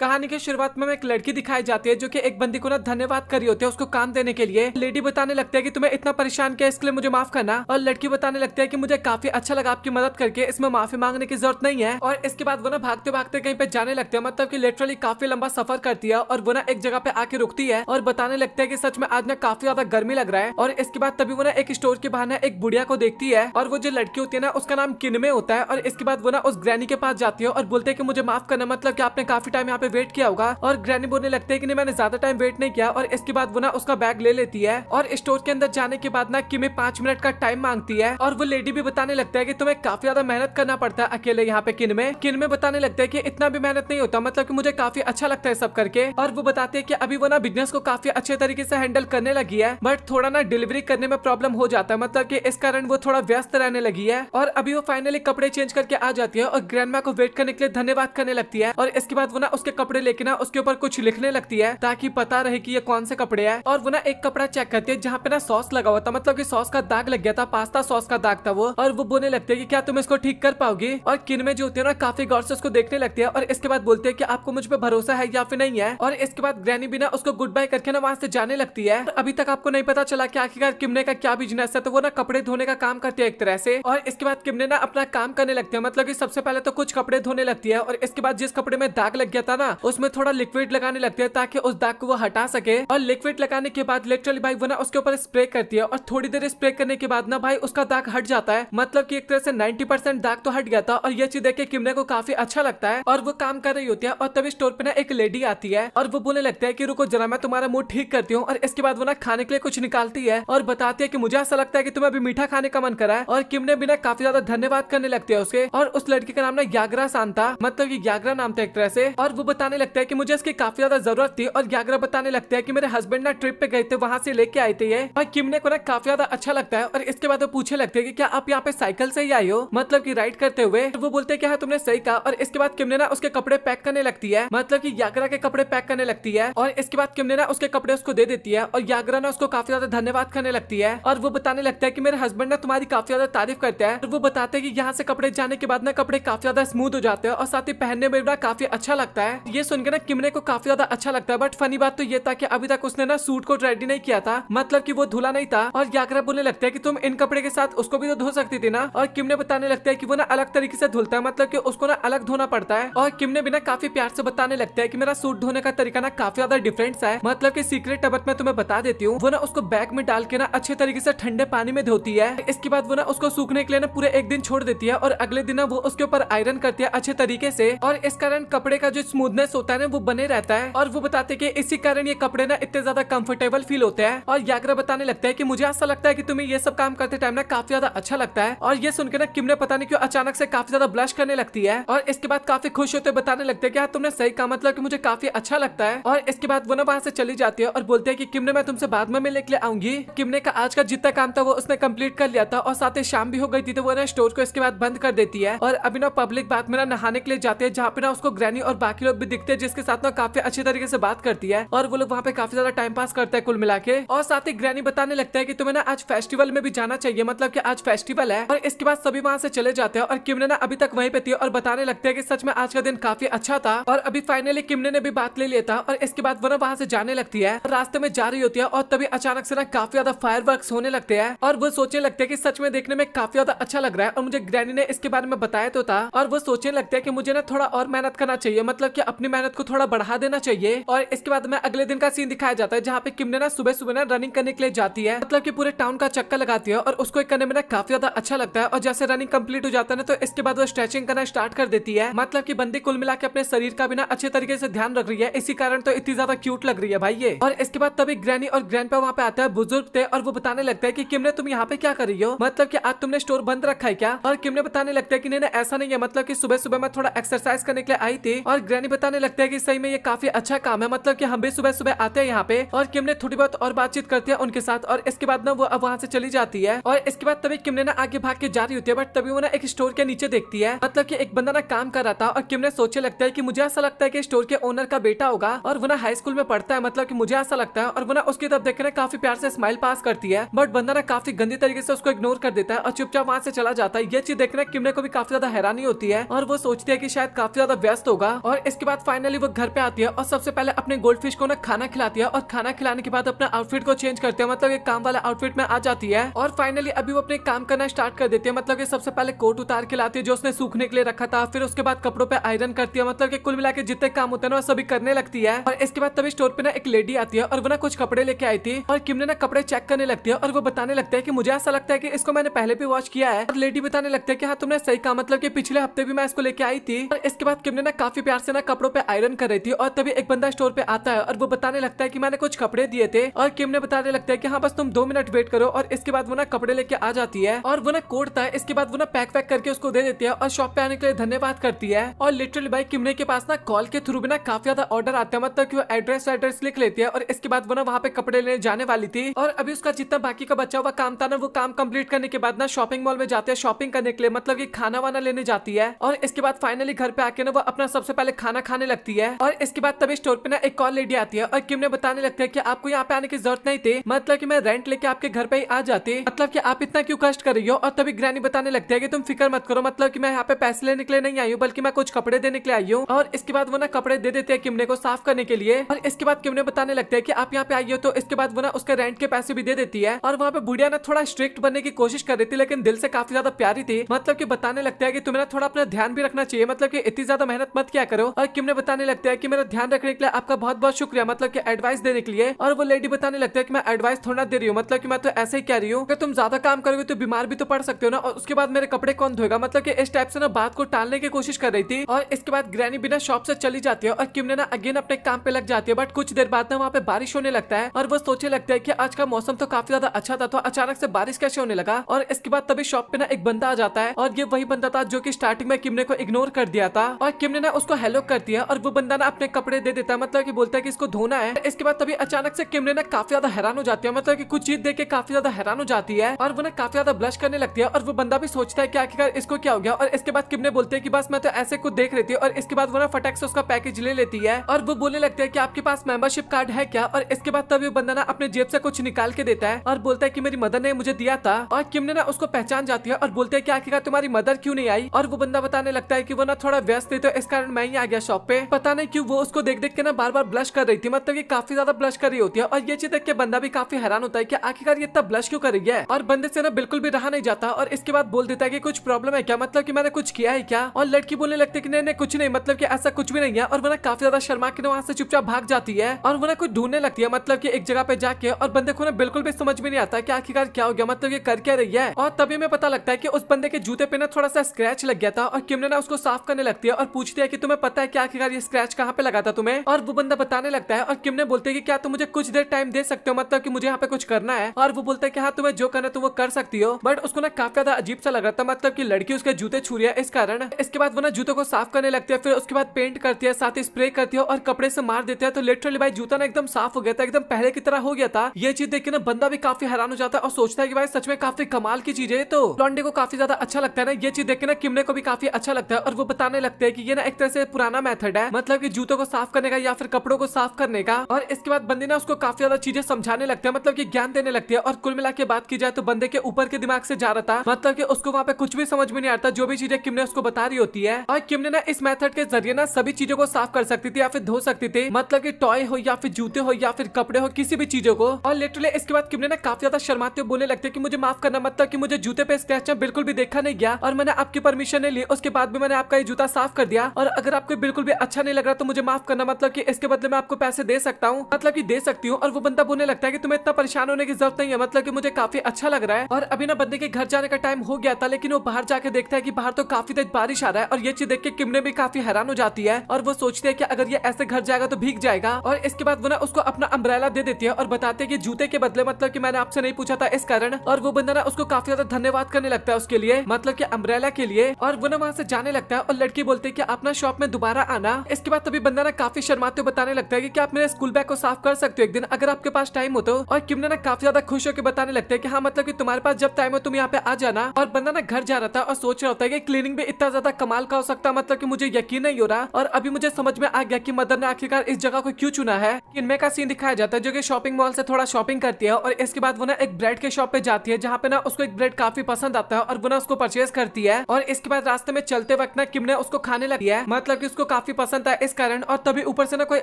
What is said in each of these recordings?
कहानी की शुरुआत में एक लड़की दिखाई जाती है जो कि एक बंदी को ना धन्यवाद कर रही होती है उसको काम देने के लिए। लेडी बताने लगता है कि तुम्हें इतना परेशान किया इसके लिए मुझे माफ करना, और लड़की बताने लगती है कि मुझे काफी अच्छा लगा आपकी मदद करके, इसमें माफी मांगने की जरूरत नहीं है। और इसके बाद वो ना भागते भागते कहीं पे जाने लगते हैं, मतलब कि लिटरली काफी लंबा सफर करती है और वो ना एक जगह पे आके रुकती है और बताने लगता है कि सच में आज ना काफी ज्यादा गर्मी लग रहा है। और इसके बाद तभी वो ना एक स्टोर के बाहर ना एक बुढ़िया को देखती है और वो जो लड़की होती है ना उसका नाम किनमे होता है। और इसके बाद वो ना उस ग्रैनी के पास जाती है और बोलते हैं कि मुझे माफ करना, मतलब कि आपने काफी टाइम यहाँ पे वेट किया होगा। और ग्रैनी बोलने लगते हैं कि नहीं मैंने ज्यादा टाइम वेट नहीं किया। और इसके बाद वो ना उसका बैग ले लेती है और स्टोर के अंदर जाने के बाद ना किमी 5 मिनट का टाइम मांगती है। और वो लेडी भी बताने लगता है कि तुम्हें काफी ज्यादा मेहनत करना पड़ता है अकेले यहाँ पे। किनमे बताने लगता है कि इतना भी मेहनत नहीं होता, मतलब कि मुझे काफी अच्छा लगता है सब करके। और वो बताते हैं कि अभी वो ना बिजनेस को काफी अच्छे तरीके से हैंडल करने लगी है, बट थोड़ा ना डिलीवरी करने में प्रॉब्लम हो जाता है, मतलब कि इस कारण वो थोड़ा व्यस्त रहने लगी है। और अभी वो फाइनली कपड़े चेंज करके आ जाती है और ग्रैंडमा को वेट करने के लिए धन्यवाद करने लगती है। और इसके बाद वो ना उसके कपड़े लेके ना उसके ऊपर कुछ लिखने लगती है ताकि पता रहे कि ये कौन से कपड़े हैं। और वो ना एक कपड़ा चेक करती है जहाँ पे ना सॉस लगा हुआ था, मतलब कि सॉस का दाग लग गया था, पास्ता सॉस का दाग था वो। और वो बोलने लगते हैं कि क्या तुम इसको ठीक कर पाओगी। और किनमे जो होती है ना काफी गौर से उसको देखने लगती है और इसके बाद बोलते हैं कि आपको मुझ पे भरोसा है या फिर नहीं है। और इसके बाद ग्रैनी भी ना उसको गुड बाय करके ना वहाँ से जाने लगती है। अभी तक आपको नहीं पता चला कि आखिरकार किमने का क्या बिजनेस है, तो वो ना कपड़े धोने का काम करती है एक तरह से। और इसके बाद किमने ना अपना काम करने लगती है, मतलब कि सबसे पहले तो कुछ कपड़े धोने लगती है और इसके बाद जिस कपड़े में दाग लग गया था ना उसमें थोड़ा लिक्विड लगाने लगती है ताकि उस दाग को वो हटा सके। और लिक्विड लगाने के बाद लिटरली भाई वो ना उसके ऊपर स्प्रे करती है और थोड़ी देर स्प्रे करने के बाद ना भाई उसका दाग हट जाता है, मतलब कि एक तरह से 90% दाग तो हट गया था। और ये चीज देख के किमने को काफी अच्छा लगता है और वो काम कर रही होती है। और तभी स्टोर पे ना एक लेडी आती है और वो बोलने लगता है कि रुको जरा मैं तुम्हारा मूड ठीक करती हूँ। और इसके बाद वो ना खाने के लिए कुछ निकालती है और बताती है कि मुझे ऐसा लगता है कि तुम्हें अभी मीठा खाने का मन करा है। और किमने भी ना काफी ज्यादा धन्यवाद करने लगती है उसके। और उस लड़की का नाम ना याग्रा सान था, मतलब कि याग्रा नाम था एक तरह से। और वो बताने लगता है कि मुझे इसकी काफी ज्यादा जरूरत थी। और याग्रा बताने लगता है कि मेरे हस्बैंड ना ट्रिप पे गए थे, वहां से लेके आए थे ये। और किमने को ना काफी ज्यादा अच्छा लगता है। और इसके बाद वो पूछे लगते हैं कि क्या आप यहाँ पे साइकिल से ही आई हो, मतलब कि राइड करते हुए। वो बोलते हैं कि हाँ तुमने सही कहा। और इसके बाद किमने ना उसके कपड़े पैक करने लगती है, मतलब कि याग्रा के कपड़े पैक करने लगती है। और इसके बाद किमने ना उसके कपड़े उसको दे देती है और याग्रा ना उसको काफी ज्यादा धन्यवाद करने लगती है। और वो बताने लगता है कि मेरे हस्बैंड ना तुम्हारी काफी ज्यादा तारीफ करते हैं। और वो बताते हैं कि यहाँ से कपड़े जाने के बाद ना कपड़े काफी ज्यादा स्मूथ हो जाते हैं और साथ ही पहनने में ना काफी अच्छा लगता है। ये सुनकर ना किमने को काफी ज्यादा अच्छा लगता है। बट फनी बात तो ये था कि अभी तक उसने ना सूट को रेडी नहीं किया था, मतलब कि वो धुला नहीं था। और याग्रा बोलने लगता है कि तुम इन कपड़े के साथ उसको भी तो धो सकती थी ना। और किमने बताने लगता है कि वो ना अलग तरीके से धुलता है, मतलब कि उसको ना अलग धोना पड़ता है। और किमने भी ना काफी प्यार से बताने लगता है कि मेरा सूट धोने का तरीका ना काफी ज्यादा डिफरेंट है, मतलब कि सीक्रेट टबक में तुम्हें बता देती हूँ। वो ना उसको बैग में डाल के ना अच्छे तरीके से ठंडे पानी में धोती है। इसके बाद वो ना उसको सूखने के लिए ना पूरे एक दिन छोड़ देती है और अगले दिन ना वो उसके ऊपर आयरन करती है अच्छे तरीके से। और इस कारण कपड़े का जो स्मूथनेस होता है ना वो बने रहता है। और वो बताते हैं कि इसी कारण ये कपड़े ना इतने ज्यादा कंफर्टेबल फील होते हैं। और याग्रा बताने लगता है कि मुझे ऐसा लगता है कि तुम्हें ये सब काम करते टाइम ना काफी ज्यादा अच्छा लगता है। और ये सुनकर ना किमने पता नहीं क्यों अचानक से काफी ज्यादा ब्लश करने लगती है। और इसके बाद काफी खुश होते बताने लगते हैं कि हाँ तुमने सही कहा, मतलब कि मुझे काफी अच्छा लगता है। और इसके बाद वो ना वहाँ से चली जाती है और बोलते हैं कि किमने मैं तुमसे बाद में मिलने के लिए आऊंगी। किमने का आज का जितना काम था वो उसने कंप्लीट कर लिया था और साथ ही शाम भी हो गई थी, तो वो ना स्टोर को इसके बाद बंद कर देती है। और अभी ना पब्लिक बात में ना नहाने के लिए जाते हैं, जहाँ पे ना उसको ग्रैनी और बाकी लोग भी दिखते हैं जिसके साथ ना काफी अच्छे तरीके से बात करती है। और वो लोग वहाँ पे काफी ज्यादा टाइम पास करते हैं कुल मिला के। और साथ ही ग्रैनी बताने लगता है कि तुम्हें ना आज फेस्टिवल में भी जाना चाहिए, मतलब कि आज फेस्टिवल है। और इसके बाद सभी वहाँ से चले जाते हैं और किमने ना अभी तक वहीं पे थी और बताने लगते हैं कि सच में आज का दिन काफी अच्छा था। और अभी फाइनली किमने ने भी बात ले लिया था। और इसके बाद वो ना वहाँ से जाने लगती है, रास्ते में जा रही होती है और तभी अचानक से ना काफी ज्यादा फायरवर्क्स होने लगते हैं। और वो सोचने लगते हैं कि सच में देखने में काफी ज्यादा अच्छा लग रहा है और मुझे ग्रैनी ने इसके बारे में बताया तो था। और वो सोचने लगते हैं कि मुझे ना थोड़ा और मेहनत करना चाहिए, मतलब कि अपनी मेहनत को थोड़ा बढ़ा देना चाहिए। और इसके बाद में अगले दिन का सीन दिखाया जाता है जहाँ पे किमने ना सुबह सुबह ना रनिंग करने के लिए जाती है, मतलब कि पूरे टाउन का चक्कर लगाती है और उसको करने में ना काफी ज्यादा अच्छा लगता है। और जैसे रनिंग कंप्लीट हो जाता है ना तो इसके बाद वो स्ट्रेचिंग करना स्टार्ट कर देती है, मतलब कि बंदी कुल मिला के अपने शरीर का भी ना अच्छे तरीके से ध्यान रख रही है, इसी कारण तो इतनी ज्यादा क्यूट लग रही है भाई ये। और इसके बाद तभी ग्रैनी और ग्रैंडपा वहाँ पे आता है, बुजुर्ग थे। और वो बताने लगता है कि किमने तुम यहाँ पे क्या कर रही हो, मतलब कि आज तुमने स्टोर बंद रखा है क्या। और किमने बताने लगता है कि नहीं ऐसा नहीं है, मतलब कि सुबह सुबह मैं थोड़ा एक्सरसाइज करने के लिए आई थी। और ग्रैनी बताने लगता है कि सही में ये काफी अच्छा काम है, मतलब कि हम भी सुबह सुबह आते हैं यहाँ पे। और किमने थोड़ी बहुत और बातचीत करती है उनके साथ और इसके बाद ना वो अब वहाँ से चली जाती है। और इसके बाद तभी किमने ना आगे भाग के जा रही होती है, बट तभी वो ना एक स्टोर के नीचे देखती है, मतलब कि एक बंदा ना काम कर रहा था। और किमने सोचने लगता है कि मुझे ऐसा लगता है कि स्टोर के ओनर का बेटा होगा और वो ना हाई स्कूल में पढ़ता है, मतलब कि मुझे ऐसा लगता है। और वो ना उसकी तरफ देखने काफी प्यार से स्माइल पास करती है, बट बंदा ना काफी गंदी तरीके से उसको इग्नोर कर देता है और चुपचाप वहाँ से चला जाता है। ये चीज देखने किमने को भी काफी ज्यादा हैरानी होती है और वो सोचती है कि शायद काफी ज्यादा व्यस्त होगा। और इसके बाद फाइनली वो घर पे आती है और सबसे पहले अपने गोल्ड फिश को ना खाना खिलाती है और खाना खिलाने के बाद अपना आउटफिट को चेंज करती है, मतलब एक काम वाला आउटफिट में आ जाती है। और फाइनली अभी वो अपने काम करना स्टार्ट कर देती है, मतलब कि सबसे पहले कोट उतार के लाती है जो उसने सूखने के लिए रखा था, फिर उसके बाद कपड़ों पे आयरन करती है, मतलब कि कुल मिला के जितने काम होते हैं ना सभी करने लगती है। और इसके बाद तभी स्टोर पे ना एक लेडी आती है और वो ना कुछ कपड़े लेके आई थी और किम ने ना कपड़े चेक करने लगती है और वो बताने लगता है कि मुझे ऐसा लगता है कि इसको मैंने पहले भी वॉश किया है। और लेडी बताने लगता है कि हाँ तुमने सही कहा, मतलब कि पिछले हफ्ते भी मैं इसको लेके आई थी। और इसके बाद किम ने ना काफी प्यार से ना कपड़ों पे आयरन कर रही थी और तभी एक बंदा स्टोर पे आता है और वो बताने लगता है कि मैंने कुछ कपड़े दिए थे। और किम ने बताने लगता है कि हाँ बस तुम 2 मिनट वेट करो। और इसके बाद वो ना कपड़े लेके आ जाती है और वो ना कोट था, इसके बाद वो ना पैक वैक करके उसको दे देती है और शॉप पे आने के लिए धन्यवाद करती है। और लिटरली भाई किमने के पास ना कॉल के थ्रू भी ना काफी ज्यादा ऑर्डर आते हैं, मतलब कि वो एड्रेस लिख लेती है। और इसके बाद वो ना वहाँ पे कपड़े लेने जाने वाली थी और अभी उसका जितना बाकी का बचा हुआ काम था ना वो काम कंप्लीट करने के बाद ना शॉपिंग मॉल में जाते हैं शॉपिंग करने के लिए, मतलब कि खाना वाना लेने जाती है। और इसके बाद फाइनली घर पे आके ना वो अपना सबसे पहले खाना खाने लगती है। और इसके बाद तभी स्टोर पे ना एक और लेडी आती है और किम ने बताने लगता है कि आपको यहाँ पे आने की जरूरत नहीं थी, मतलब कि मैं रेंट लेके आपके घर पे ही आ जाती, मतलब कि आप इतना क्यों कष्ट कर रही हो। और तभी ग्रैनी बताने लगती है कि तुम फिक्र मत करो, मतलब कि मैं यहाँ पे पैसे लेने के लिए नहीं आई हूँ बल्कि मैं कुछ कपड़े देने के लिए आई हूँ। और इसके बाद वो ना कपड़े दे देते हैं किमने को साफ करने के लिए। और इसके बाद किमने बताने लगता है कि आप यहाँ पे आई हो, तो इसके बाद वो ना उसके रेंट के पैसे भी दे देती है। और वहाँ पे बुढ़िया ना थोड़ा स्ट्रिक्ट बनने की कोशिश कर रही थी लेकिन दिल से काफी ज्यादा प्यारी थी, मतलब कि बताने लगता है कि तुम्हें ना थोड़ा अपना ध्यान भी रखना चाहिए, मतलब कि इतनी ज्यादा मेहनत मत किया करो। और किम ने बताने लगता है कि मेरा ध्यान रखने के लिए आपका बहुत बहुत शुक्रिया, मतलब कि एडवाइस देने के लिए। और वो लेडी बताने लगता है कि मैं एडवाइस थोड़ा दे रही हूँ, मतलब कि मैं तो ऐसे ही कह रही हूँ कि तुम ज्यादा काम करोगे तो बीमार भी तो पड़ सकते हो ना, और उसके बाद मेरे कपड़े कौन धोएगा, मतलब कि इस टाइप से ना बात को टालने की कोशिश कर रही थी। और इसके बाद ग्रैनी बिना शॉप से चली जाती है और किम ने ना अगेन अपने काम पे लग जाती है। बट कुछ देर बाद ना वहाँ पे बारिश होने लगता है और वो सोचने लगता है कि आज का मौसम तो काफी ज्यादा अच्छा था, तो अचानक से बारिश कैसे होने लगा। और इसके बाद तभी शॉप पे ना एक बंदा आ जाता है और ये वही बंदा था जो कि स्टार्टिंग में किमने को इग्नोर कर दिया था। और किमने ना उसको हेलो कर दिया और वो बंदा ना अपने कपड़े दे देता है, मतलब कि बोलता है कि इसको धोना है। इसके बाद तभी अचानक से किमने ना काफी ज्यादा हैरान हो जाती है, मतलब कि कुछ चीज देख के काफी ज्यादा हैरान हो जाती है और वो ना काफी ज्यादा ब्लश करने लगती है। और वो बंदा भी सोचता है कि आखिरकार इसको क्या हो गया। और इसके बाद किमने बोलते है कि बस मैं तो ऐसे कुछ देख रही थी। और इसके बाद वो ना फटाक से उसका पैकेज ले लेती है और वो बोलने लगता है कि आपके पास मेंबरशिप कार्ड है क्या। और इसके बाद तभी बंदा ना अपने जेब से कुछ निकाल के देता है और बोलता है कि मेरी मदर ने मुझे दिया था। और किम ने ना उसको पहचान जाती है और बोलते है कि आखिरकार तुम्हारी मदर क्यों नहीं आई। और वो बंदा बताने लगता है कि वो ना थोड़ा व्यस्त थी तो इस कारण मैं ही आ गया शॉप पे। पता नहीं क्यों वो उसको देख देख के ना बार बार ब्लश कर रही थी, मतलब कि काफी ज्यादा ब्लश कर रही होती है। और ये चीज देख के बंदा भी काफी हैरान होता है कि आखिरकार ये इतना ब्लश क्यों कर रही है। और बंदे से ना बिल्कुल भी रहा नहीं जाता और इसके बाद बोल देता है कि कुछ प्रॉब्लम है क्या, मतलब कि मैंने कुछ किया है क्या। और लड़की बोलने लगती है कि नहीं कुछ नहीं, मतलब कि ऐसा कुछ भी नहीं है। और वो ना काफी ज्यादा शर्मा के वहां से चुपचाप भाग जाती है और वो ना कुछ ढूंढने लगती है, मतलब कि एक जगह पे जाके। और बंदे को ना बिल्कुल भी समझ में नहीं आता कि आखिरकार क्या हो गया, मतलब ये कर क्या रही है। और तभी में पता लगता है कि उस बंदे के जूते पे ना थोड़ा सा स्क्रैच लग गया था। और किम ने ना उसको साफ करने लगती है और पूछती है कि तुम्हें पता है कि आखिरकार ये स्क्रैच कहाँ पे लगा था तुम्हें। और वो बंदा बताने लगता है और किम ने बोलते है कि क्या तुम मुझे कुछ देर टाइम दे सकते हो, मतलब कि मुझे यहाँ पे कुछ करना है। और वो बोलता है कि हाँ तुम्हें जो करना है तुम वो कर सकती हो। बट उसको ना काफी ज्यादा अजीब सा लग रहा था, मतलब कि लड़की उसके जूते छू रही है इस कारण। इसके बाद वो ना जूतों को साफ करने लगती है, फिर उसके बाद पेंट करती है, साथ ही स्प्रे करती है और कपड़े से मार देते हैं। तो लिटरली भाई जूता ना एकदम साफ हो गया था, एकदम पहले की तरह हो गया था। ये चीज देख के ना बंदा भी काफी हैरान हो जाता है और सोचता है कि भाई सच में काफी कमाल की चीज है। तो लॉन्डे को काफी ज्यादा अच्छा लगता है ना ये चीज देख के ना किमने को भी काफी अच्छा लगता है। और वो बताने लगते हैं कि ये ना एक तरह से पुराना मेथड है, मतलब कि जूतों को साफ करने का या फिर कपड़ों को साफ करने का। और इसके बाद बंदी ना उसको काफी ज्यादा चीजें समझाने लगते हैं, मतलब कि ज्ञान देने लगती है। और कुल मिला के बात की जाए तो बंदे के ऊपर के दिमाग से जा रहा था, मतलब कि उसको वहाँ पे कुछ भी समझ में नहीं आता जो भी चीजें किमने उसको बता रही होती है। और किमने ना इस मेथड के जरिए ना सभी चीजों को साफ कर सकती थी या फिर धो सकती थी, मतलब कि टॉय हो या फिर जूते हो या फिर कपड़े हो, किसी भी चीजों को। और लिटरली इसके बाद किमने ना काफी ज्यादा शर्माते हुए बोलने लगते कि मुझे माफ करना, मतलब कि मुझे जूते पे स्क्रैच बिल्कुल भी देखा नहीं गया और मैंने आपकी परमिशन नहीं ली, उसके बाद भी मैंने आपका ये जूता साफ कर दिया। और अगर आपको बिल्कुल भी अच्छा नहीं लग रहा तो मुझे माफ करना, मतलब कि इसके बदले मैं आपको पैसे दे सकता हूँ, मतलब कि दे सकती हूँ। और वो बंदा बोलने लगता है कि तुम्हें इतना परेशान होने की जरूरत नहीं है, मतलब कि मुझे काफी अच्छा लग रहा है। और अभी ना बंदे के घर जाने का टाइम हो गया था, लेकिन वो बाहर जाके देखता है कि बाहर तो काफी तेज बारिश आ रहा है। और ये चीज देख के किमने भी काफी हैरान हो जाती है और वो सोचते है कि अगर ये ऐसे घर जाएगा तो भीग जाएगा। और इसके बाद वो ना उसको अपना अम्ब्रेला दे देती है और बताते है कि जूते के बदले, मतलब कि मैंने आपसे नहीं पूछा था इस कारण। और वो बंदा ना उसको काफी ज्यादा धन्यवाद करने लगता है उसके लिए, मतलब कि अम्ब्रेला के लिए। और वो ना वहाँ से जाने लगता है और लड़की बोलती है कि अपना शॉप में दोबारा आना। इसके बाद तभी बंदा ना काफी शर्माते हुए बताने लगता है कि क्या आप मेरे स्कूल बैग को साफ कर सकते हो एक दिन, अगर आपके पास टाइम हो तो। और किमने ना काफी ज्यादा खुश होकर बताने लगता है कि हाँ, मतलब कि तुम्हारे पास जब टाइम हो तुम यहाँ पे आ जाना। और बंदा ना घर जा रहा था और सोच रहा होता है कि क्लीनिंग भी इतना ज्यादा कमाल का हो सकता है, मतलब कि मुझे यकीन नहीं हो रहा। और अभी मुझे समझ में आ गया कि मदर ने आखिरकार इस जगह को क्यों चुना है। इनमें का सीन दिखाया जाता है जो कि शॉपिंग मॉल से थोड़ा शॉपिंग करती है और इसके बाद वो ना एक ब्रेड के शॉप पे जाती है जहाँ पे ना उसको एक ब्रेड काफी पसंद आता है और वो ना उसको परचेज करती है। और इसके बाद रास्ते में चलते वक्त ना किम ने उसको खाने लगती है, मतलब कि उसको काफी पसंद है इस कारण। और तभी ऊपर से ना कोई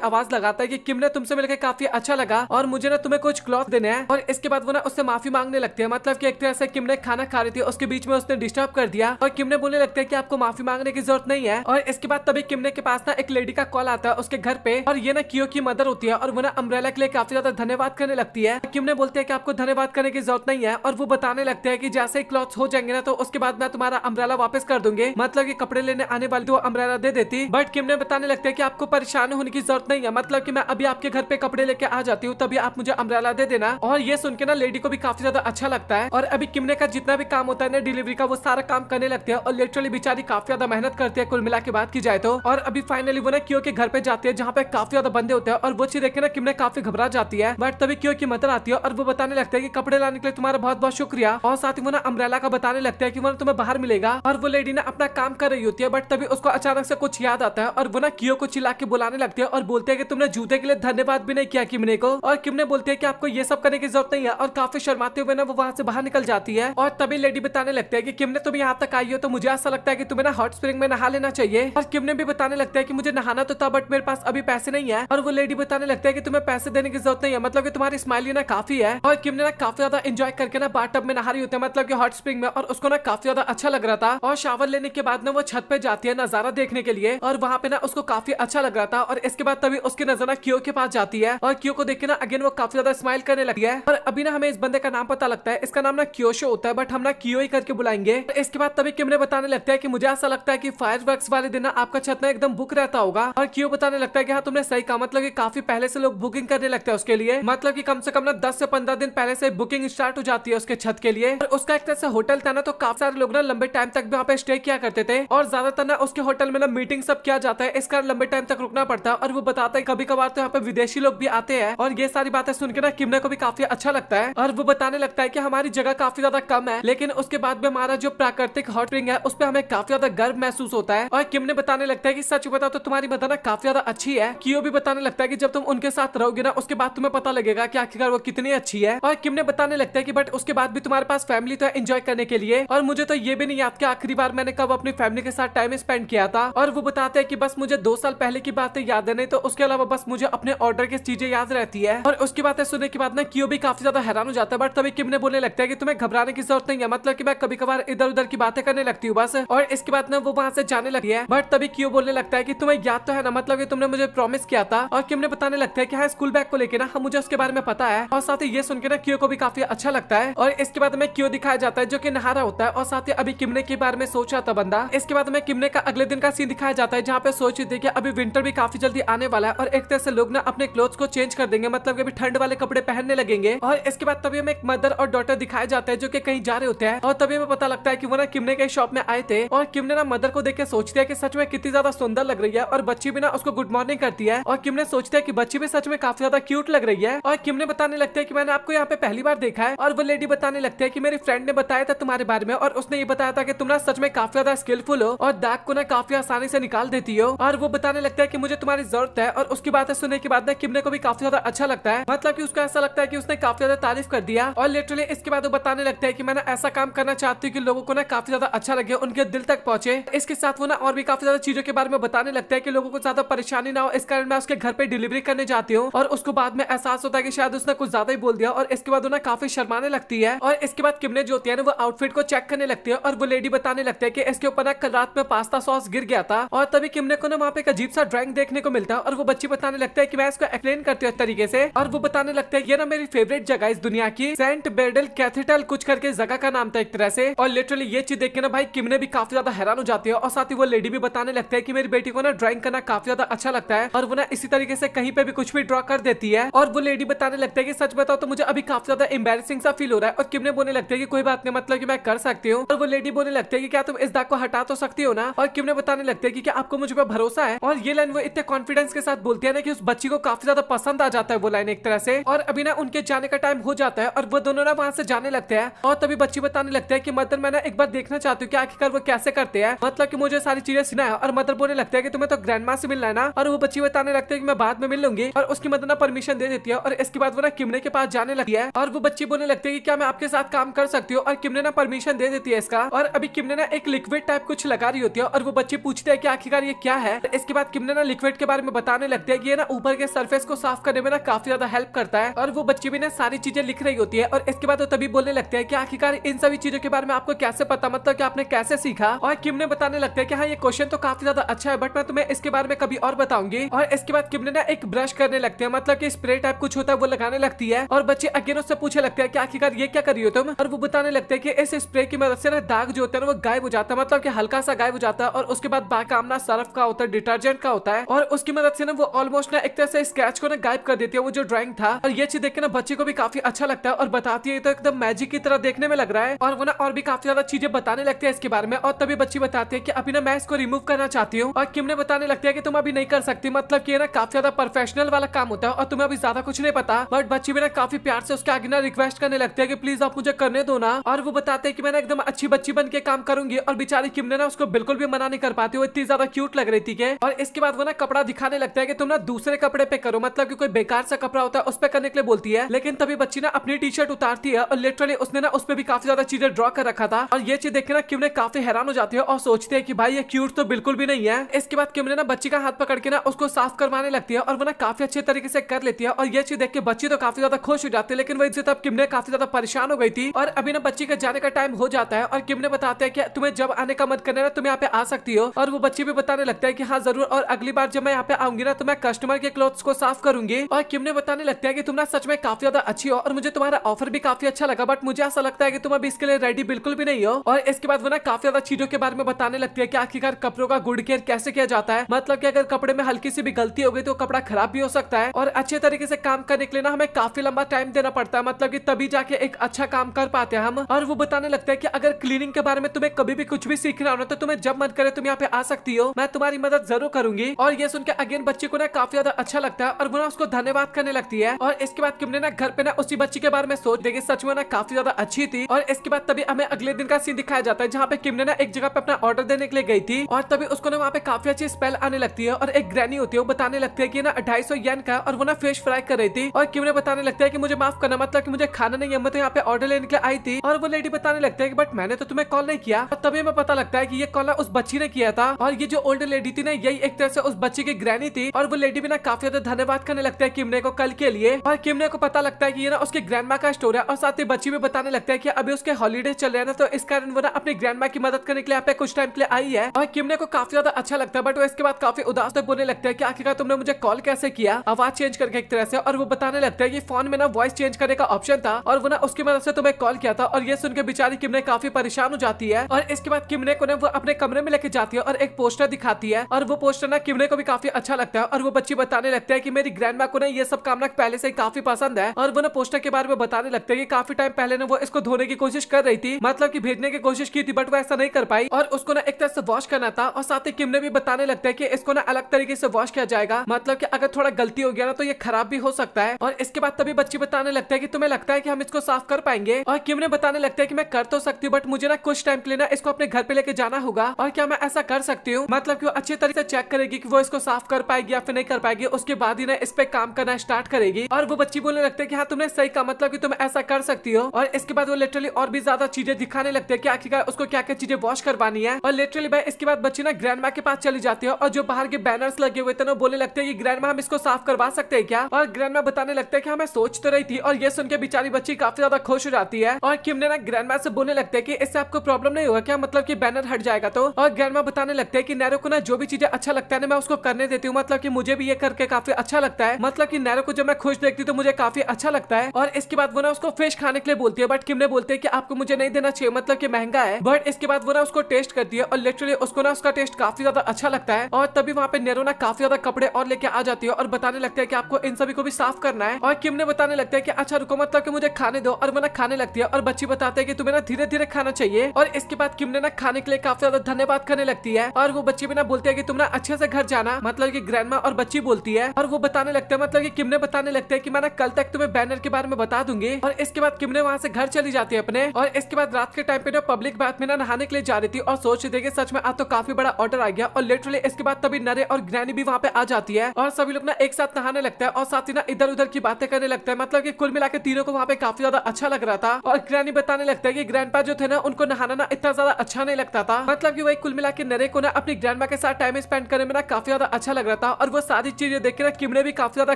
आवाज लगाता है कि किम ने तुमसे मिलकर काफी अच्छा लगा और मुझे ना तुम्हें कुछ क्लॉथ देने हैं। और इसके बाद वो ना उससे माफी मांगने लगते हैं, मतलब कि एक तरह से किम ने खाना खा रही थी, उसके बीच में उसने डिस्टर्ब कर दिया और किम ने बोलने लगता है कि आपको माफी मांगने की जरूरत नहीं है। और इसके बाद तभी किम ने के पास ना एक लेडी का कॉल आता है उसके घर पे, और ये ना कियो की मदर होती है और वो ना अम्ब्रेला के लिए काफी ज्यादा धन्यवाद करने लगती है। किम ने बोलते हैं कि आपको धन्यवाद करने की जरूरत नहीं है, और वो बताने लगते हैं कि जैसे ही क्लॉथ्स हो जाएंगे ना तो उसके बाद मैं तुम्हारा अम्ब्रेला वापस कर दूंगी, मतलब कि कपड़े लेने आने वाली तो अम्ब्रेला दे देती। बट किम ने बताने लगते हैं कि आपको परेशान होने की जरूरत नहीं है, मतलब कि मैं अभी आपके घर पे कपड़े लेके आ जाती हूँ, तभी आप मुझे अम्ब्रेला दे देना। और ये सुन के ना लेडी को भी काफी ज्यादा अच्छा लगता है। और अभी किम ने का जितना भी काम होता है ना डिलीवरी का, वो सारा काम करने लगते हैं और लिटरली बेचारी काफी ज्यादा मेहनत करती है कुल मिला के बात की जाए तो। और अभी फाइनली वो ना कियो के घर पे जाती है जहाँ पे काफी ज्यादा बंदे होते हैं, और वो चीज देख के ना किम ने काफी घबरा जाती है। बट तभी कियो की मदर आती है और वो बताने लगता है कि कपड़े लाने के लिए तुम्हारा बहुत बहुत शुक्रिया। और साथ ही वो ना अम्ब्रेला का बताने लगता है कि वो तुम्हें बाहर मिलेगा। और वो लेडी ना अपना काम कर रही होती है, बट तभी उसको अचानक से कुछ याद आता है और वो ना कियो को चिल्ला के बुलाने लगती है और बोलते हैं कि तुमने जूते के लिए धन्यवाद भी नहीं किया किमने को। और किमने बोलती है कि आपको ये सब करने की जरूरत नहीं है, और काफी शर्माते हुए ना वो वहां से बाहर निकल जाती है। और तभी लेडी बताने लगता है कि किमने तुम यहाँ तक आई हो तो मुझे ऐसा लगता है कि तुम्हें ना हॉट स्प्रिंग में नहा लेना चाहिए। और किमने भी बताने लगता है कि मुझे नहाना तो था बट मेरे पास अभी पैसे नहीं है। और वो लेडी बताने लगता है कि तुम्हें पैसे देने की जरूरत नहीं है, मतलब कि तुम्हारी स्माइल ना काफी है। और किमने ना काफी ज्यादा एंजॉय करके ना बाथटब में नहा रही होती है, मतलब कि हॉट स्प्रिंग में, और उसको ना काफी ज्यादा अच्छा लग रहा था। और शावर लेने के बाद ना वो छत पे जाती है नजारा देखने के लिए, और वहाँ पे ना उसको काफी अच्छा लग रहा था। और इसके बाद तभी उसकी नजर ना कियो के पास जाती है, और कियो को देख के ना अगेन वो काफी ज्यादा स्माइल करने लगती है। और अभी ना हमें इस बंदे का नाम पता लगता है, इसका नाम ना कियोशो होता है, बट हम ना कियो ही करके बुलाएंगे। इसके बाद तभी किम ने बताने लगता है कि मुझे ऐसा लगता है कि फायरवर्क्स वाले दिन ना आपका छत ना एकदम बुक रहता होगा। और कियो बताने लगता है कि हाँ तुमने सही कहा, मतलब कि काफी पहले से लोग बुकिंग करने लगते हैं उसके लिए, मतलब कि कम से कम ना 10 से 15 दिन पहले से बुकिंग स्टार्ट हो जाती है उसके छत के लिए। और उसका एक तरह से होटल था ना, तो काफी सारे लोग ना लंबे टाइम तक वहाँ पे स्टे किया करते थे, और ज्यादातर ना उसके होटल में ना मीटिंग सब किया जाता है, इस कारण लंबे टाइम तक रुकना पड़ता है। और वो बताता है कभी कभार तो यहाँ पे विदेशी लोग भी आते हैं। और ये सारी बातें सुन के ना किमने को भी काफी अच्छा लगता है, और वो बताने लगता है कि हमारी जगह काफी ज्यादा कम है, लेकिन उसके बाद भी हमारा जो प्राकृतिक हॉट स्प्रिंग है उस पर हमें काफी ज्यादा गर्व महसूस होता है। और किम ने बताने लगता है कि सच बताओ तो तुम्हारी मदर ना काफी ज्यादा अच्छी है। कियो भी बताने लगता है कि जब तुम उनके साथ रहोगे ना उसके बाद तुम्हें पता लगेगा कि आखिरकार वो कितनी अच्छी है। और किम ने बताने लगता है कि बट उसके बाद भी तुम्हारे पास फैमिली तो है एंजॉय करने के लिए, और मुझे तो ये भी नहीं याद कि आखिरी बार मैंने कब अपनी फैमिली के साथ टाइम स्पेंड किया था। और वो बताते हैं कि बस मुझे 2 साल पहले की बातें याद है, नहीं तो उसके अलावा बस मुझे अपने ऑर्डर की चीजें याद रहती है। और उसकी बातें सुनने के बाद ना कियो भी काफी ज्यादा हैरान हो जाता है, बट तभी किम ने बोलने लगता है कि तुम्हें घबराने की जरूरत नहीं है, मतलब कि मैं कभी कभार इधर उधर की बातें करने लगती हूँ बस। और इसके बाद ना वो वहां से जाने लगी है, बट तभी कियो बोलने लगता है कि तुम्हें याद तो है ना, मतलब कि तुमने मुझे प्रॉमिस किया था। और किम ने बताने लगता है कि हाँ स्कूल बैग को लेके ना मुझे उसके बारे में पता है। और साथ ही ये सुन के ना कियो को भी काफी अच्छा लगता है। और इसके बाद में कियो दिखाया जाता है जो कि नहा रहा होता है, और साथ ही अभी किमने के बारे में सोच रहा था बंदा। इसके बाद में किमने का अगले दिन का सीन दिखाया जाता है जहाँ पे सोच रही थी कि अभी विंटर भी काफी जल्दी आने वाला है, और एक तरह से लोग ना अपने क्लोथ्स को चेंज कर देंगे, मतलब कि अभी ठंड वाले कपड़े पहनने लगेंगे। और इसके बाद तभी हमें एक मदर और डॉटर दिखाए जाते हैं जो कि कहीं जा रहे होते हैं, और तभी हमें पता लगता है कि वो ना किमने के शॉप में आए थे। और किमने ना मदर को देख के सोचती है कि सच में कितनी ज्यादा सुंदर लग रही है, और बच्ची भी ना उसको गुड मॉर्निंग करती है। और किमने सोचते है कि बच्ची भी सच में काफी ज्यादा क्यूट लग रही है। और किमने बताने लगते है कि मैंने आपको यहाँ पे पहली बार देखा है। और वो लेडी बताने लगते है कि मेरी फ्रेंड ने बताया था तुम्हारे बारे में, और उसने ये बताया था कि तुम ना सच में काफी ज्यादा स्किलफुल हो और दाग को ना काफी आसानी से निकाल देती हो। और वो बताने लगता है कि मुझे तुम्हारी जरूरत है। और उसकी बातें सुनने के बाद ना किमने को भी काफी ज्यादा अच्छा लगता है, मतलब कि उसको ऐसा लगता है कि उसने काफी ज्यादा तारीफ कर दिया। और लिटरली इसके बाद वो बताने लगता है कि मैंने ऐसा काम करना चाहती हूँ कि लोगों को ना काफी ज्यादा अच्छा लगे, उनके दिल तक पहुंचे। इसके साथ वो ना और भी काफी ज्यादा चीजों के बारे में बताने लगता है कि लोगों को ज्यादा परेशानी ना हो, इस कारण मैं उसके घर पे डिलीवरी करने जाती हूँ। और उसको बाद में एहसास होता है कि शायद उसने कुछ ज्यादा ही बोल दिया, और इसके बाद वो ना काफी शर्माने लगती है। और इसके बाद किमने जो होती है ना वो आउटफिट को चेक करने लगती है, और वो लेडी बताने लगता है कि इसके ऊपर ना कल रात में पास्ता सॉस गिर गया था। और तभी किमने को ना वहाँ पे एक अजीब सा ड्राइंग देखने को मिलता है, और वो बच्ची बताने लगता है कि मैं इसको एक्सप्लेन करती हूँ तरीके से। और वो बताने लगता है ये ना मेरी फेवरेट जगह इस दुनिया की सेंट बेडल कैथेड्रल कुछ करके जगह का नाम था एक तरह से। और लिटरली ये चीज देख के ना भाई किमने भी काफी ज्यादा हैरान हो जाती है। और साथ ही वो लेडी भी बताने लगता है कि मेरी बेटी को ना ड्राइंग करना काफी ज्यादा अच्छा लगता है, और वो ना इसी तरीके से कहीं पे भी कुछ भी ड्रॉ कर देती है। और वो लेडी बताने लगता है कि सच बताओ तो मुझे अभी काफी ज्यादा एम्बैरेसिंग सा फील हो रहा है। और किमने बोलने लगता है कि कोई बात नहीं, मतलब कि मैं कर सकती हूँ। और वो लेडी बोलने लगती है कि क्या तुम इस दाग को हटा तो सकती हो ना। और किमने बताने लगते हैं कि क्या आपको मुझ पर भरोसा है। और ये लाइन वो इतने कॉन्फिडेंस के साथ बोलती है ना कि उस बच्ची को काफी ज्यादा पसंद आ जाता है वो लाइन एक तरह से। और अभी ना उनके जाने का टाइम हो जाता है, और वो दोनों ना वहां से जाने लगते हैं। और तभी बच्ची बताने लगते हैं कि मदर मैं ना एक बार देखना चाहती हूँ कि आखिरकार वो कैसे करते हैं, मतलब कि मुझे सारी चीजें सुना है। और मदर बोलने लगता है कि तुम्हें तो ग्रैंड माँ से मिलना है ना। और वो बच्ची बताने लगते हैं कि मैं बाद में मिल लूंगी, और उसकी मदर ना परमिशन दे देती है। और इसके बाद वो ना किमने के पास जाने लगती है, और वो बच्ची बोलने लगती है कि क्या मैं आपके साथ काम कर सकती हूँ। और किमने ना परमिशन दे देती है इसका। और अभी किमने ना एक लिक्विड टाइप कुछ लगा रही होती है, और वो बच्ची पूछते हैं कि आखिरकार ये क्या है। इसके बाद किम ने ना लिक्विड के बारे में बताने लगते हैं कि ये ना ऊपर के सरफेस को साफ करने में ना काफी ज्यादा हेल्प करता है। और वो बच्ची भी ना सारी चीजें लिख रही होती है और इसके बाद वो तभी बोलने लगते हैं कि आखिरकार इन सभी चीजों के बारे में आपको कैसे पता, मतलब कि आपने कैसे सीखा। और किम ने बताने लगते हैं कि हाँ ये क्वेश्चन तो काफी ज्यादा अच्छा है, बट मैं तुम्हें इसके बारे में कभी और बताऊंगी। और इसके बाद किम ने ना एक ब्रश करने लगते हैं, मतलब कि स्प्रे टाइप कुछ होता है वो लगाने लगती है। और बच्चे अगेन उससे पूछने लगते हैं कि आखिरकार ये क्या कर रही हो तुम। और वो बताने लगते हैं कि इस स्प्रे की मदद से ना दाग जो होता है वो गायब हो जाता है, मतलब कि हल्का सा गायब हो जाता है। और उसके बाद बाकी काम ना सर्फ का होता है, डिटर्जेंट का होता है। और उसकी मदद से ना वो ऑलमोस्ट ना एक तरह से स्केच को ना गायब कर देती है, वो जो ड्राइंग था। और ये चीज देख के ना बच्चे को भी काफी अच्छा लगता है और बताती है तो एकदम मैजिक की तरह देखने में लग रहा है। और वो ना और भी काफी ज्यादा चीजें बताने लगते हैं इसके बारे में। और तभी बच्ची बताती है कि अभी ना मैं इसको रिमूव करना चाहती हूँ। और किम ने बताने लगता है कि तुम अभी नहीं कर सकती, मतलब कि ये ना काफी ज्यादा प्रोफेशनल वाला काम होता है और तुम्हें अभी ज्यादा कुछ नहीं पता। बट बच्ची भी ना काफी प्यार से उसके आगे ना रिक्वेस्ट करने लगती है कि प्लीज आप मुझे करने दो ना। और वो बताते हैं कि मैं ना एकदम अच्छी बच्ची बन के काम करूंगी। और बेचारी किम ने ना उसको बिल्कुल भी मना नहीं कर पाती, वो इतनी ज्यादा क्यूट लग रही थी के। और इसके बाद वो ना कपड़ा दिखाने लगता है कि तुम ना दूसरे कपड़े पे करो, मतलब कि कोई बेकार सा कपड़ा होता है उस पे करने के लिए बोलती है। लेकिन तभी बच्ची ना अपनी टी शर्ट उतारती है और लिटरली उसने ना उस पे भी काफी ज्यादा चीजें ड्रॉ कर रखा था। और ये चीज देख के ना किम ने काफी हैरान हो जाती है और सोचती है कि भाई ये क्यूट तो बिल्कुल भी नहीं है। इसके बाद किम ने ना बच्ची का हाथ पकड़ के ना उसको साफ करवाने लगती है और वो ना काफी अच्छे तरीके से कर लेती है। और ये चीज देख के बच्ची तो काफी ज्यादा खुश हो जाती है, लेकिन वही तब किम ने काफी ज्यादा परेशान हो गई थी। और अभी ना बच्ची का जाने का टाइम हो जाता है और किम ने बताते हैं कि तुम्हें जब आने का मन करना है तुम यहाँ पे आ सकती हो। और वो बच्ची भी बताने लगता है कि हाँ जरूर, और अगली बार जब मैं यहाँ पे आऊंगी ना तो मैं कस्टमर के क्लोथ्स को साफ करूंगी। और किम ने बताने लगता है कि तुम ना सच में काफी ज्यादा अच्छी हो और मुझे तुम्हारा ऑफर भी काफी अच्छा लगा, बट मुझे ऐसा लगता है कि तुम अभी इसके लिए रेडी बिल्कुल भी नहीं हो। और इसके बाद वो ना काफी ज्यादा चीजों के बारे में बताने लगती है कि आखिरकार कपड़ों का गुड केयर कैसे किया जाता है, मतलब कि अगर कपड़े में हल्की सी भी गलती हो गई तो कपड़ा खराब भी हो सकता है। और अच्छे तरीके से काम करने के लिए ना हमें काफी लंबा टाइम देना पड़ता है, मतलब कि तभी जाके एक अच्छा काम कर पाते हैं हम। और वो बताने लगता है कि अगर क्लीनिंग के बारे में तुम्हें कभी भी कुछ भी सीखना हो ना तो तुम्हें जब मन करे तुम यहाँ पे आ सकती हो, मैं तुम्हारी मदद जरूर करूंगी। और ये सुनकर अगेन बच्ची को ना काफी ज्यादा अच्छा लगता है और वो ना उसको धन्यवाद करने लगती है। और इसके बाद किम ने ना घर पे ना उसी बच्ची के बारे में सोच देखी, सच में ना काफी ज्यादा अच्छी थी। और इसके बाद तभी हमें अगले दिन का सीन दिखाया जाता है जहाँ पे किम ने ना एक जगह पे अपना ऑर्डर देने के लिए गई थी। और तभी उसको ना वहाँ पे काफी अच्छी स्मेल आने लगती है और एक ग्रैनी होती है, वो बताने लगती है कि ना 250 येन का, और वो ना फिश फ्राई कर रही थी। और किम ने बताने लगता है कि मुझे माफ करना, मतलब कि मुझे खाना नहीं है, मैं तो यहाँ पे ऑर्डर लेने के लिए आई थी। और वो लेडी बताने लगता है कि बट मैंने तो तुम्हें कॉल नहीं किया। और तभी हमें पता लगता है कि ये कॉल ना उस बच्ची ने किया था। और ये जो ओल्ड लेडी थी ना यही एक तरह से उस बच्ची की ग्रैनी थी। और वो लेडी भी ना काफी ज्यादा धन्यवाद करने लगता है किमने को कल के लिए। और किमने को पता लगता है कि ये ना उसके ग्रैंडमा का स्टोर है। और साथ ही बच्ची भी बताने लगता है कि अभी उसके हॉलीडे चल रहे हैं ना, तो इस कारण वो ना अपनी ग्रैंडमा की मदद करने के लिए यहाँ पे कुछ टाइम के लिए आई है। और किमने को काफी ज्यादा अच्छा लगता है, बट वो इसके बाद काफी उदास बोलने लगता है कि आखिरकार तुमने मुझे कॉल कैसे किया, आवाज चेंज करके एक तरह से। और वो बताने लगता है कि फोन में ना वॉइस चेंज करने का ऑप्शन था और वो ना उसकी मदद से तुम्हें कॉल किया था। और ये सुनकर बेचारी किमने काफी परेशान हो जाती है। और इसके बाद किमने को ना वो अपने कमरे में लेके जाती है और एक पोस्टर दिखाती है। और वो पोस्टर ना किमने को भी काफी अच्छा लगता है। और वो बच्ची बताने लगता है कि मेरी ग्रैंडमा को ना ये सब काम ना पहले से ही काफी पसंद है। और वो ना पोस्टर के बारे में बताने लगते हैं कि काफी टाइम पहले ना वो इसको धोने की कोशिश कर रही थी, मतलब कि भेजने की कोशिश की थी, बट वो ऐसा नहीं कर पाई और उसको ना एक तरह से वॉश करना था। और साथ ही किमने भी बताने लगता है कि इसको ना अलग तरीके से वॉश किया जाएगा, मतलब कि अगर थोड़ा गलती हो गया ना तो ये खराब भी हो सकता है। और इसके बाद तभी बच्ची बताने लगता है कि तुम्हें लगता है कि हम इसको साफ कर पाएंगे। और किम ने बताने लगता है कि मैं कर तो सकती हूँ, बट मुझे ना कुछ टाइम के लिए ना इसको अपने घर पे लेके जाना होगा। और क्या मैं ऐसा कर सकती हूँ, मतलब कि वो अच्छे तरीके से चेक करेगी कि वो इसको साफ कर पाएगी या फिर नहीं कर पाएगी, उसके बाद ही ना इस पे काम करना स्टार्ट करेगी। और वो बच्ची बोलने लगती है कि हाँ तुमने सही कहा, मतलब कि तुम ऐसा कर सकती हो। और इसके बाद वो लिटरली और भी ज्यादा चीजें दिखाने लगते हैं कि आखिरकार उसको क्या क्या चीजें वॉश करवानी है। और लिटरली भाई इसके बाद बच्ची ना ग्रैंडमा के पास चली जाती है और जो बाहर के बैनर्स लगे हुए थे ना बोलने लगते हैं कि ग्रैंडमा हम इसको साफ करवा सकते हैं क्या। और ग्रैंडमा बताने लगता है कि हमें सोच तो रही थी। और ये सुन के बेचारी बच्ची काफी ज्यादा खुश हो जाती है। और किम ने ना ग्रैंडमा से बोलने लगते हैं कि इससे आपको प्रॉब्लम नहीं होगा क्या, मतलब कि बैनर हट जाएगा तो। और ग्रैंडमा बताने लगते हैं कि नैरो को ना जो भी चीजें अच्छा लगता है ना मैं उसको करने देती हूँ, मतलब कि मुझे भी ये करके काफी अच्छा लगता है, मतलब कि नैरो को जब मैं खुश देखती हूँ तो मुझे काफी अच्छा लगता है। और इसके बाद वो ना उसको फिश खाने के लिए बोलती है, बट किम ने बोलते हैं कि आपको मुझे नहीं देना चाहिए, मतलब कि महंगा है। बट इसके बाद वो ना उसको टेस्ट करती है और लिटरली उसको ना उसका टेस्ट काफी ज्यादा अच्छा लगता है। और तभी वहाँ पे नेरो ना काफी ज्यादा कपड़े और लेके आ जाती है और बताने लगता है कि आपको इन सभी को भी साफ करना है। और किम ने बताने लगता है कि अच्छा रुको, मतलब कि मुझे खाने दो। और वो ना खाने लगती है और बच्ची बताते हैं कि तुम्हें ना धीरे धीरे खाना चाहिए। और इसके बाद किम ने ना खाने के लिए काफी ज्यादा धन्यवाद करने लगती है। और वो बच्ची भी ना बोलते हैं कि तुम ना अच्छे से घर जाना, मतलब कि ग्रैंडमा और बच्ची बोलती है। और वो बताने लगता है, मतलब कि किम ने बताने लगता है कि मैं ना कल तक तुम्हें बैनर के बारे में बता दूंगी। और इसके बाद किम ने वहाँ से घर चली जाती है अपने। और इसके बाद रात के टाइम पे ना पब्लिक बाथ में ना नहाने के लिए जा रही थी और सोच रही थी कि सच में आज तो काफी बड़ा ऑर्डर आ गया। और लिटरली इसके बाद तभी नरे और ग्रैनी भी वहाँ पे आ जाती है और सभी लोग ना एक साथ नहाने लगता है और साथ ही ना इधर उधर की बातें करने लगता है, मतलब कि कुल मिला के तीनों को वहाँ पे काफी ज्यादा अच्छा लग रहा था। और ग्रैनी बताने लगता है कि ग्रैंडपा जो थे ना उनको नहाना ना इतना ज्यादा अच्छा नहीं लगता था, मतलब कि वही कुल मिला के नरे को ना अपनी ग्रैंडमा के साथ टाइम स्पेंड करने में ना काफी ज्यादा अच्छा लग रहा था और वो सारी चीजें देख के ना किमने भी काफी ज्यादा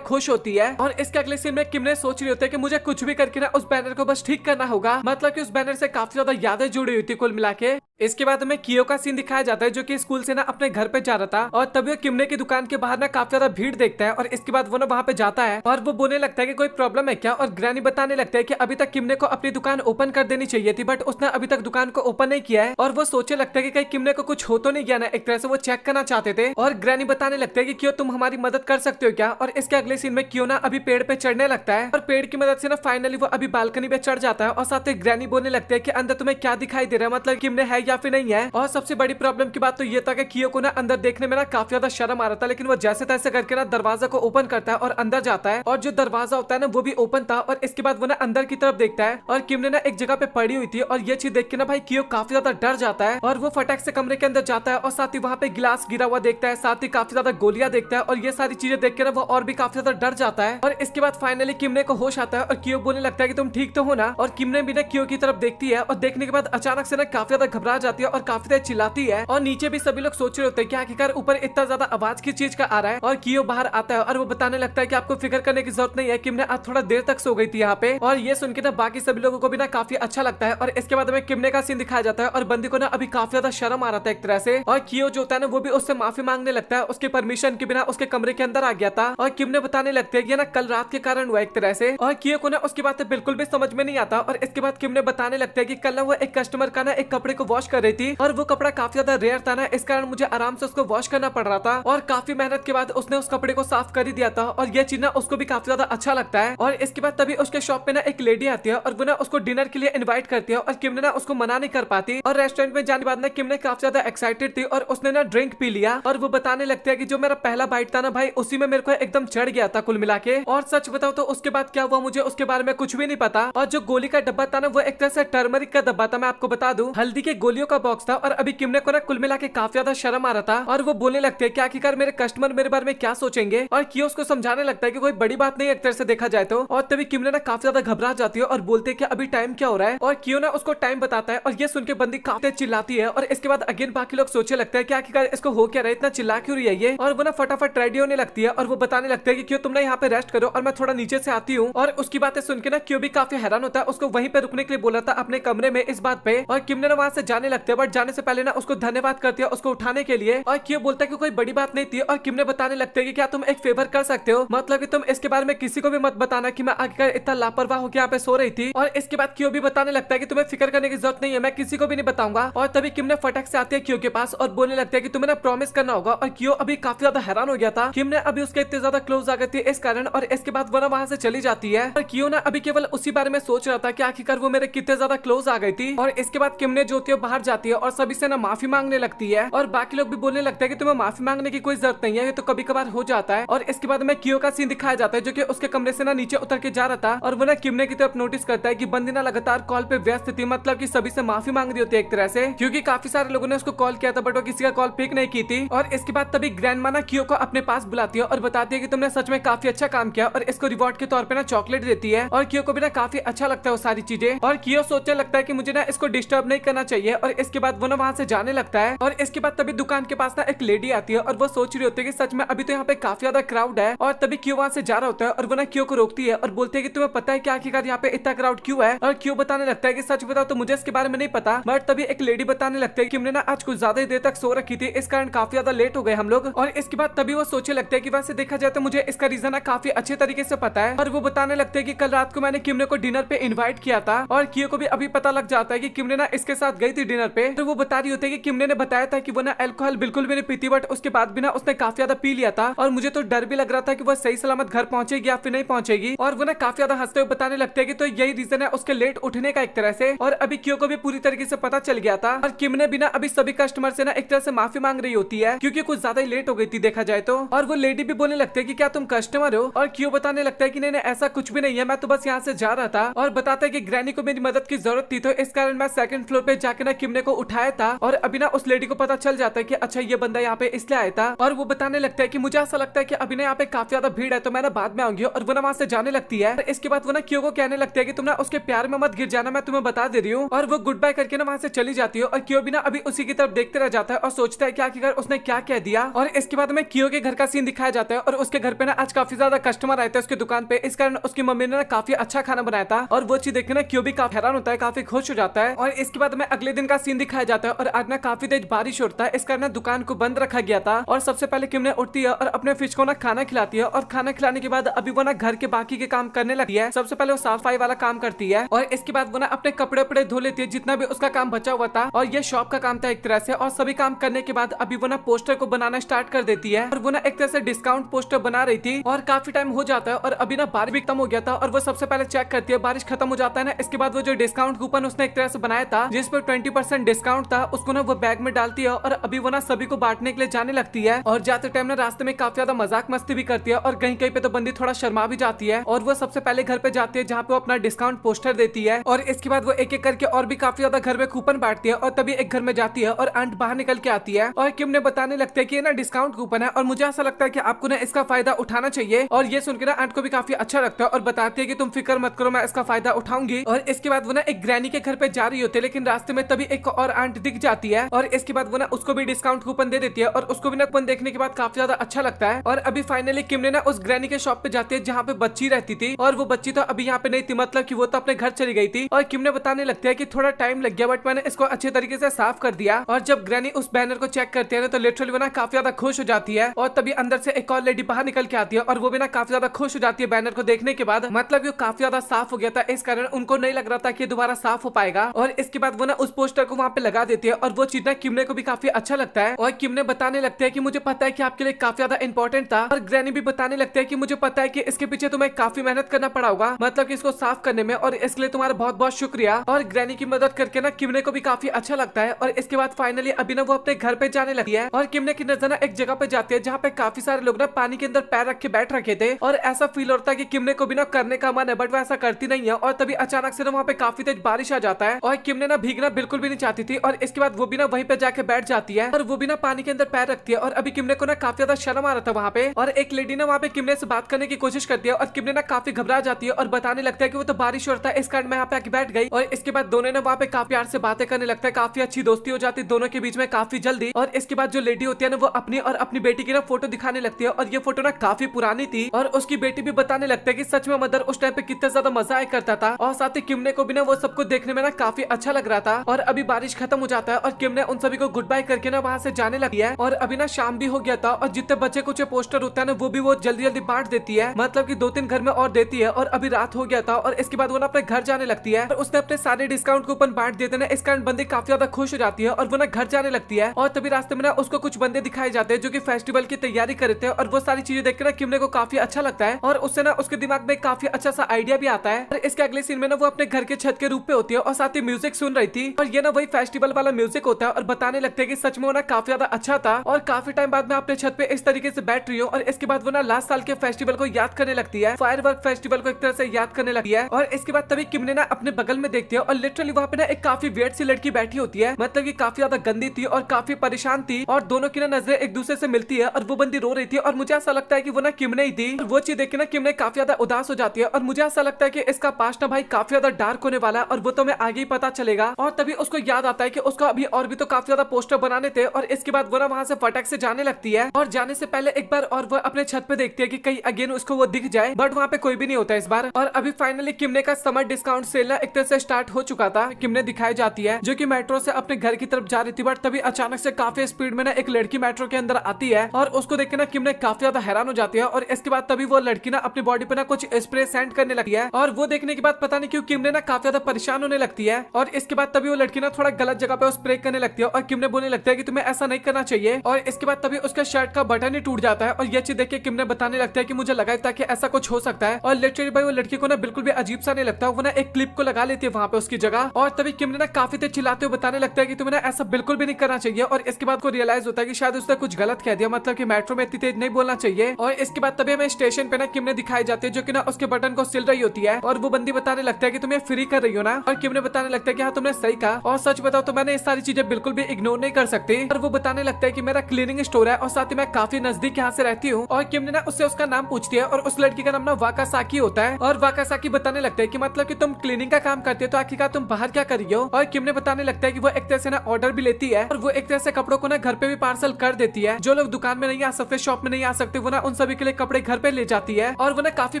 खुश होती है। और इसके अगले सीन में किमने सोच रही होती है कि मुझे कुछ भी करके ना उस बैनर को बस ठीक करना होगा। मतलब कि उस बैनर से काफी ज्यादा यादें जुड़ी हुई थी कुल मिला के। इसके बाद हमें कियो का सीन दिखाया जाता है जो कि स्कूल से ना अपने घर पे जा रहा था और तभी वो किमने की दुकान के बाहर ना काफी ज्यादा भीड़ देखता है और इसके बाद वो ना वहाँ पे जाता है और वो बोलने लगता है कि कोई प्रॉब्लम है क्या। और ग्रैनी बताने लगता है कि अभी तक किमने को अपनी दुकान ओपन कर देनी चाहिए थी बट उसने अभी तक दुकान को ओपन नहीं किया है। और वो सोचने लगता है कि कहीं किमने को कुछ हो तो नहीं गया ना, एक तरह से वो चेक करना चाहते थे। और ग्रैनी बताने लगता है कि क्यों तुम हमारी मदद कर सकते हो क्या। और इसके अगले सीन में क्यों ना अभी पेड़ पे चढ़ने लगता है और पेड़ की मदद से ना फाइनली वो अभी बालकनी पे चढ़ जाता है। और साथ ही ग्रैनी बोलने लगते है कि अंदर तुम्हें क्या दिखाई दे रहा है, मतलब किमने है या फिर नहीं है। और सबसे बड़ी प्रॉब्लम की बात तो ये था कि कियो को ना अंदर देखने में ना काफी ज्यादा शर्म आ रहा था, लेकिन वो जैसे तैसे करके ना दरवाजा को ओपन करता है और अंदर जाता है। और जो दरवाजा होता है ना वो भी ओपन था और इसके बाद वो ना अंदर की तरफ देखता है और किमने ना एक जगह पे पड़ी हुई थी। और ये चीज देख के ना भाई कियो काफी ज्यादा डर जाता है और वो फटाक से कमरे के अंदर जाता है और साथ ही वहाँ पे गिलास गिरा हुआ देखता है, साथ ही काफी ज्यादा गोलियां देखता है। और ये सारी चीजें देख के ना वो और भी काफी ज्यादा डर जाता है। और इसके बाद फाइनली किमने को होश आता है और कियो बोलने लगता है कि तुम ठीक तो हो ना। और किमने भी ना कियो की तरफ देखती है और देखने के बाद अचानक से ना काफी ज्यादा घबरा जाती है और काफी देर चिल्लाती है। और नीचे भी सभी लोग सोच रहे होते हैं कि आखिरकार ऊपर इतना ज्यादा आवाज किस चीज का आ रहा है। और कियो बाहर आता है और वो बताने लगता है कि आपको फिक्र करने की जरूरत नहीं है, किमने आज थोड़ा देर तक सो गई थी यहाँ पे। और ये सुन के ना बाकी सभी लोगों को भी ना काफी अच्छा लगता है। और इसके बाद हमें किमने का सीन दिखाया जाता है और बंदी को ना अभी काफी ज्यादा शर्म आ रहा था एक तरह से। और कियो जो होता है ना वो भी उससे माफी मांगने लगता है, उसके परमिशन के बिना उसके कमरे के अंदर आ गया था। और किमने बताने लगते हैं कि ना कल रात के कारण हुआ एक तरह से। और कियो को ना उसकी बातें बिल्कुल भी समझ में नहीं आता। और इसके बाद किमने बताने लगते हैं कि कल ना वो एक कस्टमर का ना एक कपड़े को वॉश कर रही थी और वो कपड़ा काफी ज्यादा रेयर था ना, इस कारण मुझे आराम से उसको वॉश करना पड़ रहा था। और काफी मेहनत के बाद उसने उस कपड़े को साफ कर ही दिया था और ये चीज ना उसको भी काफी ज्यादा अच्छा लगता है। और इसके बाद तभी उसके शॉप पे ना एक लेडी आती है और वो ना उसको डिनर के लिए इनवाइट करती है और किमने ना उसको मना नहीं कर पाती। और रेस्टोरेंट में जाने के बाद ना किमने काफी ज्यादा एक्साइटेड थी और उसने ना ड्रिंक पी लिया। और वो बताने लगते हैं कि जो मेरा पहला बाइट था ना भाई उसी में मेरे को एकदम चढ़ गया था कुल मिला के। और सच बताओ तो उसके बाद क्या हुआ मुझे उसके बारे में कुछ भी नहीं पता। और जो गोली का डब्बा था ना वो एक तरह से टर्मरिक का डब्बा था, मैं आपको बता दूं हल्दी के गोलियों का बॉक्स था। और अभी किमने को ना कुल मिला के काफी ज्यादा शर्म आ रहा था और वो बोलने लगते हैं कि आखिरकार मेरे कस्टमर मेरे बारे में क्या सोचेंगे। और कियो उसको समझाने लगता है कि कोई बड़ी बात नहीं एक तरह से देखा जाए तो। और तभी किमने ना काफी ज्यादा घबरा जाती है और बोलते हैं कि अभी टाइम क्या हो रहा है। और कियो ना उसको टाइम बताता है और ये सुन के बंदी काफी चिल्लाती है। और इसके बाद अगेन बाकी लोग सोचने लगता है कि आखिरकार इसको हो क्या रहा है, इतना चिल्ला क्यों रही है ये। और वो ना फटाफट रेडी होने लगती है और वो बताने लगता है कि क्यों तुम ना यहाँ पे रेस्ट करो और मैं थोड़ा नीचे से आती हूँ। और उसकी बातें सुन के ना क्यों भी काफी हैरान होता है, उसको वहीं पे रुकने के लिए बोला था अपने कमरे में इस बात पे। और किमने ना वहाँ से जाने लगते हैं बट जाने से पहले ना उसको धन्यवाद करती है उसको उठाने के लिए। और क्यों बोलता है कि कोई बड़ी बात नहीं थी। और किमने बताने लगते हैं कि क्या तुम एक फेवर कर सकते हो, मतलब कि तुम इसके बारे में किसी को भी मत बताना कि मैं आखिरकार इतना लापरवाह होकर यहाँ पे सो रही थी। और इसके बाद क्यों भी बताने लगता है कि तुम्हें फिक्र करने की जरूरत नहीं है, मैं किसी को भी नहीं बताऊंगा। और तभी किमने फटक से आती है क्यों के पास और बोलने लगता है कि तुम्हें ना प्रॉमिस करना होगा। और क्यों अभी काफी ज्यादा हैरान हो गया था, किमने अभी उसके इतने ज्यादा क्लोज आ गई थी इस कारण। और इसके बाद वो ना वहाँ से चली जाती है और क्यों ना अभी केवल उसी बारे में सोच रहा था कि आखिरकार वो मेरे कितने ज्यादा क्लोज आ गई थी। और इसके बाद किमने जो होती है बाहर जाती है और सभी से ना माफी मांगने लगती है। और बाकी लोग भी बोलने लगते हैं कि तुम्हें माफी मांगने की कोई जरूरत नहीं है, ये तो कभी कभार हो जाता है। और इसके बाद में कियो का सीन दिखाया जाता है जो कि उसके कमरे से ना नीचे उतर के जा रहा था और वो ना किमने की तरफ नोटिस करता है कि बंदी ना लगातार कॉल पे व्यस्त थी, मतलब कि सभी से माफी मांग रही होती है एक तरह से, क्योंकि काफी सारे लोगों ने उसको कॉल किया था बट वो किसी का कॉल पिक नहीं की थी। और इसके बाद तभी ग्रैंडमा ना कियो को अपने पास बुलाती है और बताती है कि तुमने सच में काफी अच्छा काम किया और इसको रिवॉर्ड के तौर पे ना चॉकलेट देती है। और कियो को भी ना काफी अच्छा लगता है वो सारी चीजें। और कियो सोचने लगता है कि मुझे ना इसको डिस्टर्ब नहीं करना चाहिए। और इसके बाद वो ना वहाँ से जाने लगता है। और इसके बाद तभी दुकान के पास ना एक लेडी आती है और वो सोच रही होती है कि सच में अभी तो यहाँ पे काफी ज्यादा क्राउड है। और तभी क्यों वहाँ से जा रहा होता है और वो ना क्यों को रोकती है और बोलती है कि तुम्हें पता है कि आखिरकार यहाँ पे इतना क्राउड क्यों है। और क्यों बताने लगता है कि सच बताओ तो मुझे इसके बारे में नहीं पता। बट तभी एक लेडी बताने लगता है कि हमने ना आज कुछ ज्यादा देर तक सो रखी थी, इस कारण काफी ज्यादा लेट हो गए हम लोग। और इसके बाद तभी वो सोचने लगते हैं कि वैसे देखा जाए तो मुझे इसका रीजन ना काफी अच्छे तरीके से पता है। और वो बताने लगते हैं कि कल रात को मैंने किमने को डिनर पे इन्वाइट किया था। और कियो को भी अभी पता लग जाता है कि किमने ना इसके साथ गई थी डिनर पे। तो वो बता रही होती है कि किमने ने बताया था कि वो ना अल्कोहल बिल्कुल भी नहीं पीती, बट उसके बाद भी ना उसने काफी ज्यादा पी लिया था। और मुझे तो डर भी लग रहा था कि वो सही सलामत घर पहुंचेगी या फिर नहीं पहुंचेगी। और वो ना काफी ज्यादा हंसते हुए बताने लगते हैं कि तो यही रीजन है उसके लेट उठने का एक तरह से। और अभी कियो को भी पूरी तरीके से पता चल गया था। और किम ने भी ना अभी सभी कस्टमर से ना एक तरह से माफी मांग रही होती है क्योंकि कुछ ज्यादा ही लेट हो गई थी देखा जाए तो। और वो लेडी भी बोलने लगते हैं कि क्या तुम कस्टमर हो। और क्यों बताने लगता है कि नहीं ऐसा कुछ भी नहीं है, मैं तो बस यहाँ से जा रहा था। और बताता है कि ग्रैनी को मेरी मदद की जरूरत थी तो इस कारण मैं सेकंड फ्लोर पे जाके ना किमने को उठाया था और अभी ना उस लेडी को पता चल जाता है कि अच्छा ये बंदा यहाँ पे इसलिए आया था और वो बताने लगता है कि मुझे ऐसा लगता है कि अभी ना यहाँ पे काफी ज्यादा भीड़ है तो मैं ना बाद में आऊंगी और वो ना वहाँ से जाने लगती है। इसके बाद वो ना क्यो को कहने लगती है कि तुम ना उसके प्यार में मत गिर जाना, मैं तुम्हें बता दे रही हूँ। और वो गुड बाय करके ना वहाँ से चली जाती है और क्यो भी ना अभी उसी की तरफ देखते रह जाता है और सोचता है कि आखिरकार उसने क्या कह दिया। और इसके बाद में क्यो के घर का सीन दिखाया जाता है और उसके घर पे ना आज काफी ज्यादा कस्टमर आए थे उसकी दुकान पे, इस कारण उसकी मम्मी ने ना काफी अच्छा खाना बनाया था और वो चीज देख के ना क्यो भी काफी हैरान होता है, काफी खुश हो जाता है। और इसके बाद में अगले दिन का सीन दिखाया जाता है और आज ना काफी तेज बारिश होता है, इस कारण दुकान को बंद रखा गया था। और सबसे पहले किम ने उठती है और अपने फिश को ना खाना खिलाती है और खाना खिलाने के बाद अभी वो ना घर के बाकी के काम करने लगती है। सबसे पहले वो साफ सफाई वाला काम करती है और इसके बाद वो ना अपने कपड़े वपड़े धो लेती है जितना भी उसका काम बचा हुआ था और ये शॉप का काम था एक तरह से। और सभी काम करने के बाद अभी वो ना पोस्टर को बनाना स्टार्ट कर देती है और वो ना एक तरह से डिस्काउंट पोस्टर बना रही थी और काफी टाइम हो जाता है और अभी ना बारिश भी खत्म हो गया था और वो सबसे पहले चेक करती है, बारिश खत्म हो जाता है ना। इसके बाद वो जो डिस्काउंट कूपन उसने एक तरह से बनाया था जिस पर 20% डिस्काउंट था उसको ना वो बैग में डालती है और अभी वो ना सभी को बांटने के लिए जाने लगती है। और जाते टाइम ना रास्ते में काफी ज्यादा मजाक मस्ती भी करती है और कहीं कहीं पे तो बंदी थोड़ा शर्मा भी जाती है और वो सबसे पहले घर पे जाती है जहाँ पे वो अपना डिस्काउंट पोस्टर देती है। और इसके बाद वो एक एक करके और भी काफी ज्यादा घर में कूपन बांटती है और तभी एक घर में जाती है और आंट बाहर निकल के आती है और किम ने बताने लगता है कि ये ना डिस्काउंट कूपन है और मुझे ऐसा लगता है कि आपको ना इसका फायदा उठाना चाहिए। और ये सुनकर ना आंट को भी काफी अच्छा लगता है और बताती है कि तुम फिक्र मत करो, मैं इसका फायदा उठाऊंगी। और इसके बाद वो ना एक ग्रैनी के घर पे जा रही होती है लेकिन रास्ते में तभी एक और आंट दिख जाती है और इसके बाद वो ना उसको भी डिस्काउंट कूपन दे देती है और उसको भी ना कूपन देखने के बाद काफी ज्यादा अच्छा लगता है। और अभी फाइनली किम ने ना उस ग्रैनी के शॉप पे जाती है जहाँ पे बच्ची रहती थी और वो बच्ची तो अभी यहाँ पे नहीं थी, मतलब कि वो तो अपने घर चली गई थी। और किम ने बताने लगता है कि थोड़ा टाइम लग गया बट मैंने इसको अच्छे तरीके से साफ कर दिया। और जब ग्रैनी उस बैनर को चेक करती है ना तो लिटरली वो ना काफी ज्यादा खुश हो जाती है और तभी अंदर से एक और लेडी बाहर निकल के आती है और वो भी ना काफी ज्यादा खुश हो जाती है बैनर को देखने के बाद, मतलब ये काफी ज्यादा साफ हो गया था इस कारण उनको नहीं लग रहा था कि दोबारा साफ हो पाएगा। और इसके बाद वो ना उस पोस्टर को वहाँ पे लगा देती है और वो चीज ना किमने को भी काफी अच्छा लगता है और किमने बताने लगते हैं कि मुझे पता है कि आपके लिए काफी ज्यादा इंपॉर्टेंट था। और ग्रैनी भी बताने लगते हैं कि मुझे पता है कि इसके पीछे तुम्हें काफी मेहनत करना पड़ा होगा, मतलब कि इसको साफ करने में, और इसके लिए तुम्हारा बहुत बहुत शुक्रिया। और ग्रैनी की मदद करके ना किमने को भी काफी अच्छा लगता है। और इसके बाद फाइनली अभी ना वो अपने घर पे जाने लगी है और किमने की नजर ना एक जगह पे जाती है जहाँ पे काफी सारे लोग ना पानी के अंदर पैर रख के बैठ रखे थे और ऐसा फील होता है कि किमने को भी ना करने का मन है बट वो ऐसा करती नहीं है। और तभी अचानक से ना वहाँ पे काफी तेज बारिश आ जाता है और किमने ना भीगना बिल्कुल भी नहीं चाहती थी और इसके बाद वो भी ना वहीं पे जाके बैठ जाती है और वो भी ना पानी के अंदर पैर रखती है। और अभी किमने को ना काफी ज्यादा शर्म आ रहा था वहाँ पे और एक लेडी ना वहाँ पे किमने से बात करने की कोशिश करती है और किमने ना काफी घबरा जाती है और बताने लगता है कि वो तो बारिश हो रहा था इस कारण मैं यहाँ पे आके बैठ गई। और इसके बाद दोनों ने वहाँ पे काफी प्यार से बातें करने लगता है, काफी अच्छी दोस्ती हो जाती है दोनों के बीच में काफी जल्दी। और इसके बाद जो लेडी होती है ना वो अपनी और अपनी बेटी की ना फोटो दिखाने लगती है और ये फोटो ना काफी पुरानी थी और उसकी बेटी भी बताने लगता है कि सच में मदर उस टाइम पे कितना ज्यादा मजा आया करता था। और साथ ही किमने को भी ना वो सबको देखने में ना काफी अच्छा लग रहा था। और अभी बारिश खत्म हो जाता है और किम ने उन सभी को गुड बाय करके ना वहाँ से जाने लगी है और अभी ना शाम भी हो गया था और जितने बच्चे कुछ पोस्टर होता है ना वो भी वो जल्दी जल्दी बांट देती है, मतलब कि 2-3 घर में और देती है। और अभी रात हो गया था और इसके बाद वो ना अपने घर जाने लगती है और उसने अपने सारे डिस्काउंट कूपन बांट देते ना, इस कारण बंदी काफी ज्यादा खुश हो जाती है और वो ना घर जाने लगती है। और तभी रास्ते में ना उसको कुछ बंदे दिखाए जाते हैं जो कि फेस्टिवल की तैयारी कर रहे थे और वो सारी चीजें देख के ना किमने को काफी अच्छा लगता है और उससे ना उसके दिमाग में काफी अच्छा सा आइडिया भी आता है। और इसके अगले सीन में ना वो अपने घर के छत के रूप पे होती है और साथ ही म्यूजिक सुन रही थी और ये ना वही फेस्टिवल वाला म्यूजिक होता है और बताने लगते हैं कि सच में वो ना काफी ज्यादा अच्छा था और काफी टाइम बाद मैं अपने छत पे इस तरीके से बैठ रही हूँ। और इसके बाद वो ना लास्ट साल के फेस्टिवल को याद करने लगती है, फायरवर्क फेस्टिवल को एक तरह से याद करने लगती है। और इसके बाद तभी किमने ना अपने बगल में देखती है और लिटरली वहाँ पे ना एक काफी वेट सी लड़की बैठी होती है, मतलब कि काफी ज्यादा गंदी थी और काफी परेशान थी और दोनों की ना नजरें एक दूसरे से मिलती है और वो बंदी रो रही थी और मुझे ऐसा लगता है कि वो ना किमने ही थी। वो चीज देख के ना किमने काफी ज्यादा उदास हो जाती है और मुझे ऐसा लगता है कि इसका पास्ट ना भाई काफी ज्यादा डार्क होने वाला है और वो तो मैं आगे ही पता चलेगा। और तभी उसको याद आता है कि उसको अभी और भी तो काफी ज्यादा पोस्टर बनाने थे। और इसके बाद वो ना वहाँ से फटक से जाने लगती है और जाने से पहले एक बार और वो अपने छत पे देखती है कि कहीं अगेन उसको वो दिख जाए, बट वहाँ पे कोई भी नहीं होता इस बार। और अभी फाइनली किमने का समर डिस्काउंट सेल ना एक तरह से स्टार्ट हो चुका था। किमने दिखाई जाती है जो कि मेट्रो से अपने घर की तरफ जा रही थी, बट तभी अचानक से काफी स्पीड में ना एक लड़की मेट्रो के अंदर आती है और उसको देख के ना किमने काफी ज्यादा हैरान हो जाती है। और इसके बाद तभी वो लड़की ना अपनी बॉडी पे ना कुछ स्प्रे सेंड करने लगती है और वो देखने के बाद पता नहीं क्यों किमने ना काफी ज्यादा परेशान होने लगती है। और इसके बाद तभी वो लड़की ना थोड़ा गलत जगह पे स्प्रे करने लगती है और किमने बोलने लगता है कि तुम्हें ऐसा नहीं करना चाहिए। और इसके बाद तभी उसका शर्ट का बटन ही टूट जाता है और ये चीज देख के किमने बताने लगता है कि मुझे लगा था कि ऐसा कुछ हो सकता है। और लिटरली भाई वो लड़की को ना बिल्कुल भी अजीब सा नहीं लगता, वो ना एक क्लिप को लगा लेती है वहाँ पे उसकी जगह। और तभी किमने ना काफी तेज चिल्लाते हुए बताने लगता है कि तुम्हें ना ऐसा बिल्कुल भी नहीं करना चाहिए। और इसके बाद को रियलाइज होता है कि शायद उसने कुछ गलत कह दिया, मतलब कि मेट्रो में इतनी तेज नहीं बोलना चाहिए। और इसके बाद तभी हमें स्टेशन पे ना किमने दिखाई जाती है जो कि ना उसके बटन को सिल रही होती है और वो बंदी बताने लगता है कि तुम्हें फ्री कर रही हो ना। और किमने बताने लगता है कि हाँ तुमने सही कहा। और सच बताओ तो मैंने इस सारी चीजें बिल्कुल भी इग्नोर नहीं कर सकती। और वो बताने लगता है कि मेरा क्लीनिंग स्टोर है और साथ ही मैं काफी नजदीक यहाँ से रहती हूँ। और किम ने ना उससे उसका नाम पूछती है और उस लड़की का नाम ना वाकासाकी होता है। और वाकासाकी बताने लगता है कि मतलब कि तुम क्लीनिंग का काम करते हो तो आखिरकार तुम बाहर क्या कर रही हो। और किम ने बताने लगता है कि वो एक तरह से ना ऑर्डर भी लेती है और वो एक तरह से कपड़ों को ना घर पे भी पार्सल कर देती है। जो लोग दुकान में नहीं आ सकते, शॉप में नहीं आ सकते, वो ना उन सभी के लिए कपड़े घर पे ले जाती है। और वो ना काफी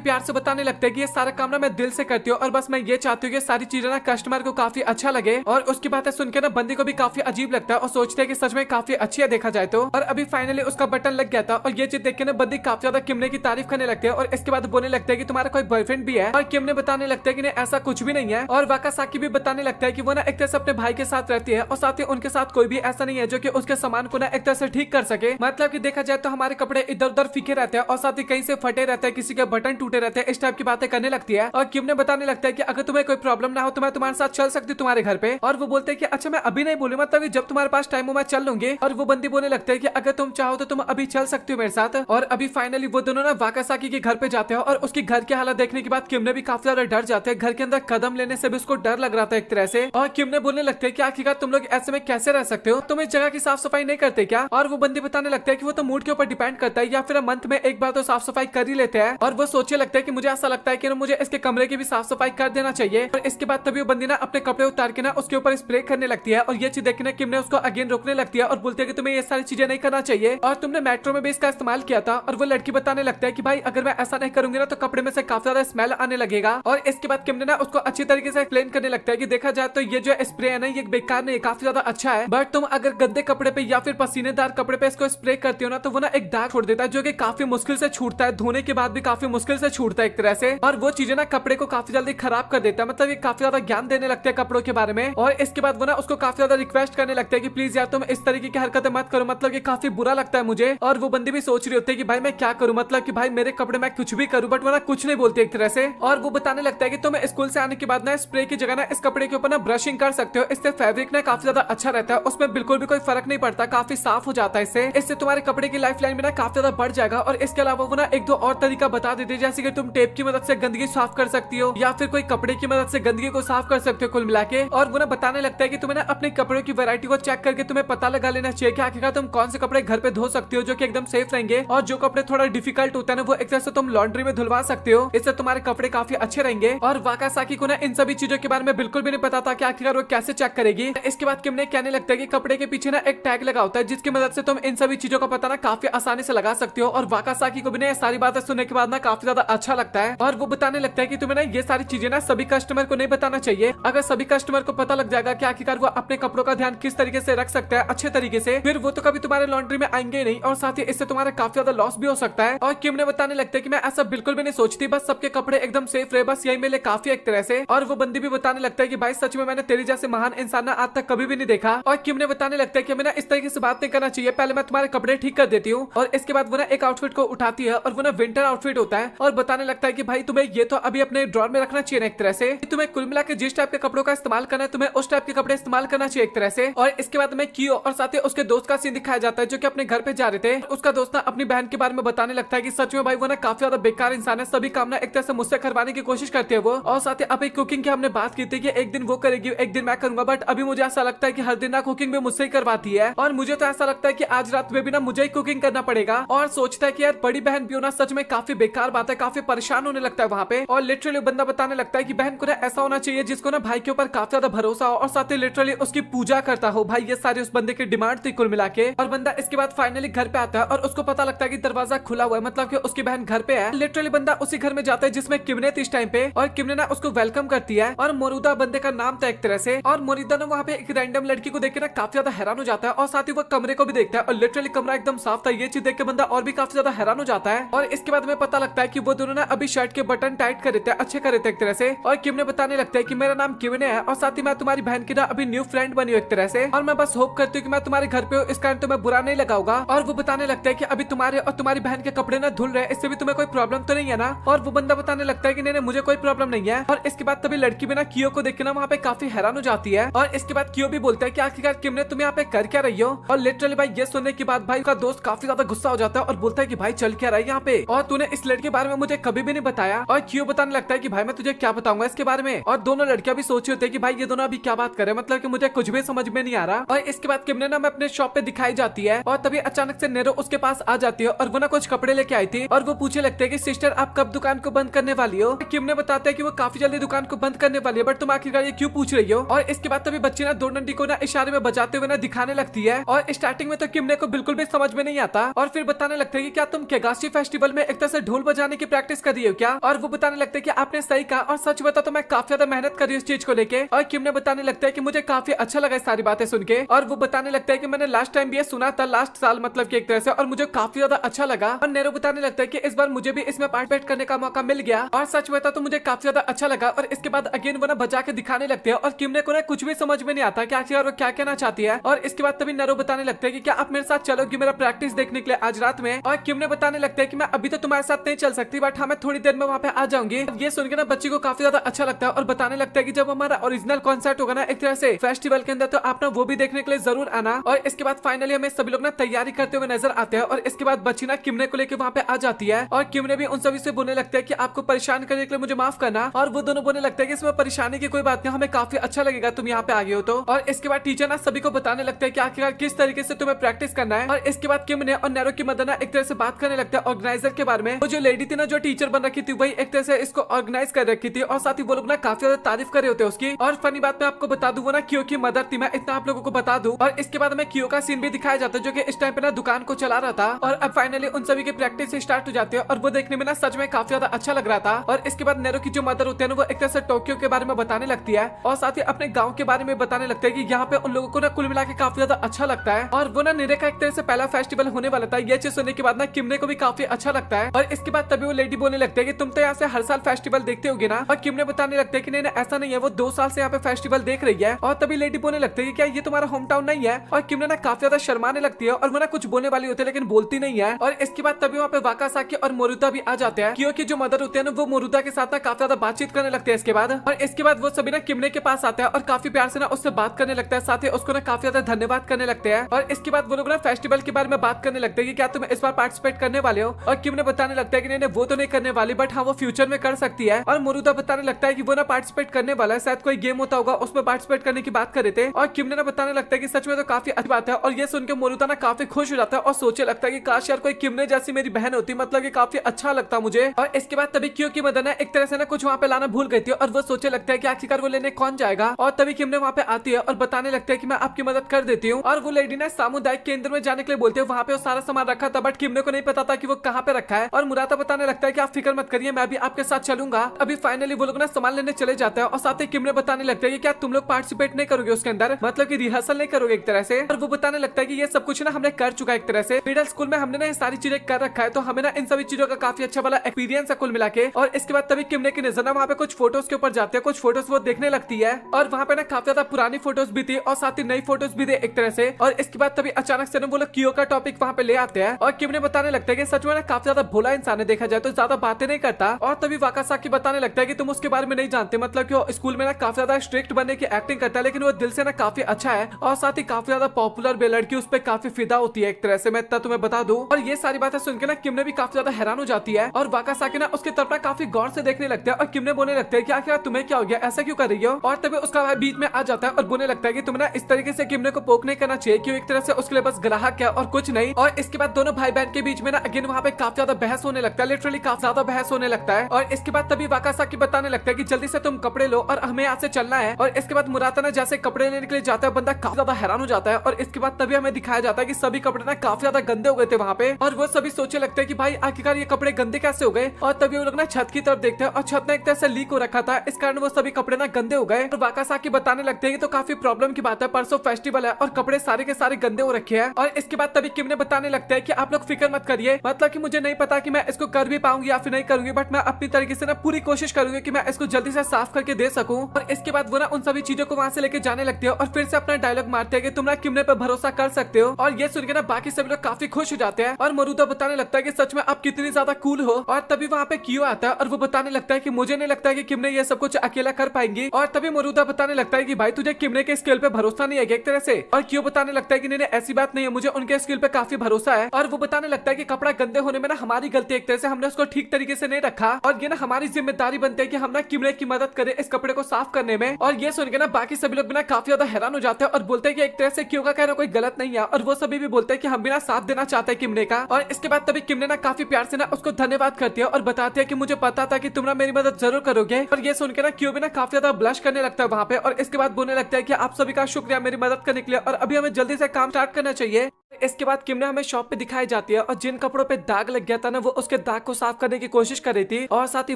प्यार से बताने लगता है कि ये सारा काम ना मैं दिल से करती हूँ और बस मैं ये चाहती हूँ कि सारी चीजें ना कस्टमर को काफी अच्छा लगे। और उसकी बातें सुन के ना बंदी को भी काफी अजीब लगता है और सोचते है कि सच में काफी अच्छी है देखा जाए तो। और अभी फाइनली उसका बटन लग गया था और ये चीज देख के ना बंदी काफी ज्यादा किमने की तारीफ करने लगते हैं और इसके बाद बोलने लगता है कि तुम्हारा कोई बॉयफ्रेंड भी है। और किम ने बताने लगता है कि नहीं ऐसा कुछ भी नहीं है। और वाकासाकी भी बताने लगता है कि वो ना एक तरह से अपने भाई के साथ रहती है और साथ ही उनके साथ कोई भी ऐसा नहीं है जो कि उसके सामान को ना एक तरह से ठीक कर सके। मतलब कि देखा जाए तो हमारे कपड़े इधर उधर फीके रहते हैं और साथ ही कहीं से फटे रहते हैं, किसी के बटन टूटे रहते हैं, इस टाइप की बातें करने लगती है। और किम ने बताने लगता है कि अगर तुम्हें कोई प्रॉब्लम ना हो तो मैं तुम्हारे साथ चल सकती हूँ तुम्हारे घर पे। और वो बोलते हैं कि अच्छा मैं अभी नहीं बोलूँ, मतलब जब तुम्हारे पास टाइम हो मैं चल लूंगी। और वो बंदी बोलने लगता है कि अगर तुम चाहो तो तुम अभी चल सकती हो मेरे साथ। और अभी फाइनली वो दोनों ना वाकासाकी के घर पे जाते हैं और उसकी घर की हालत देखने के बाद किम ने भी काफी ज्यादा डर जाते हैं। घर के अंदर कदम लेने से भी उसको डर लग रहा था एक तरह से। और किम ने बोलने लगते हैं कि आखिरकार तुम लोग ऐसे में कैसे रह सकते हो, तुम इस जगह की साफ सफाई नहीं करते क्या। और वो बंदी बताने लगता है कि वो तो मूड के ऊपर डिपेंड करता है, या फिर मंथ में एक बार तो साफ सफाई कर ही लेते हैं। और वो सोचने लगता है कि मुझे ऐसा लगता है कि मुझे इसके कमरे की भी साफ सफाई कर देना चाहिए। और इसके बाद तभी वो बंदी ना अपने कपड़े उतार के ना उसके ऊपर स्प्रे करने लगती है। और ये चीज देखने किम ने उसको अगेन रोकने लगती है और बोलती है कि तुम्हें ये सारी चीजें नहीं करना चाहिए और तुमने मेट्रो में भी इसका इस्तेमाल किया था। और वो लड़की बताने लगता है कि भाई अगर मैं ऐसा नहीं करूंगी ना तो कपड़े में से काफी ज्यादा स्मेल आने लगेगा। और इसके बाद किम ने ना उसको अच्छी तरीके से एक्सप्लेन करने लगता है कि देखा जाए तो ये जो स्प्रे है ना ये बेकार नहीं, काफी ज्यादा अच्छा है, बट तुम अगर गंदे कपड़े पे या फिर पसीनेदार कपड़े पे इसको स्प्रे करती हो ना तो वो ना एक दाग छोड़ देता है जो कि काफी मुश्किल से छूटता है, धोने के बाद भी काफी मुश्किल से छूटता है एक तरह से। और वो चीजें ना कपड़े को काफी जल्दी खराब कर देता है, मतलब ये काफी ज्यादा ज्ञान देने लगते हैं कपड़ों के बारे में। और इसके बाद वो ना उसको काफी ज्यादा रिक्वेस्ट करने लगते हैं कि प्लीज यार तुम इस तरीके की हरकतें मत करो, मतलब ये काफी बुरा लगता है मुझे। और वो बंदी भी सोच रही होती है कि भाई मैं क्या करूं, मतलब कि भाई मेरे कपड़े मैं कुछ भी करूं, बट वो ना कुछ नहीं बोलती एक तरह से। और वो बताने लगता है कि तुम स्कूल से आने के बाद ना स्प्रे की जगह ना इस कपड़े के ऊपर ना ब्रशिंग कर सकते हो, इससे फैब्रिक ना काफी ज्यादा अच्छा रहता है, उसमें बिल्कुल भी कोई फर्क नहीं पड़ता, काफी साफ हो जाता है इससे तुम्हारे कपड़े की लाइफ लाइन में ना काफी ज्यादा बढ़ जाएगा। और इसके अलावा वो ना एक दो और तरीका बता देते हैं, जैसे कि तुम टेप की मदद से गंदगी साफ कर सकती हो या फिर कोई कपड़े की मदद से गंदगी को साफ कर सकते हो कुल मिला के। और वो ना बताने लगता है कि तुम्हें ना अपने कपड़ों की वैरायटी को चेक करके तुम्हें पता लगा लेना चाहिए कि आखिरकार तुम कौन से कपड़े घर पे धो सकते हो जो कि एकदम सेफ रहेंगे, और जो कपड़े थोड़ा डिफिकल्ट होता है ना वो एक तरह से तुम लॉन्ड्री में धुलवा सकते हो, इससे तुम्हारे कपड़े काफी अच्छे रहेंगे। और वाकासाकी को ना इन सभी चीजों के बारे में बिल्कुल भी नहीं पता था कि आखिरकार वो कैसे चेक करेगी। इसके बाद किम ने कहने लगता है कि कपड़े के पीछे ना एक टैग लगा होता है जिसकी मदद से तुम इन सभी चीजों का पता ना काफी आसानी से लगा सकते हो। और वाकासाकी को भी ना सारी बातें सुनने के बाद ना काफी ज्यादा अच्छा लगता है। और वो बताने लगता है कि तुम्हें ना ये सारी चीजें ना सभी कस्टमर को नहीं बताना चाहिए, अगर सभी कस्टमर को पता लग जाएगा कि आखिरकार वो अपने कपड़ों का ध्यान किस तरीके से रख सकता है अच्छे तरीके से, फिर वो तो कभी तुम्हारे लॉन्ड्री में आएंगे नहीं और साथ ही इससे तुम्हारा काफी ज्यादा लॉस भी हो सकता है। और किम ने बताने लगता है कि मैं ऐसा बिल्कुल भी नहीं सोचती, बस सबके कपड़े एकदम सेफ रहे, बस यही मेरे लिए काफी एक तरह से। और वो बंदी भी बताने लगता है कि भाई सच में मैंने तेरी जैसे महान इंसान ना आज तक कभी भी नहीं देखा। और किम ने बताने लगता है कि हमें ना इस तरीके से बात नहीं करना चाहिए, पहले मैं तुम्हारे कपड़े ठीक कर देती हूँ। और इसके बाद वो ना एक आउटफिट को उठाती है और वो ना विंटर आउटफिट होता है और बताने लगता है कि भाई तुम्हें ये तो अभी अपने ड्रॉर में रखना चाहिए ना एक तरह से, तुम्हें कुल मिला के जिस टाइप के कपड़ों का इस्तेमाल करना है तुम्हें उस टाइप के कपड़े इस्तेमाल करना चाहिए एक तरह से। और इसके बाद में कियो और साथ ही उसके दोस्त का सीन दिखाया जाता है जो कि अपने घर पे जा रहे थे। उसका दोस्त ना अपनी बहन के बारे में बताने लगता है कि सच में भाई वो ना काफी ज्यादा बेकार इंसान है, सभी काम ना एक तरह से मुझसे करवाने की कोशिश करते हैं वो। और साथ ही अभी कुकिंग की हमने बात की थी कि एक दिन वो करेगी एक दिन मैं करूंगा, बट अभी मुझे ऐसा लगता है कि हर दिन ना कुकिंग भी मुझसे ही करवाती है और मुझे तो ऐसा लगता है कि आज रात में भी ना मुझे ही कुकिंग करना पड़ेगा। और सोचता है कि यार बड़ी बहन भी होना सच में काफी बेकार बात है, काफी परेशान होने लगता है वहाँ पे। और लिटरली बंदा बताने लगता है कि बहन को ना ऐसा होना चाहिए जिसको ना भाई के ऊपर काफी ज्यादा भरोसा हो और साथ ही लिटरली उसकी पूजा करता हो। भाई ये सारी उस बंदे की डिमांड थी कुल मिला के। और बंदा इसके बाद फाइनली घर पे आता है और उसको पता लगता है कि दरवाजा खुला हुआ है, मतलब कि उसकी बहन घर पे है। लिटरली बंदा उसी घर में जाता है जिसमें किमने थी इस टाइम पे, और किमने ना उसको वेलकम करती है और मोरूदा बंदे का नाम था एक तरह से। और मोरूदा ना वहाँ पे एक रैंडम लड़की को देख के ना काफी ज्यादा हैरान हो जाता है और साथ ही वो कमरे को भी देखता है और लिटरली कमरा एकदम साफ था। ये चीज देख के बंदा और भी काफी ज्यादा हैरान हो जाता है। और इसके बाद में पता लगता है कि वो दोनों ना अभी शर्ट के बटन टाइट कर देते हैं, अच्छे कर देते हैं एक तरह से। और किम ने बताने लगता है कि मेरा नाम किमने है और साथ ही मैं तुम्हारी बहन की ना अभी न्यू फ्रेंड बनी हूँ एक तरह से, और मैं बस होप करती हूँ कि मैं तुम्हारे घर पे हूँ, इस कारण तुम्हें बुरा नहीं लगाऊंगा। और वो बताने लगता है कि अभी तुम्हारे और तुम्हारी बहन के कपड़े ना धुल रहे हैं, इससे भी तुम्हें कोई प्रॉब्लम तो नहीं है ना। और वो बंदा बताने लगता है कि नहीं मुझे कोई प्रॉब्लम नहीं है। और इसके बाद तभी लड़की भी ना कियो को देख के ना वहाँ पे काफी हैरान हो जाती है। और इसके बाद कियो भी बोलता है कि आखिरकार किम ने तुम यहाँ पे कर क्या रही हो। और लिटरली भाई ये सुनने के बाद भाई का दोस्त काफी ज्यादा गुस्सा हो जाता है और बोलता है कि भाई चल क्या रहा है यहाँ पे, और तूने इस लड़के के बारे में मुझे कभी भी नहीं बताया। और कियो बताने लगता है कि भाई मैं तुझे क्या बताऊंगा इसके बारे में। और दोनों लड़कियां भी सोच रही होती है कि भाई ये दोनों अभी क्या बात करे, मतलब कि मुझे कुछ भी समझ में नहीं आ रहा। और इसके बाद किम ने ना मैं अपने शॉप पे दिखाई जाती है और तभी अचानक से नेरो उसके पास आ जाती है और वो ना कुछ कपड़े लेके आई थी और वो पूछे लगते है कि सिस्टर आप कब दुकान को बंद करने वाली हो। किम ने बताते हैं कि वो काफी जल्दी दुकान को बंद करने वाली है, बट तुम आखिरकार ये क्यों पूछ रही हो। और इसके बाद तभी बच्ची ना दो डंडी को ना इशारे में बजाते हुए ना दिखाने लगती है और स्टार्टिंग में तो किम ने को बिल्कुल भी समझ में नहीं आता और फिर बताने लगते हैं कि क्या तुम केगाशी फेस्टिवल में एक तरह से ढोल बजाने की प्रैक्टिस कर रही हो क्या। और वो बताने लगते हैं कि आपने सही कहा और सच बता तो मैं काफी ज्यादा मेहनत कर रही हूँ इस चीज को लेके। और किम ने बताने लगता है कि मुझे काफी अच्छा लगा सारी बातें सुन के। और वो बताने लगता है कि मैंने लास्ट टाइम भी ये सुना था, लास्ट साल मतलब कि एक तरह से, और मुझे काफी ज्यादा अच्छा लगा। और नेरो बताने लगता है कि इस बार मुझे भी इसमें पार्टिसिपेट करने का मौका मिल गया और सच बता तो मुझे काफी ज्यादा अच्छा लगा। और इसके बाद अगेन वो ना बजा के दिखाने लगते हैं और किम ने को ना कुछ भी समझ में नहीं आता कि आखिर वो क्या कहना चाहती है। और इसके बाद तभी नेरो बताने लगते हैं कि क्या आप मेरे साथ चलोगी मेरा प्रैक्टिस देखने के लिए आज रात में। और किम ने बताने लगता है कि मैं अभी तो तुम्हारे साथ नहीं चल सकती, बट हाँ मैं थोड़ी देर में वहाँ पे आ जाऊंगी। ये सुन के ना बच्ची को काफी ज्यादा अच्छा लगता है और बताने लगता है कि जब हमारा ओरिजिनल कॉन्सर्ट होगा ना एक तरह से फेस्टिवल के अंदर, तो आप ना वो भी देखने के लिए जरूर आना। और इसके बाद फाइनली हमें सभी लोग ना तैयारी करते हुए नजर आते हैं और इसके बाद बच्ची ना किमने को लेके वहाँ पे आ जाती है और किमने भी उन सभी से बोलने लगता है कि आपको परेशान करने के लिए मुझे माफ करना। और वो दोनों बोलने लगते हैं कि इसमें परेशानी की कोई बात नहीं, हमें काफी अच्छा लगेगा तुम यहाँ पे आ गए हो तो। और इसके बाद टीचर ना सभी को बताने लगता है कि आखिरकार किस तरीके से तुम्हें प्रैक्टिस करना है। और इसके बाद किम ने और नैरो की मदद ना एक तरह से बात करने लगता है ऑर्गेनाइजर के बारे में। वो जो लेडी थी ना जो टीचर बन रखी थी वही एक तरह से इसको ऑर्गेनाइज कर रखी थी और साथ ही वो लोग ना काफी ज्यादा तारीफ कर रहे होते उसकी। और फनी बात मैं आपको बता दूं वो ना क्यों की मदर थी, मैं इतना आप लोगों को बता दूं। और इसके बाद हमें क्यों का सीन भी दिखाया जाता है जो कि इस टाइम पे ना दुकान को चला रहा था। और अब फाइनली उन सभी की प्रैक्टिस स्टार्ट हो जाती है और वो देखने में ना सच में काफी ज्यादा अच्छा लग रहा था। और इसके बाद नेरो की जो मदर होती है ना वो एक तरह से टोक्यो के बारे में बताने लगती है और साथ ही अपने गाँव के बारे में बताने लगते हैं कि यहाँ पे उन लोगों को ना कुल मिला के काफी ज्यादा अच्छा लगता है। और वो ना निरे का एक तरह से पहला फेस्टिवल होने वाला था। ये चीज सुनने के बाद ना किमने को भी काफी अच्छा लगता है। और इसके बाद तभी वो लेडी बोलने लगते हैं कि तुम तो यहाँ से हर साल फेस्टिवल देखते होगे ना। और किमने बताने लगते हैं कि नहीं ऐसा नहीं है, वो 2 साल से यहाँ पे फेस्टिवल देख रही है। और तभी लेडी बोलने लगते हैं कि क्या ये तुम्हारा होम टाउन नहीं है। और किमने ना काफी ज्यादा शर्माने लगती है और वो ना कुछ बोलने वाली होती है लेकिन बोलती नहीं है। और इसके बाद तभी वहाँ पे वाकासाकी और मोरुता भी आ जाते हैं क्योंकि जो मदर होते हैं ना वो मोरुता के साथ ना काफी ज्यादा बातचीत करने लगते हैं इसके बाद। और इसके बाद वो सभी ना किमने के पास आता है और काफी प्यार से ना उससे बात करने लगता है, साथ ही उसको ना काफी ज्यादा धन्यवाद करने लगते हैं। और इसके बाद वो लोग ना फेस्टिवल के बारे में बात करने लगते हैं कि क्या तुम इस बार पार्टिसिपेट करने वाले हो। और किम ने बताने लगता है कि नहीं वो तो नहीं करने वाली, बट हाँ वो फ्यूचर में कर सकती है। और मोरुता बताने लगता है कि वो ना पार्टिसिपेट करने वाला है, शायद कोई गेम होता होगा उसमें पार्टिसिपेट करने की बात कर रहे थे। और किम ने ना बताने लगता है कि सच में तो काफी अच्छी बात है। और ये सुन के मोरुता ना काफी खुश हो जाता है और सोचे लगता है कि काश यार कोई किमने जैसी मेरी बहन होती, मतलब कि काफी अच्छा लगता मुझे। और इसके बाद तभी क्यों की मदन एक तरह से ना कुछ वहाँ पे लाना भूल गई थी और वो सोचे लगता है कि आखिरकार वो लेने कौन जाएगा। और तभी किमने वहाँ पे आती है और बताने लगता है कि मैं आपकी मदद कर देती हूँ। और वो लेडी ना सामुदायिक केंद्र में जाने के लिए बोलते हैं, वहाँ पे वो सारा सामान रखा था बट किमने को नहीं पता था कि वो कहाँ पे रखा है। और मुराता बताने लगता है कि आप फिक्र मत करिए, मैं भी आपके साथ चलूंगा। अभी फाइनली वो लोग ना सामान लेने चले जाते हैं और साथ ही किमने बताने लगता है कि क्या तुम लोग पार्टिसिपेट नहीं करोगे उसके अंदर, मतलब कि रिहर्सल नहीं करोगे एक तरह से। और वो बताने लगता है कि ये सब कुछ ना हमने कर चुका है एक तरह से, मिडिल स्कूल में हमने ना ये सारी चीजें कर रखा है, तो हमें ना इन सभी चीजों का काफी अच्छा वाला एक्सपीरियंस है कुल मिला के। और इसके बाद तभी किमने की नजर ना वहाँ पे कुछ फोटोज के ऊपर जाते हैं, कुछ फोटोज वो देखने लगती है और वहाँ पे ना काफी ज्यादा पुरानी फोटोज भी थी और साथ ही नई फोटोज भी थे एक तरह से। और इसके बाद तभी अचानक से ना वो लोग कियो का टॉपिक वहाँ पे ले आते हैं और किम ने बताने लगता है कि सच में ना काफी ज्यादा भोला इंसान है, देखा जाए तो ज्यादा बातें नहीं करता। और तभी वाकासाकी बताने लगता है कि तुम उसके बारे में नहीं जानते, मतलब कि वो स्कूल में ना काफी ज्यादा स्ट्रिक्ट बनने की एक्टिंग करता है लेकिन वो दिल से ना काफी अच्छा है और साथ ही काफी ज्यादा पॉपुलर भी, लड़की उस पर काफी फिदा होती है एक तरह से, मैं इतना तुम्हें बता दूं। और ये सारी बातें सुन के ना किम ने भी काफी ज्यादा हैरान हो जाती है और वाकासाकी ना उसके तरफ ना काफी गौर से देखने लगता है और किम ने बोलने लगता है कि आखिर तुम्हें क्या हो गया, ऐसा क्यों कर रही हो। और तभी उसका भाई बीच में आ जाता है और बोलने लगता है कि तुम्हें ना इस तरीके से किमने को पोक नहीं करना चाहिए, क्यों एक तरह से उसके लिए बस ग्राहक है और कुछ नहीं। और इसके बाद दोनों भाई बहन के बीच में ना अगेन वहाँ पे काफी ज्यादा बहस होने लगता है, लिटरली काफी ज्यादा बहस होने लगता है। और इसके बाद तभी वाकासाकी बताने लगता है कि जल्दी से तुम कपड़े लो और हमें यहाँ से चलना है। और इसके बाद मुराता ना जैसे कपड़े लेने के लिए जाता है, बंदा काफी ज्यादा हैरान हो जाता है। और इसके बाद तभी हमें दिखाया जाता है कि सभी कपड़े ना काफी ज्यादा गंदे हो गए थे वहाँ पे और वो सभी सोचे लगते हैं कि भाई आखिरकार ये कपड़े गंदे कैसे हो गए। और तभी वो लोग ना छत की तरफ देखते हैं और छत ना एक तरह से लीक हो रखा था, इस कारण वो सभी कपड़े ना गंदे हो गए। और वाकासाकी बताने लगते हैं कि तो काफी प्रॉब्लम की बात है, परसों फेस्टिवल है और कपड़े सारे के सारे गंदे हो रखे हैं। और इसके बाद तभी किम ने बताने लगता है कि आप लोग फिक्र मत करिए, मतलब कि मुझे नहीं पता कि मैं इसको कर भी पाऊंगी या फिर नहीं करूंगी, बट मैं अपनी तरीके से ना पूरी कोशिश करूंगी कि मैं इसको जल्दी से साफ करके दे सकूं। और इसके बाद वो ना उन सभी चीजों को वहां से लेके जाने लगते हैं और फिर से अपना डायलॉग मारते हैं कि तुम ना किमने पे भरोसा कर सकते हो। और ये सुन के ना बाकी सभी लोग काफी खुश हो जाते हैं और मरुदा बताने लगता है कि सच में आप कितनी ज्यादा कूल हो। और तभी वहाँ पे क्यों आता है और वो बताने लगता है कि मुझे नहीं लगता है कि किमने ये सब कुछ अकेला कर पाएंगी। और तभी मरुदा बताने लगता है कि भाई तुझे किमने के स्किल पे भरोसा नहीं है एक तरह से। और क्यों बताने लगता है कि नहीं ऐसी बात नहीं है, मुझे उनके स्किल पे काफी भरोसा है। और वो बताने लगता है कि कपड़ा गंदे होने में ना हमारी गलती, एक तरह से हमने उसको ठीक तरीके से नहीं रखा और ये ना हमारी जिम्मेदारी बनती है कि हम ना किमने की मदद करें इस कपड़े को साफ करने में। और ये सुन सुन के ना बाकी सभी लोग भी ना काफी ज्यादा हैरान हो जाते हैं और बोलते हैं कि एक तरह से क्यों का कहना कोई गलत नहीं है, और वो सभी भी बोलते हैं कि हम भी ना साथ देना चाहते हैं किमने का। और इसके बाद तभी किमने ना काफी प्यार से ना उसको धन्यवाद करती है और बताती है कि मुझे पता था कि तुम ना मेरी मदद जरूर करोगे। और ये सुन के ना क्यों भी ना काफी ज्यादा ब्लश करने लगता है वहाँ पे, और इसके बाद बोलने लगता है कि आप सभी का शुक्रिया मेरी मदद करने के लिए, और अभी हमें जल्दी से काम स्टार्ट करना चाहिए। इसके बाद किमने हमें शॉप पे दिखाई जाती है और जिन कपड़ों पे दाग लग गया था ना वो उसके दाग को साफ करने की कोशिश कर रही थी, और साथ ही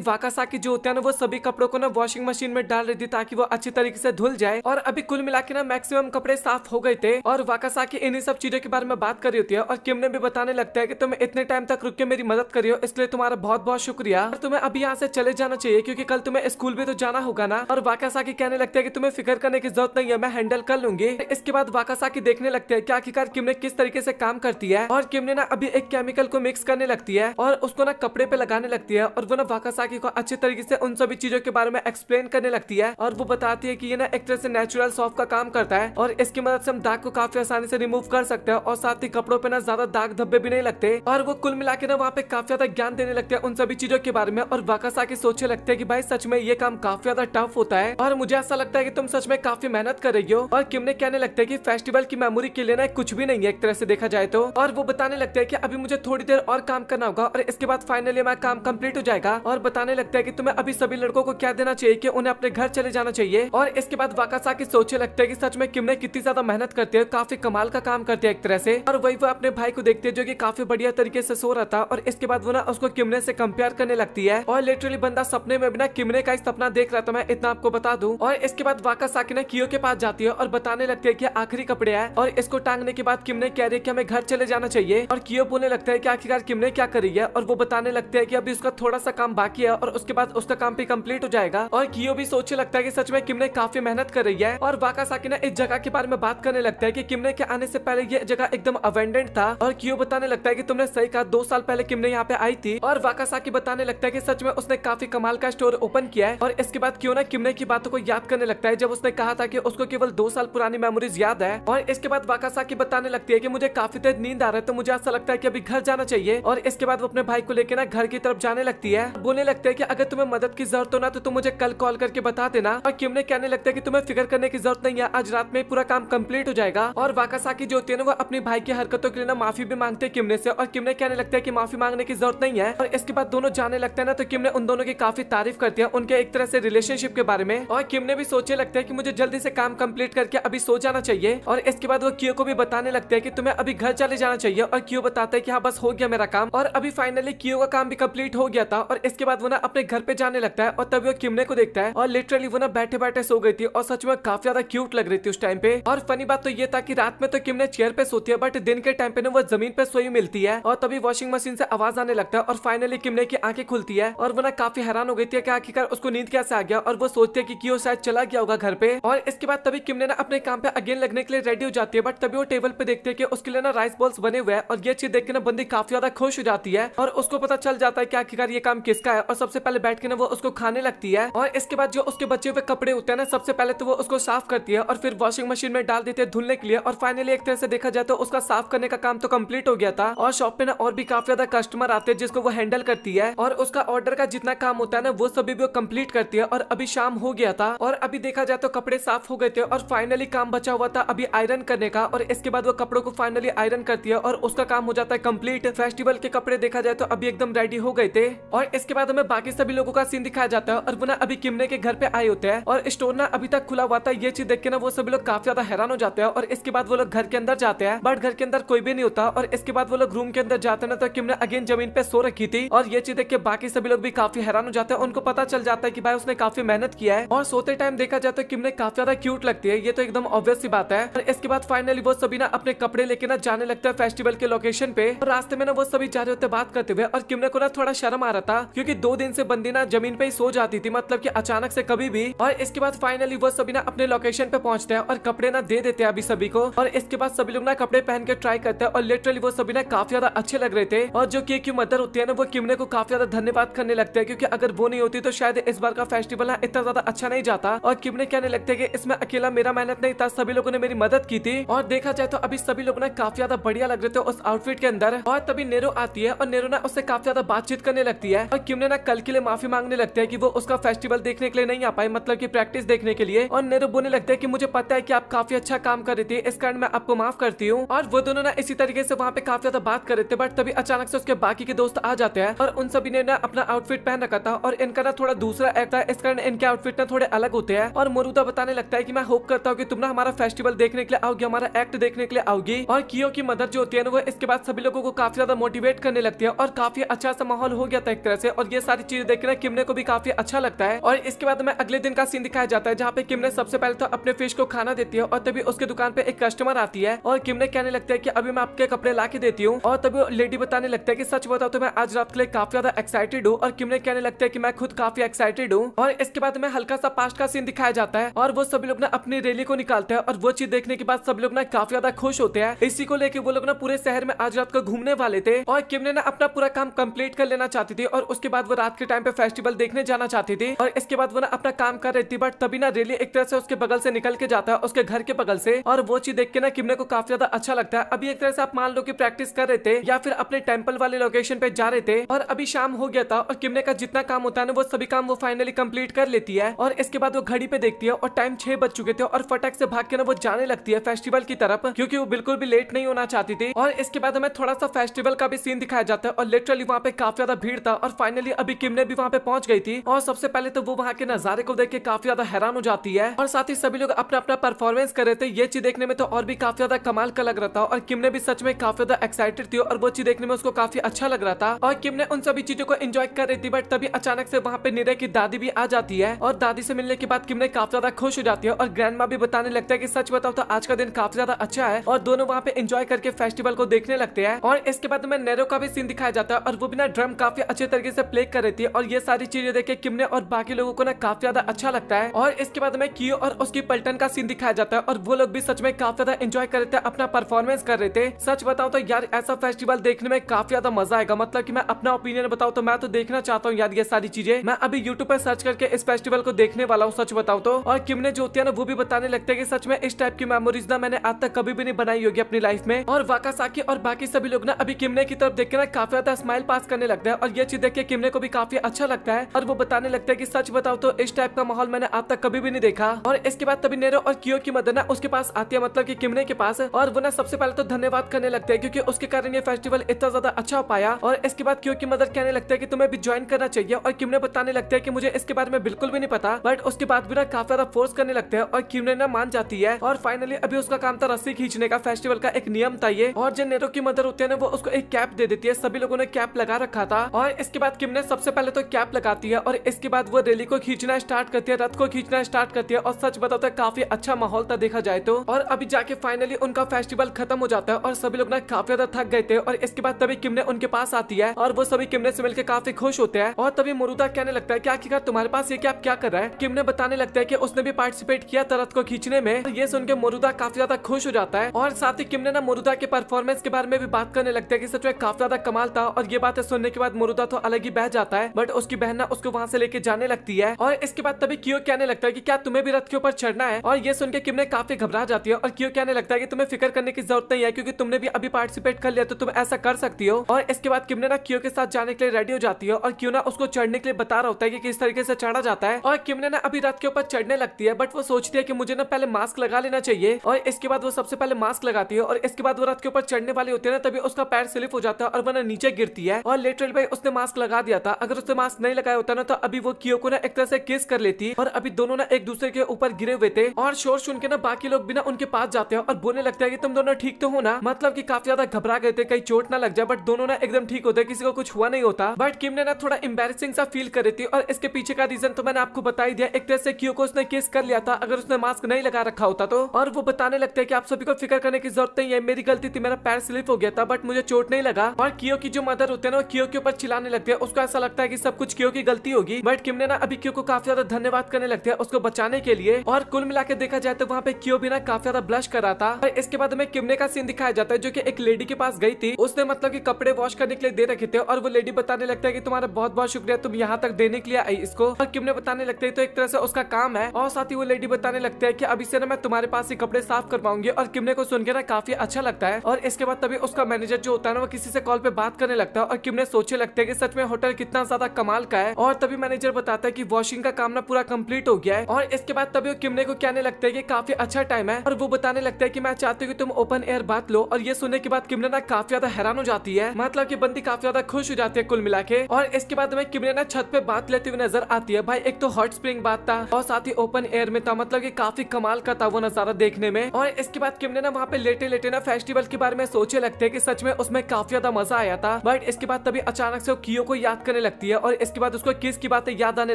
वाकासाकी जो होते हैं ना वो सभी कपड़ों को ना वॉशिंग मशीन में डाल रही थी ताकि वो अच्छी तरीके से धुल जाए। और अभी कुल मिला के ना मैक्सिमम कपड़े साफ हो गए थे, और वाकासाकी इन्हीं सब चीजों के बारे में बात कर रही होती है। और किमने भी बताने लगता है कि तुम इतने टाइम तक रुक के मेरी मदद करी हो, इसलिए तुम्हारा बहुत बहुत शुक्रिया, और तुम्हें अभी यहाँ से चले जाना चाहिए क्योंकि कल तुम्हें स्कूल भी तो जाना होगा ना। और वाकासाकी कहने लगता है कि तुम्हें फिक्र करने की जरूरत नहीं है, मैं हैंडल कर लूंगी। इसके बाद वाकासाकी देखने लगते हैं कि आखिरकार किमने किस तरीके से काम करती है, और किमने ना अभी एक केमिकल को मिक्स करने लगती है और उसको ना कपड़े पे लगाने लगती है, और वो ना वाकासाकी को अच्छे तरीके से उन सभी चीजों के बारे में एक्सप्लेन करने लगती है। और वो बताती है कि ये ना एक तरह से नेचुरल सॉफ्ट का काम करता है और इसकी मदद से हम दाग को काफी आसानी से रिमूव कर सकते हैं, और साथ ही कपड़ों पे ना ज्यादा दाग धब्बे भी नहीं लगते। और वो कुल मिला के ना वहाँ पे काफी ज्यादा ज्ञान देने लगते हैं उन सभी चीजों के बारे में। और वाकासाकी सोचने लगते हैं कि भाई सच में ये काम काफी ज्यादा टफ होता है, और मुझे ऐसा लगता है कि तुम सच में काफी मेहनत कर रही हो। और किमने कहने लगते हैं कि फेस्टिवल की मेमोरी के लिए ना कुछ भी नहीं है एक तरह से देखा जाए तो। और वो बताने लगते हैं कि अभी मुझे थोड़ी देर और काम करना होगा और इसके बाद फाइनली मैं काम कंप्लीट हो जाएगा। और बताने लगता है कि तुम्हें अभी सभी लड़कों को क्या देना चाहिए कि उन्हें अपने घर चले जाना चाहिए। और इसके बाद वाकासाकी सोचने लगता है कि सच में किमने कितनी ज्यादा मेहनत करती है, काफी कमाल का काम करती है एक तरह से। और वही वो अपने भाई को देखती है जो कि काफी बढ़िया तरीके से सो रहा था, और इसके बाद वो ना उसको किमने से कंपेयर करने लगती है। और लिटरली बंदा सपने में भी ना किमने का सपना देख रहा था, मैं इतना आपको बता दूं। और इसके बाद वाकासाकी ना कियो के पास जाती है और बताने लगती है कि आखिरी कपड़े हैं, और इसको टांगने के बाद किमने कह रही है कि हमें घर चले जाना चाहिए। और कियो बोलने लगता है कि आखिरकार किमने क्या करी है, और वो बताने लगते हैं कि अभी उसका थोड़ा सा काम बाकी है और उसके बाद उसका काम भी कंप्लीट हो जाएगा। और कियो भी सोचने लगता है कि सच में किमने काफी मेहनत कर रही है। और वाकासाकी ना इस जगह के बारे में बात करने लगता है कि किमने के आने से पहले ये जगह एकदम अवेंडेंट था। और कियो बताने लगता है कि तुमने सही कहा, 2 साल पहले किमने यहाँ पे आई थी। और वाकासाकी बताने लगता है कि सच में उसने काफी कमाल का स्टोर ओपन किया है। और इसके बाद कियो ना किमने की बातों को याद करने लगता है जब उसने कहा था कि उसको केवल 2 साल पुरानी मेमोरीज याद है। और इसके बाद वाकासाकी बताने लगती है कि मुझे काफी देर नींद आ रहा है, तो मुझे ऐसा लगता है कि अभी घर जाना चाहिए। और इसके बाद वो अपने भाई को लेकर ना घर की तरफ जाने लगती है। बोलने लगते हैं कि अगर तुम्हें मदद की जरूरत हो ना तो तुम मुझे कल कॉल करके बता देना। और किमने कहने लगता है कि तुम्हें फिक्र करने की जरूरत नहीं है, आज रात में पूरा काम कंप्लीट हो जाएगा। और वाकासाकी जो होती है ना वो अपने भाई की हरकतों के लिए ना माफी भी मांगते हैं किमने से, और किमने कहने लगता है कि माफी मांगने की जरूरत नहीं है। और इसके बाद दोनों जाने लगते हैं ना तो किमने उन दोनों की काफी तारीफ करती है उनके एक तरह से रिलेशनशिप के बारे में। और किमने भी सोचने लगता है कि मुझे जल्दी से काम कंप्लीट करके अभी सो जाना चाहिए। और इसके बाद वो कियो को भी बताने लगते हैं कि तुम्हें अभी घर चले जाना चाहिए। और कियो बताता है कि हाँ बस हो गया मेरा काम। और अभी फाइनली कियो का काम भी कंप्लीट हो गया था। और इसके बाद वो ना अपने घर पे जाने लगता है और तभी वो किमने को देखता है, और लिटरली वो ना बैठे बैठे सो गई थी और सच में काफी ज्यादा क्यूट लग रही थी उस टाइम पे। और फनी बात तो ये था कि रात में तो किमने चेयर पे सोती है बट दिन के टाइम पे ना वो जमीन पे सोई मिलती है। और तभी वॉशिंग मशीन से आवाज आने लगता है और फाइनली किमने की आंखें खुलती है और वो ना काफी हैरान हो गई थी कि आखिरकार उसको नींद कैसे आ गया। और वो सोचती है कि कियो शायद चला गया होगा घर पे। और इसके बाद तभी किमने ना अपने काम पे अगेन लगने के लिए रेडी हो जाती है, बट तभी वो टेबल पे देखते है कि उसके लिए ना राइस बॉल्स बने हुए हैं। और ये चीज देख के ना बंदी काफी ज्यादा खुश हो जाती है और उसको पता चल जाता है कि आखिरकार ये काम किसका है। और सबसे पहले बैठ के ना वो उसको खाने लगती है। और इसके बाद जो उसके बचे हुए कपड़े होते हैं ना सबसे पहले तो वो उसको साफ करती है और फिर वॉशिंग मशीन में डाल देते हैं धुलने के लिए। और फाइनली एक तरह से देखा जाए तो उसका साफ करने का काम तो कंप्लीट हो गया था। और शॉप पे ना और भी काफी ज्यादा कस्टमर आते हैं जिसको वो हैंडल करती है, और उसका ऑर्डर का जितना काम होता है ना वो सभी भी वो कंप्लीट करती है। और अभी शाम हो गया था और अभी देखा जाए तो कपड़े साफ हो गए थे और फाइनली काम बचा हुआ था अभी आयरन करने का। और इसके बाद वो कपड़ों को फाइनली आयरन करती है और उसका काम हो जाता है कंप्लीट। फेस्टिवल के कपड़े देखा जाए तो अभी एकदम रेडी हो गए थे। और इसके बाद हमें बाकी सभी लोगों का सीन दिखाया जाता है और वो ना अभी किमने के घर पे आए होते हैं और स्टोर ना अभी तक खुला हुआ था। ये चीज देख के ना वो सभी लोग काफी ज्यादा हैरान हो जाते हैं। और इसके बाद वो लोग घर के अंदर जाते हैं बट घर के अंदर कोई भी नहीं होता। और इसके बाद वो लोग रूम के अंदर जाते हैं ना तो किमने अगेन जमीन पे सो रखी थी। और ये चीज देख के बाकी सभी लोग भी काफी हैरान हो जाते हैं। उनको पता चल जाता है कि भाई उसने काफी मेहनत किया है। और सोते टाइम देखा जाए तो किमने काफी ज्यादा क्यूट लगती है, ये तो एकदम ऑब्वियस सी बात है। और इसके बाद फाइनली वो सभी ना अपने कपड़े लेके ना जाने लगता है फेस्टिवल के लोकेशन पे। और रास्ते में ना वो सभी जा रहे होते बात करते हुए और किमने को ना थोड़ा शर्म आ रहा था क्योंकि 2 दिन से बंदी ना जमीन पे ही सो जाती थी, मतलब कि अचानक से कभी भी। और इसके बाद फाइनली वो सभी ना अपने लोकेशन पे पहुंचते हैं और कपड़े ना दे देते हैं अभी सभी को। और इसके बाद सभी लोग ना कपड़े पहन के ट्राई करते हैं और लिटरली वो सभी ना काफी ज्यादा अच्छे लग रहे थे। और जो केक की मदर होती है ना वो किमने को काफी ज्यादा धन्यवाद करने लगते हैं क्योंकि अगर वो नहीं होती तो शायद इस बार का फेस्टिवल ना इतना ज्यादा अच्छा नहीं जाता। और किमने कहने लगते हैं कि इसमें अकेला मेरा मेहनत नहीं था, सभी लोगों ने मेरी मदद की थी। और देखा जाए तो अभी सभी लोग ना काफी ज्यादा बढ़िया लग रहे थे उस आउटफिट के अंदर। और तभी नेरो आती है और नेरो ना उससे काफी ज्यादा बातचीत करने लगती है और किम ने ना कल के लिए माफी मांगने लगता है कि वो उसका फेस्टिवल देखने के लिए नहीं आ पाए, मतलब की प्रैक्टिस देखने के लिए। और नेरो बोलने लगता है कि मुझे पता है कि आप काफी अच्छा काम कर रही थी, इस कारण मैं आपको माफ करती हूँ। और वो दोनों ना इसी तरीके से वहाँ पे काफी ज्यादा बात कर रहे थे, बट तभी अचानक से उसके बाकी के दोस्त आ जाते हैं और उन सभी ने ना अपना आउटफिट पहन रखा था और इनका ना थोड़ा दूसरा एक्ट था, इस कारण इनके आउटफिट ना थोड़े अलग होते हैं। और मोरुता बताने लगता है कि मैं होप करता हूँ कि तुम ना हमारा फेस्टिवल देखने के लिए आओगी, हमारा एक्ट देखने के लिए आओगी। और कियो की मदर जो होती है ना वो इसके बाद सभी लोगों को काफी ज्यादा मोटिवेट करने लगती है और काफी अच्छा सा माहौल हो गया था एक तरह से। और ये सारी चीजें देखकर किम को भी काफी अच्छा लगता है। और इसके बाद में अगले दिन का सीन दिखाया जाता है जहाँ पे किम ने सबसे पहले तो अपने फिश को खाना देती है और तभी उसके दुकान पे एक कस्टमर आती है और किम ने कहने लगता है कि अभी मैं आपके कपड़े ला के देती हूँ। और तभी लेडी बताने लगता है कि सच बताओ तो मैं आज रात के लिए काफी ज्यादा एक्साइटेड हूँ। और किम ने कहने लगता है कि मैं खुद काफी एक्साइटेड हूँ। और इसके बाद में हल्का सा पास्ट का सीन दिखाया जाता है और वो सभी लोग ना अपनी रैली को निकालते हैं और वो चीज देखने के बाद सभी लोग ना काफी ज्यादा खुश होते हैं। इसी को लेकर वो लोग ना पूरे शहर में आज रात को घूमने वाले थे और किम ने ना अपना पूरा काम कंप्लीट कर लेना चाहती थी और उसके बाद वो रात के टाइम पे फेस्टिवल देखने जाना चाहती थी। और इसके बाद वो ना अपना काम कर रही थी, बट तभी ना रैली एक तरह से उसके बगल से निकल के जाता है, उसके घर के बगल से। और वो चीज देख के ना किमने को काफी ज्यादा अच्छा लगता है। अभी एक तरह से आप मान लो कि प्रैक्टिस कर रहे थे या फिर अपने टेंपल वाले लोकेशन पे जा रहे थे और अभी शाम हो गया था और किमने का जितना काम होता है ना वो सभी काम वो फाइनली कंप्लीट कर लेती है। और इसके बाद वो घड़ी पे देखती है और टाइम 6 बज चुके थे और फटाक से भाग के ना वो जाने लगती है फेस्टिवल की तरफ, क्योंकि वो बिल्कुल भी लेट नहीं होना चाहती थी। और इसके बाद हमें थोड़ा सा फेस्टिवल का भी सीन दिखाया जाता है और लिटरली वहाँ पे काफी ज्यादा भीड़ था और फाइनली अभी किमने भी वहाँ पे पहुंच गई थी। और सबसे पहले तो वो वहाँ के नजारे को देख के काफी ज्यादा हैरान हो जाती है और साथ ही सभी लोग अपना अपना परफॉर्मेंस कर रहे थे। ये चीज देखने में तो और भी काफी ज्यादा कमाल का लग रहा था और किम ने भी सच में काफी ज्यादा एक्साइटेड थी और वो चीज देखने में उसको काफी अच्छा लग रहा था और किम ने उन सभी चीजों को एंजॉय कर रही थी। बट तभी अचानक से वहाँ पे नीरज की दादी भी आ जाती है और दादी से मिलने के बाद किम ने काफी ज्यादा खुश हो जाती है और ग्रैंड माँ भी बताने लगता है कि सच बताओ तो आज का दिन काफी ज्यादा अच्छा है। और दोनों वहाँ पे एंजॉय करके फेस्टिवल को देखने लगते हैं। और इसके बाद में नेरो का भी सीन दिखाया जाता है और वो भी ना ड्रम काफी अच्छे तरीके से प्ले कर रही थी और ये सारी चीजें देख के किम ने और बाकी लोगों को ना काफी ज्यादा अच्छा लगता है। और इसके बाद में कियो और उसकी पलटन का सीन दिखाया जाता है और वो लोग भी सच में काफी ज्यादा एंजॉय कर रहे थे, अपना परफॉर्मेंस कर रहे थे। सच बताओ तो यार ऐसा फेस्टिवल देखने में काफी ज्यादा मजा आएगा, मतलब कि मैं अपना ओपिनियन बताऊं तो मैं तो देखना चाहता हूँ यार ये सारी चीजें। मैं अभी यूट्यूब पे सर्च करके इस फेस्टिवल को देखने वाला हूँ सच बताओ तो। और किम ने जो होती है ना वो भी बताने लगते हैं कि सच में इस टाइप की मेमोरीज ना मैंने आज तक कभी भी नहीं बनाई होगी अपनी लाइफ में। और वाकासाकी और बाकी सभी लोग ना अभी किमने की तरफ देख के ना काफी ज्यादा स्माइल पास करने लगता है और ये चीज देख के किमने को भी काफी अच्छा लगता है और वो बताने लगता है कि सच बताओ तो इस टाइप का माहौल मैंने आज तक कभी भी नहीं देखा। और इसके बाद तभी नेरो और कियो की मदर ना उसके पास आती है, मतलब कि किमने के पास, और वो ना सबसे पहले तो धन्यवाद करने लगते हैं क्योंकि उसके कारण ये फेस्टिवल इतना ज्यादा अच्छा हो पाया। और इसके बाद कियो की मदर कहने लगता है कि तुम्हें भी ज्वाइन करना चाहिए और किमने बताने लगता है कि मुझे इसके बारे में बिल्कुल भी नहीं पता, बट उसके बाद भी ना काफी ज्यादा फोर्स करने लगते हैं और किमने ना मान जाती है। और फाइनली अभी उसका काम था रस्सी खींचने का, फेस्टिवल का एक नियम था ये। और जो नेरो की मदर होती है ना वो उसको एक कैप दे देती है, सभी लोगों ने कैप लगा रखा था। और इसके बाद किम ने सबसे पहले तो कैप लगाती है और इसके बाद वो रैली को खींचना स्टार्ट करती है, रथ को खींचना स्टार्ट करती है और सच बताओ तो काफी अच्छा माहौल था देखा जाए तो। और अभी जाके फाइनली उनका फेस्टिवल खत्म हो जाता है और सभी लोग ना काफी ज्यादा थक गए थे। और इसके बाद तभी किम ने उनके पास आती है और वो सभी किम ने से मिलकर काफी खुश होते हैं। और तभी मोरुता कहने लगता है क्या आखिरकार तुम्हारे पास ये कैप क्या कर रहा है। किम ने बताने लगता है कि उसने भी पार्टिसिपेट किया था रथ को खींचने में। ये सुन के मोरुता काफी ज्यादा खुश हो जाता है और साथ ही किम ने ना मोरुता के परफॉर्मेंस के बारे में भी बात करने लगता है कि सच में काफी ज्यादा कमाल था। और ये बातें सुनने के बाद मोरुता तो अलग ही बह जाता है, बट उसकी बहन ना उसको वहाँ से लेके जाने लगती है। और इसके बाद तभी कियो कहने लगता है कि क्या तुम्हें भी रथ के ऊपर चढ़ना है। और ये सुन के किम ने काफी घबरा जाती है और कियो कहने लगता है कि तुम्हें फिक्र करने की जरूरत नहीं है क्योंकि तुमने भी अभी पार्टिसिपेट कर लिया तो तुम ऐसा कर सकती हो। और इसके बाद किम ने ना कियो के साथ जाने के लिए रेडी हो जाती है और कियो ना उसको चढ़ने के लिए बता रहा होता है कि किस तरीके से चढ़ा जाता है। और किम ने ना अभी रथ के ऊपर चढ़ने लगती है, बट वो सोचती है कि मुझे ना पहले मास्क लगा लेना चाहिए। और इसके बाद वो सबसे पहले मास्क लगाती है और इसके बाद वो रथ के ऊपर चढ़ने वाली होती है ना तभी उसका पैर स्लिप हो जाता है और वो ना नीचे गिरती है। और लिटरली भाई उसने मास्क लगा दिया था, अगर उसने मास्क नहीं लगाया होता ना तो अभी वो कियो को ना एक तरह से किस कर लेती और अभी दोनों ना एक दूसरे के ऊपर गिरे हुए थे। और शोर सुन के ना बाकी लोग भी ना उनके पास जाते हैं और बोलने लगता है कि तुम दोनों ठीक तो हो ना, मतलब कि काफी ज्यादा घबरा गए थे कहीं चोट ना लग जाए, बट दोनों ना एकदम ठीक होते, किसी को कुछ हुआ नहीं होता। बट किम ने ना थोड़ा एम्बैरेसिंग सा फील कर रही थी और इसके पीछे का रीजन तो मैंने आपको बता ही दिया, एक तरह से कियो को उसने किस कर लिया था अगर उसने मास्क नहीं लगा रखा होता तो। और वो बताने लगते हैं कि आप सभी को फिक्र करने की जरूरत नहीं है, मेरी गलती थी, मेरा पैर स्लिप हो गया था बट मुझे चोट नहीं लगा। और कियो की जो मदर होते हैं ना कियो के ऊपर चिल्लाने लगते हैं, उसको ऐसा लगता है कि सब कुछ कियो की गलती होगी। बट किम ने ना अभी कियो को काफी ज्यादा धन्यवाद करने लगते हैं उसको बचाने के लिए। और कुल मिलाकर देखा जाए तो वहाँ पे कियो भी ना काफी ज्यादा ब्लश कर रहा था। और इसके बाद हमें किमने का सीन दिखाया जाता है जो कि एक लेडी के पास गई थी, उसने मतलब कि कपड़े वॉश करने के लिए दे रखे थे और वो लेडी बताने लगता है कि तुम्हारा बहुत बहुत शुक्रिया, तुम यहाँ तक देने के लिए आई इसको। और किमने बताने लगते है तो एक तरह से उसका काम है। और साथ ही वो लेडी बताने लगता है कि अभी से ना मैं तुम्हारे पास ही कपड़े साफ कर पाऊंगी। और किमने को सुन के ना काफी अच्छा लगता है। और इसके बाद तभी उसका मैनेजर जो होता है ना वो किसी से कॉल पे बात करने लगता है और किम ने सोचने लगता है कि सच में होटल कितना ज्यादा कमाल का है। और तभी मैनेजर बताता है कि वॉशिंग का काम ना पूरा कंप्लीट हो गया है। और इसके बाद तभी किमने को कहने लगता है कि काफी अच्छा टाइम है और वो बताने लगता है कि मैं चाहती हूँ कि तुम ओपन एयर बात लो। और ये सुनने के बाद किमने ना काफी ज्यादा हैरान हो जाती है, मतलब कि बंदी काफी ज्यादा खुश हो जाती है कुल मिला के। और इसके बाद में किमने ना छत पे बात लेते हुए नजर आती है। भाई एक तो हॉट स्प्रिंग बात था और साथ ही ओपन एयर में था, मतलब कि काफी कमाल का था वो नजारा देखने में। और इसके बाद किमने ना वहाँ पे लेटे लेटे ना फेस्टिवल के बारे में सोचने लगते हैं कि सच में उसमें काफी ज्यादा मजा आया था। बट इसके बाद तभी अचानक से वो कियो को याद करने लगती है और इसके बाद उसको किस की बातें याद आने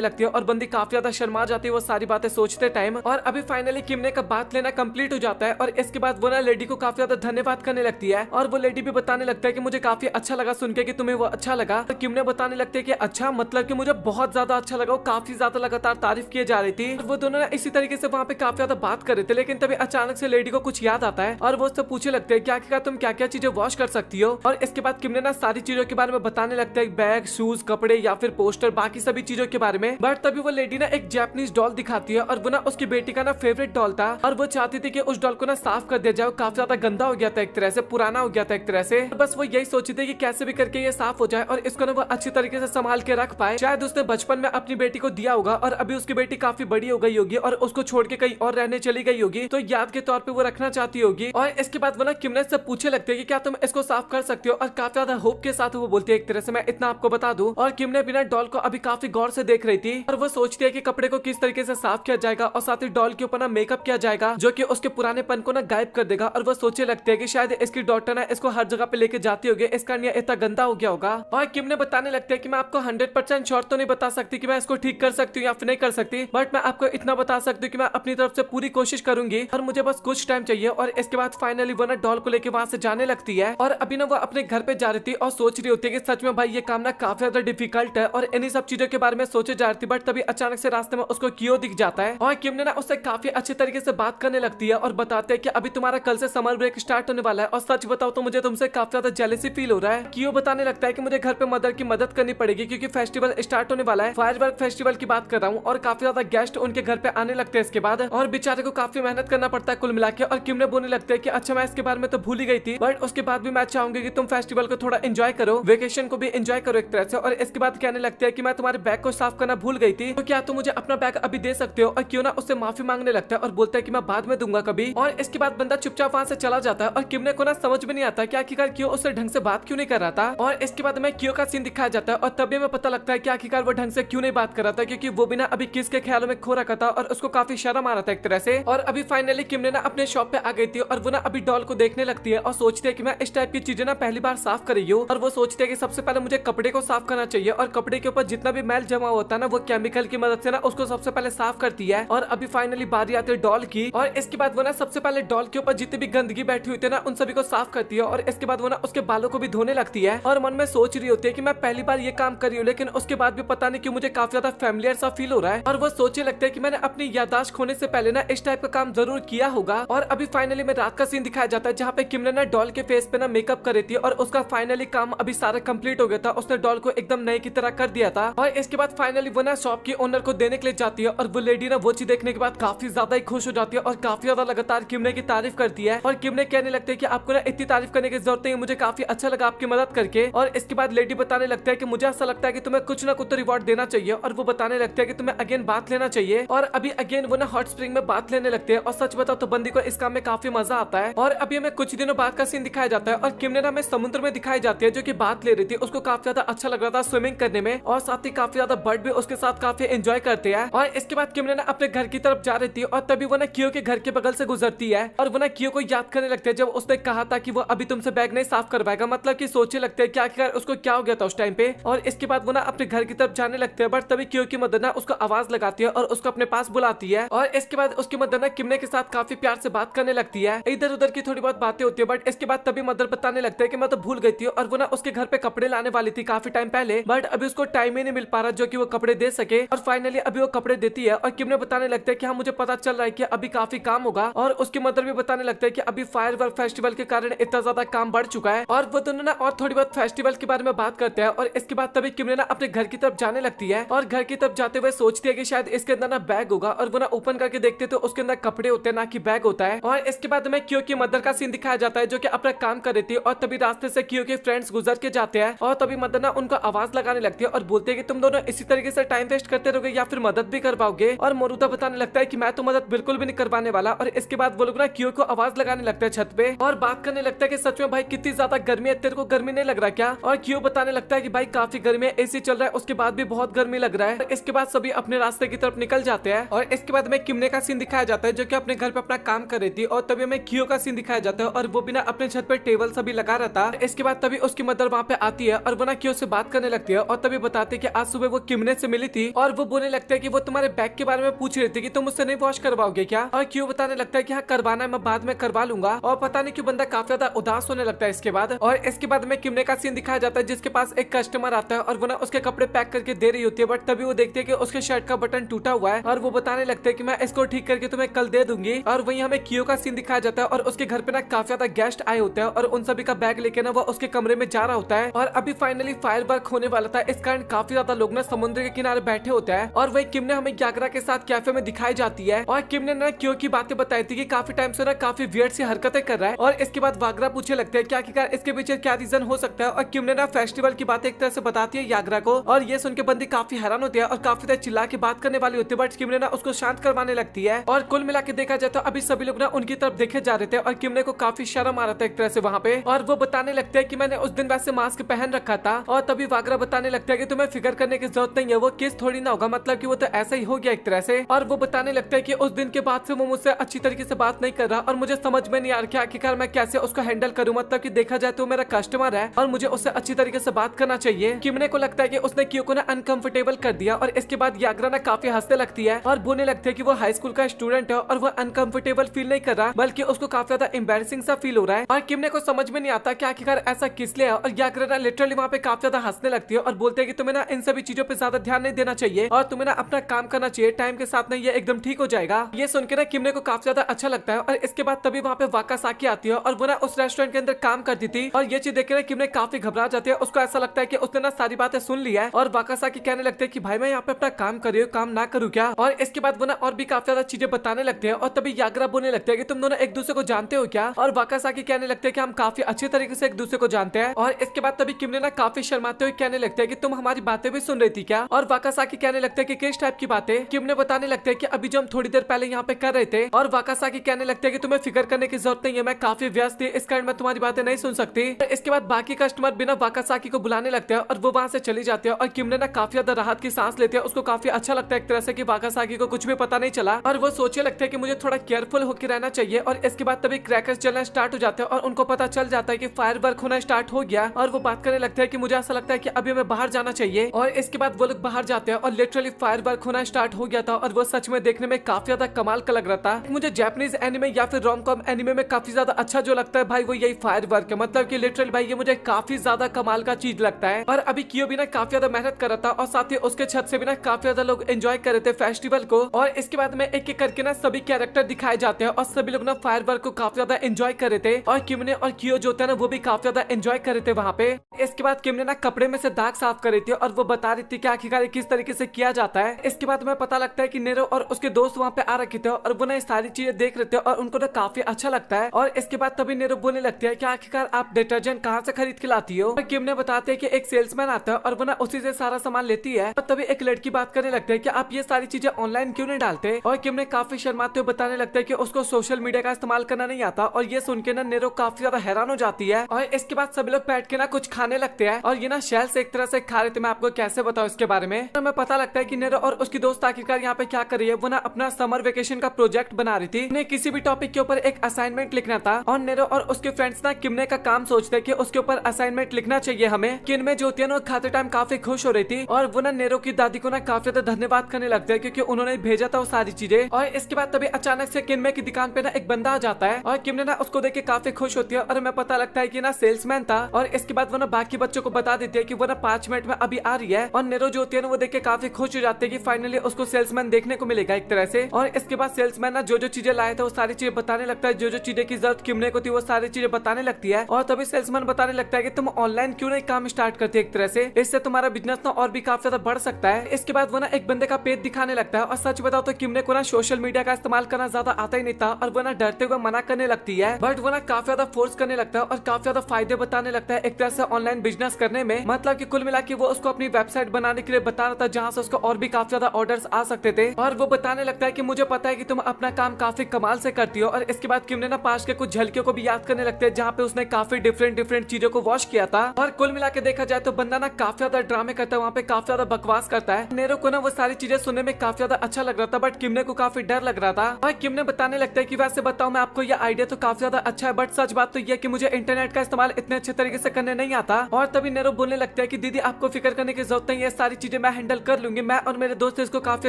लगती है और बंदी काफी ज्यादा शर्मा जाती है वो सारी बातें सोचते टाइम। और अभी फाइनली किमने का बात लेना कंप्लीट हो जाता है और इसके बाद वो ना लेडी को काफी ज्यादा धन्यवाद करने लगती है। और वो लेडी भी बताने लगता है कि मुझे काफी अच्छा लगा सुन के कि तुम्हें वो अच्छा लगा। तो किमने बताने लगते हैं कि अच्छा, मतलब कि मुझे बहुत ज्यादा अच्छा लगा। वो काफी ज्यादा लगातार तारीफ किए जा रही थी। वो दोनों ना इसी तरीके से वहाँ पे काफी ज्यादा बात कर रहे थे, लेकिन तभी अचानक से लेडी को कुछ याद आता है और वो उससे पूछने लगते हैं क्या तुम क्या क्या चीजें वॉश कर सकती हो। और इसके बाद किमने ना सारी चीजों के बारे में बताने लगता है, बैग, शूज, कपड़े या फिर पोस्टर, बाकी सभी चीजों के बारे में। बट तभी वो लेडी ना एक जापानीज डॉल दिखाती है और वो ना उसकी बेटी का ना फेवरेट डॉल था और वो चाहती थी कि उस डॉल को ना साफ कर दिया जाए। काफी ज्यादा गंदा हो गया था, एक तरह से पुराना हो गया था एक तरह से। बस वो यही सोची थी कि कैसे भी करके ये साफ हो जाए और इसको ना वो अच्छी तरीके से संभाल के रख पाए। शायद उसने बचपन में अपनी बेटी को दिया होगा और अभी उसकी बेटी काफी बड़ी हो गई होगी और उसको छोड़ के कहीं और रहने चली गई होगी, तो याद के तौर पे वो रखना चाहती होगी। और इसके बाद वो ना किमने से पूछने लगते हैं कि क्या तुम इसको साफ कर सकते हो। और काफी ज्यादा होप के साथ वो बोलती है एक तरह से मैं इतना आपको बता दूं। और किमने बिना डॉल को अभी काफी गौर से देख रही थी और वो सोचती है कि कपड़े को किस तरीके से साफ किया जाएगा और साथ ही डॉल के ऊपर ना मेकअप किया जाएगा जो कि उसके पुरानेपन को ना गायब कर देगा। और वो सोचने लगते हैं कि शायद इसकी डॉटर ना इसको हर जगह पे लेके जाती होगी, इसका इतना गंदा हो गया होगा। और किमने बताने लगते हैं कि मैं आपको 100% श्योर तो नहीं बता सकती कि मैं इसको ठीक कर सकती हूँ या फिर नहीं कर सकती, बट मैं आपको इतना बता सकती हूँ कि मैं अपनी तरफ से पूरी कोशिश करूंगी और मुझे बस कुछ टाइम चाहिए। और इसके बाद फाइनली वो ना डॉल को लेके वहां से जाने लगती है और अभी ना वो अपने घर पे जा रही थी और सोच रही होती है कि सच में भाई ये काम ना काफी ज्यादा डिफिकल्ट है और इन्हीं सब चीजों के बारे में सोचे जा रही थी। बट तभी अचानक से रास्ते में उसको कियो दिख जाता है और किम ने ना उससे काफी अच्छे तरीके से बात करने लगती है और बताते हैं कि अभी तुम्हारा कल से समर ब्रेक स्टार्ट होने वाला है और सच बताओ तो मुझे तुमसे काफी ज्यादा जेलसी फील हो रहा है। कियो बताने लगता है कि मुझे घर पे मदर की मदद करनी पड़ेगी क्योंकि फेस्टिवल स्टार्ट होने वाला है, फायरवर्क फेस्टिवल की बात कर रहा हूँ और काफी ज्यादा गेस्ट उनके घर पे आने लगते हैं इसके बाद और बेचारे को काफी मेहनत करना पड़ता है कुल मिला के। और किम ने बोलने लगता है कि अच्छा मैं इसके बारे में तो भूल ही गई थी, बट उसके बाद भी मैं चाहूंगी कि तुम फेस्टिवल को थोड़ा एंजॉय करो, वेकेशन को भी एंजॉय करो एक तरह से। और इसके बाद कहने लगते हैं कि मैं तुम्हारे बैग को साफ करना भूल गई थी, तो क्या तुम मुझे अपना बैग अभी दे सकते हो। और क्यों ना उससे माफी मांगने लगता है और बोलता है कि मैं बाद में दूंगा कभी। और इसके बाद बंदा चुपचाप वहां से चला जाता है और किम ने को ना समझ में नहीं आता कि आखिरकार क्यों उससे ढंग से बात क्यों नहीं कर रहा था। और इसके बाद में क्यों का सीन दिखाया जाता है और तभी में पता लगता है कि आखिरकार वो ढंग से क्यों नहीं बात कर रहा था, क्योंकि वो बिना अभी किस के ख्यालों में खो रखा था और उसको काफी शर्म आ रहा था एक तरह से। और अभी फाइनली किम ने ना अपने शॉप पे आ गई थी और वो ना अभी डॉल को देखने लगती है और सोचती है कि मैं इस टाइप की चीजें ना पहली बार साफ कर रही हूँ। और वो सोचती है कि सबसे पहले मुझे कपड़े को साफ करना चाहिए और कपड़े के ऊपर जितना भी मैल जमा होता है ना वो केमिकल की मदद से ना उसको सबसे पहले साफ करती है। और अभी फाइनली बारी आती है डॉल की और इसके बाद वो ना सबसे पहले डॉल के ऊपर जितनी भी गंदगी बैठी हुई थी ना उन सभी को साफ करती है और इसके बाद वो ना उसके बालों को भी धोने लगती है और मन में सोच रही होती है कि मैं पहली बार ये काम कर रही हूँ, लेकिन उसके बाद भी पता नहीं क्यों मुझे काफी ज्यादा फैमिलियर सा फील हो रहा है। और वो सोचने लगता है कि मैंने अपनी याददाश्त खोने से पहले ना इस टाइप का काम जरूर किया होगा। और अभी फाइनली में रात का सीन दिखाया जाता है जहाँ पे किम ने ना डॉल के फेस पे ना मेकअप कर रही थी और उसका फाइनली काम अभी सारा कंप्लीट हो गया था, उसने डॉल को एकदम नए की तरह कर दिया था। और इसके बाद फाइनली वो ना शॉप की ओनर को देने के लिए जाती है और वो लेडी ना वो चीज देखने के बाद काफी ज्यादा ही खुश हो जाती है और काफी ज्यादा लगातार किमने की तारीफ करती है। और किमने कहने लगते हैं कि आपको ना इतनी तारीफ करने की जरूरत नहीं है, मुझे काफी अच्छा लगा आपकी मदद करके। और इसके बाद लेडी बताने लगता है कि मुझे ऐसा लगता है कि तुम्हें कुछ ना कुछ तो रिवॉर्ड देना चाहिए और वो बताने लगते हैं कि तुम्हें अगेन बात लेना चाहिए। और अभी अगेन वो ना हॉट स्प्रिंग में बात लेने लगते हैं और सच बताओ तो बंदी को इस काम में काफी मजा आता है। और अभी हमें कुछ दिनों बाद का सीन दिखाया जाता है और किम ने ना हमें समुद्र में दिखाई जाती है जो कि बात ले रही थी, उसको काफी ज्यादा अच्छा लग रहा था स्विमिंग करने में और साथ ही काफी ज्यादा बर्ड भी उसके साथ काफी एंजॉय करते हैं। और इसके बाद किम ने ना अपने घर की तरफ जा रही थी और तभी वो ना कियो के घर के बगल से गुजरती है और वो ना कियो को याद करने लगते हैं जब उसने कहा था कि वो अभी तुमसे बैग नहीं साफ करवाएगा, मतलब कि सोचने लगते हैं कि आखिर उसको क्या हो गया था उस टाइम पे। और इसके बाद वो ना अपने घर की तरफ जाने लगते हैं, बट तभी कियो की मदर ना उसको आवाज लगाती है और उसको अपने पास बुलाती है। और इसके बाद उसकी मदर ना किमने के साथ काफी प्यार से बात करने लगती है, इधर उधर की थोड़ी बहुत बातें होती है। बट इसके बाद तभी मदर बताने लगता है कि मैं तो भूल गई थी और वो ना उसके घर पे कपड़े लाने वाली थी काफी टाइम पहले, बट अभी उसको टाइम ही नहीं मिल पा रहा जो कि वो कपड़े दे सके। और फाइनली अभी वो कपड़े देती है और किम ने बताने लगता है कि हाँ मुझे पता चल रहा है कि अभी काफी काम होगा। और उसकी मदर भी बताने लगता है कि अभी फायरवर्क फेस्टिवल के कारण इतना ज्यादा काम बढ़ चुका है। और वो दोनों ना और थोड़ी बहुत फेस्टिवल के बारे में बात करते हैं। और इसके बाद तभी किम ने ना अपने घर की तरफ जाने लगती है और घर की तरफ जाते हुए सोचती है कि शायद इसके अंदर ना बैग होगा और वो ना ओपन करके देखते तो उसके अंदर कपड़े होते हैं ना कि बैग होता है। और इसके बाद में क्यों की मदर का सीन दिखाया जाता है जो कि अपना काम कर रही थी और तभी रास्ते से क्यू के फ्रेंड्स गुजर के जाते हैं और तभी मदर ना उनको आवाज लगाने लगती है और बोलते हैं कि तुम दोनों इसी तरीके से टाइम वेस्ट करते रहोगे या फिर मदद भी कर पाओगे। और मोरुता बताने लगता है कि मैं तो मदद बिल्कुल भी नहीं करवाने वाला। और इसके बाद वो लोग ना क्यू को आवाज लगाने लगते हैं छत पे और बात करने लगता है कि सच में भाई कितनी ज्यादा गर्मी है, तेरे को गर्मी नहीं लग रहा क्या? और क्यू बताने लगता है कि भाई काफी गर्मी है, एसी चल रहा है, उसके बाद भी बहुत गर्मी लग रहा है। इसके बाद सभी अपने रास्ते की तरफ निकल जाते हैं और इसके बाद में किमने का सीन दिखाया जाता है जो कि अपने घर पे अपना काम कर रही थी और तभी हमें क्यू का सीन दिखाया जाता है और वो बिना अपने छत पे टेबल सभी लगा रहा था। इसके बाद तभी उसकी मदर वहाँ पे आती है और वो ना क्यू से बात करने लगती है और तभी बताते कि आज सुबह वो किमने से मिली थी और वो बोलने लगता है कि वो तुम्हारे बैग के बारे में पूछ रही थी कि तुम मुझसे नहीं वॉश करवाओगे क्या? और क्यू बताने लगता है कि हाँ करवाना है, मैं बाद में करवा लूंगा। और पता नहीं क्यों बंदा काफी ज्यादा उदास होने लगता है इसके बाद। और इसके बाद में किमने का सीन दिखाया जाता है जिसके पास एक कस्टमर आता है और वो ना उसके कपड़े पैक करके दे रही होती है, बट तभी वो देखते हैं कि उसके शर्ट का बटन टूटा हुआ है और वो बताने लगते हैं कि मैं इसको ठीक करके तुम्हें कल दे दूंगी। और वहीं हमें क्यू का सीन दिखाया जाता है और उसके घर पे ना काफी ज्यादा गेस्ट आए होते हैं और उन सभी का बैग लेके ना वो उसके कमरे में जा रहा होता है और अभी फाइनली फायर वर्क होने वाला था, इस कारण काफी ज्यादा लोग ना समुद्र के किनारे बैठे होते हैं। और वही किम ने हमें यागरा के साथ कैफे में दिखाई जाती है और किम ने ना क्यू की बातें बताई थी कि काफी टाइम से ना काफी वियर्ड सी हरकतें कर रहा है। और इसके बाद वागरा पूछे लगते हैं क्या आखिरकार इसके पीछे क्या रीजन हो सकता है। और किम ने ना फेस्टिवल की बात एक तरह से बताती है यागरा को और ये सुन के बंदी काफी हैरान होती है और काफी देर चिल्ला के बात करने वाली होती है, बट किम ने ना उसको शांत करवाने लगती है। और कुल मिला के देखा जाए तो अभी सभी लोग ना उनकी तरफ देखे जा रहे थे और किम ने को काफी शर्म आ रहा था एक तरह से वहाँ पे। और वो बताने लगते हैं कि मैंने उस दिन वैसे मास्क पहन रखा था। और तभी वागरा बताने लगता है कि तुम्हें फिक्र करने की जरूरत नहीं है, वो किस थोड़ी ना होगा, मतलब कि वो तो ऐसा ही हो गया एक तरह से। और वो बताने लगता है कि उस दिन के बाद से वो मुझसे अच्छी तरीके से बात नहीं कर रहा और मुझे समझ में नहीं आ रहा कि आखिरकार मैं कैसे उसको हैंडल करूं, मतलब कि देखा जाए तो मेरा कस्टमर है और मुझे उससे अच्छी तरीके से बात करना चाहिए। किमने को लगता है कि उसने क्यू को ना अनकंफर्टेबल कर दिया और इसके बाद यागरा ना काफी हंसने लगती है और बोलने लगते हैं कि वो हाई स्कूल का स्टूडेंट है और वो अनकंफर्टेबल फील नहीं कर रहा बल्कि उसको काफी ज्यादा एम्बैरेसिंग सा फील हो रहा है। और किमने को समझ में नहीं आता कि आखिरकार ऐसा किस लिए है और यागरा ना लिटरली वहाँ पे काफी ज्यादा हंसने लगती है और बोलते हैं कि तुम्हें ना इन सभी चीजों पे ज्यादा ध्यान नहीं देना चाहिए और तुम्हें ना अपना काम करना चाहिए, टाइम के साथ ना ये एकदम ठीक हो जाएगा। ये सुन के ना किमने को काफी ज्यादा अच्छा लगता है। और इसके बाद तभी वहाँ पे वाकासाकी आती है और वो ना उस रेस्टोरेंट के अंदर काम करती थी और ये चीज देख के ना किमने काफी घबरा जाती है। उसको ऐसा लगता है कि उसने ना सारी बातें सुन ली है और वाकासाकी कहने लगते हैं कि भाई मैं यहाँ पे अपना काम कर रही हूँ, काम ना करूँ क्या? और इसके बाद वो ना और भी काफी ज्यादा चीजें बताने लगते हैं और तभी यागरा बोलने लगते हैं कि तुम दोनों एक दूसरे को जानते हो क्या? और वाकासाकी कहने लगते हैं कि हम काफी अच्छे तरीके से एक दूसरे को जानते हैं। और इसके बाद तभी किमने ना काफी शर्माते हुए कहने लगते हैं कि तुम हमारी बातें भी सुन रही थी क्या? और वाकासाकी कहने लगते हैं कि किस टाइप की बातें? किमने बताने लगते हैं कि अभी जो हम थोड़ी देर पहले यहाँ पे कर रहे थे। और वाकासाकी कहने लगते हैं कि तुम्हें फिक्र करने की जरूरत नहीं है, मैं काफी व्यस्त थी इस कारण मैं तुम्हारी बातें नहीं सुन सकती। इसके बाद बाकी कस्टमर बिना वाकासाकी को बुलाने लगते हैं और वो वहाँ से चली जाती है और किमने ना काफी ज्यादा राहत की सांस लेते हैं। उसको काफी अच्छा लगता है एक तरह से कि वाकासाकी को कुछ भी पता नहीं चला और वो सोचने लगते हैं कि मुझे थोड़ा केयरफुल होकर रहना चाहिए। और इसके बाद तभी क्रैकर्स चलना स्टार्ट हो जाते हैं और उनको पता चल जाता है कि फायर वर्क होना स्टार्ट हो गया और वो बात करने लगते हैं कि मुझे ऐसा लगता है कि अभी हमें बाहर जाना चाहिए। और इसके बाद वो लोग बाहर जाते हैं और लिटरली फायर वर्क होना स्टार्ट हो गया था और वो सच में देखने में काफी ज्यादा कमाल का लग रहा था। मुझे जापानीज एनिमे या फिर रोम कॉम एनिमे में काफी ज्यादा अच्छा जो लगता है भाई वो यही फायर वर्क है, मतलब कि लिटरली भाई ये मुझे काफी ज्यादा कमाल का चीज लगता है। और अभी कियो भी ना काफी ज्यादा मेहनत कर रहा था और साथ ही उसके छत से भी ना काफी ज्यादा लोग एंजॉय कर रहे थे फेस्टिवल को। और इसके बाद में एक एक करके ना सभी कैरेक्टर दिखाए जाते हैं और सभी लोग ना फायर वर्क को काफी ज्यादा एंजॉय कर रहे थे और किमने और कियो जो थे ना वो भी काफी ज्यादा एंजॉय कर रहे थे वहाँ पे। इसके बाद किमने ना कपड़े में से दाग साफ कर रही थी और वो बता रही थी कि आखिरकार किस तरीके से किया जाता है। इसके बाद हमें पता लगता है कि नेरो और उसके दोस्त वहाँ पे आ रखे थे और वो ना सारी चीजें देख रहे थे और उनको ना काफी अच्छा लगता है। और इसके बाद तभी नेरो बोलने लगती है कि आखिरकार आप डिटर्जेंट कहाँ से खरीद के लाती हो? और किम ने बताते हैं कि एक सेल्समैन आता है और वो ना उसी से सारा सामान लेती है। और तभी एक लड़की बात करने लगती है कि आप ये सारी चीजें ऑनलाइन क्यों नहीं डालते? और किम ने काफी शर्माते हुए बताने लगता है कि उसको सोशल मीडिया का इस्तेमाल करना नहीं आता। और ये सुन के ना नेरो काफी ज्यादा हैरान हो जाती है। और इसके बाद सभी लोग बैठ के ना कुछ खाने लगते हैं और ये ना शेल से एक तरह से खा रहे थे। मैं आपको कैसे बताऊं इसके बारे में? तो हमें पता लगता है कि नेरो और उसकी दोस्त आखिरकार यहाँ पे क्या कर रही है, वो ना अपना समर वेकेशन का प्रोजेक्ट बना रही थी। उन्हें किसी भी टॉपिक के ऊपर एक असाइनमेंट लिखना था और नेरो और उसके फ्रेंड्स ना किमने का काम सोचते कि उसके ऊपर असाइनमेंट लिखना चाहिए हमें। किनमे जो होती है ना खाते टाइम काफी खुश हो रही थी और वो ना नेरो की दादी को ना काफी ज्यादा धन्यवाद करने लगते हैं क्योंकि उन्होंने भेजा था वो सारी चीजें। और इसके बाद तभी अचानक से किनमे की दुकान पे ना एक बंदा आ जाता है और किमने ना उसको देख के काफी खुश होती है और हमें पता लगता है कि ना सेल्समैन था। और इसके बाद वो ना बाकी बच्चों को बता देती है कि वो ना 5 मिनट में अभी आ रही है। और नेरो जो होती है ना वो देख के काफी खुश हो जाते हैं कि फाइनली उसको सेल्समैन देखने को मिलेगा एक तरह से। और इसके बाद सेल्समैन ना जो चीजें लाए थे वो सारी चीजें बताने लगता है, जो चीजें की जरूरत किमने को थी वो सारी चीजें बताने लगती है। और तभी सेल्समैन बताने लगता है कि तुम ऑनलाइन क्यों नहीं काम स्टार्ट करते एक तरह से, इससे तुम्हारा बिजनेस ना और भी काफी ज्यादा बढ़ सकता है। इसके बाद वो ना एक बंदे का पेज दिखाने लगता है और सच बताओ तो किमने को ना सोशल मीडिया का इस्तेमाल करना ज्यादा आता ही नहीं था और वो ना डरते हुए मना मना करने लगती है, बट वो ना काफी ज्यादा फोर्स करने लगता है और काफी ज्यादा फायदे बताने लगता है एक तरह से ऑनलाइन बिजनेस करने में। मतलब कि कुल मिला के वो उसको अपनी वेबसाइट बनाने के लिए बता रहा था जहाँ से उसको और भी काफी ज्यादा ऑर्डर्स आ सकते थे। और वो बताने लगता है कि मुझे पता है कि तुम अपना काम काफी कमाल से करती हो। और इसके बाद किम ने ना पास के कुछ झलकियों को भी याद करने लगते हैं जहाँ पे उसने काफी डिफरेंट चीजों को वॉश किया था। और कुल मिला के देखा जाए तो बंदा ना काफी ज्यादा ड्रामे करता है, वहाँ पे काफी ज्यादा बकवास करता है। नेरो को ना वो सारी चीजें सुनने में काफी ज्यादा अच्छा लग रहा था, बट किमने को काफी डर लग रहा था। और किम ने बताने लगता है कि वैसे बताओ मैं आपको ये आइडिया तो काफी ज्यादा अच्छा है, बट सच बात तो ये कि मुझे इंटरनेट का इस्तेमाल इतने अच्छे तरीके से करने नहीं आता। और तभी नेरो बोलने लगता है कि दीदी आपको फिक्र करने की जरूरत नहीं है, सारी चीजें मैं हैंडल कर लूंगी, मैं और मेरे दोस्त इसको काफी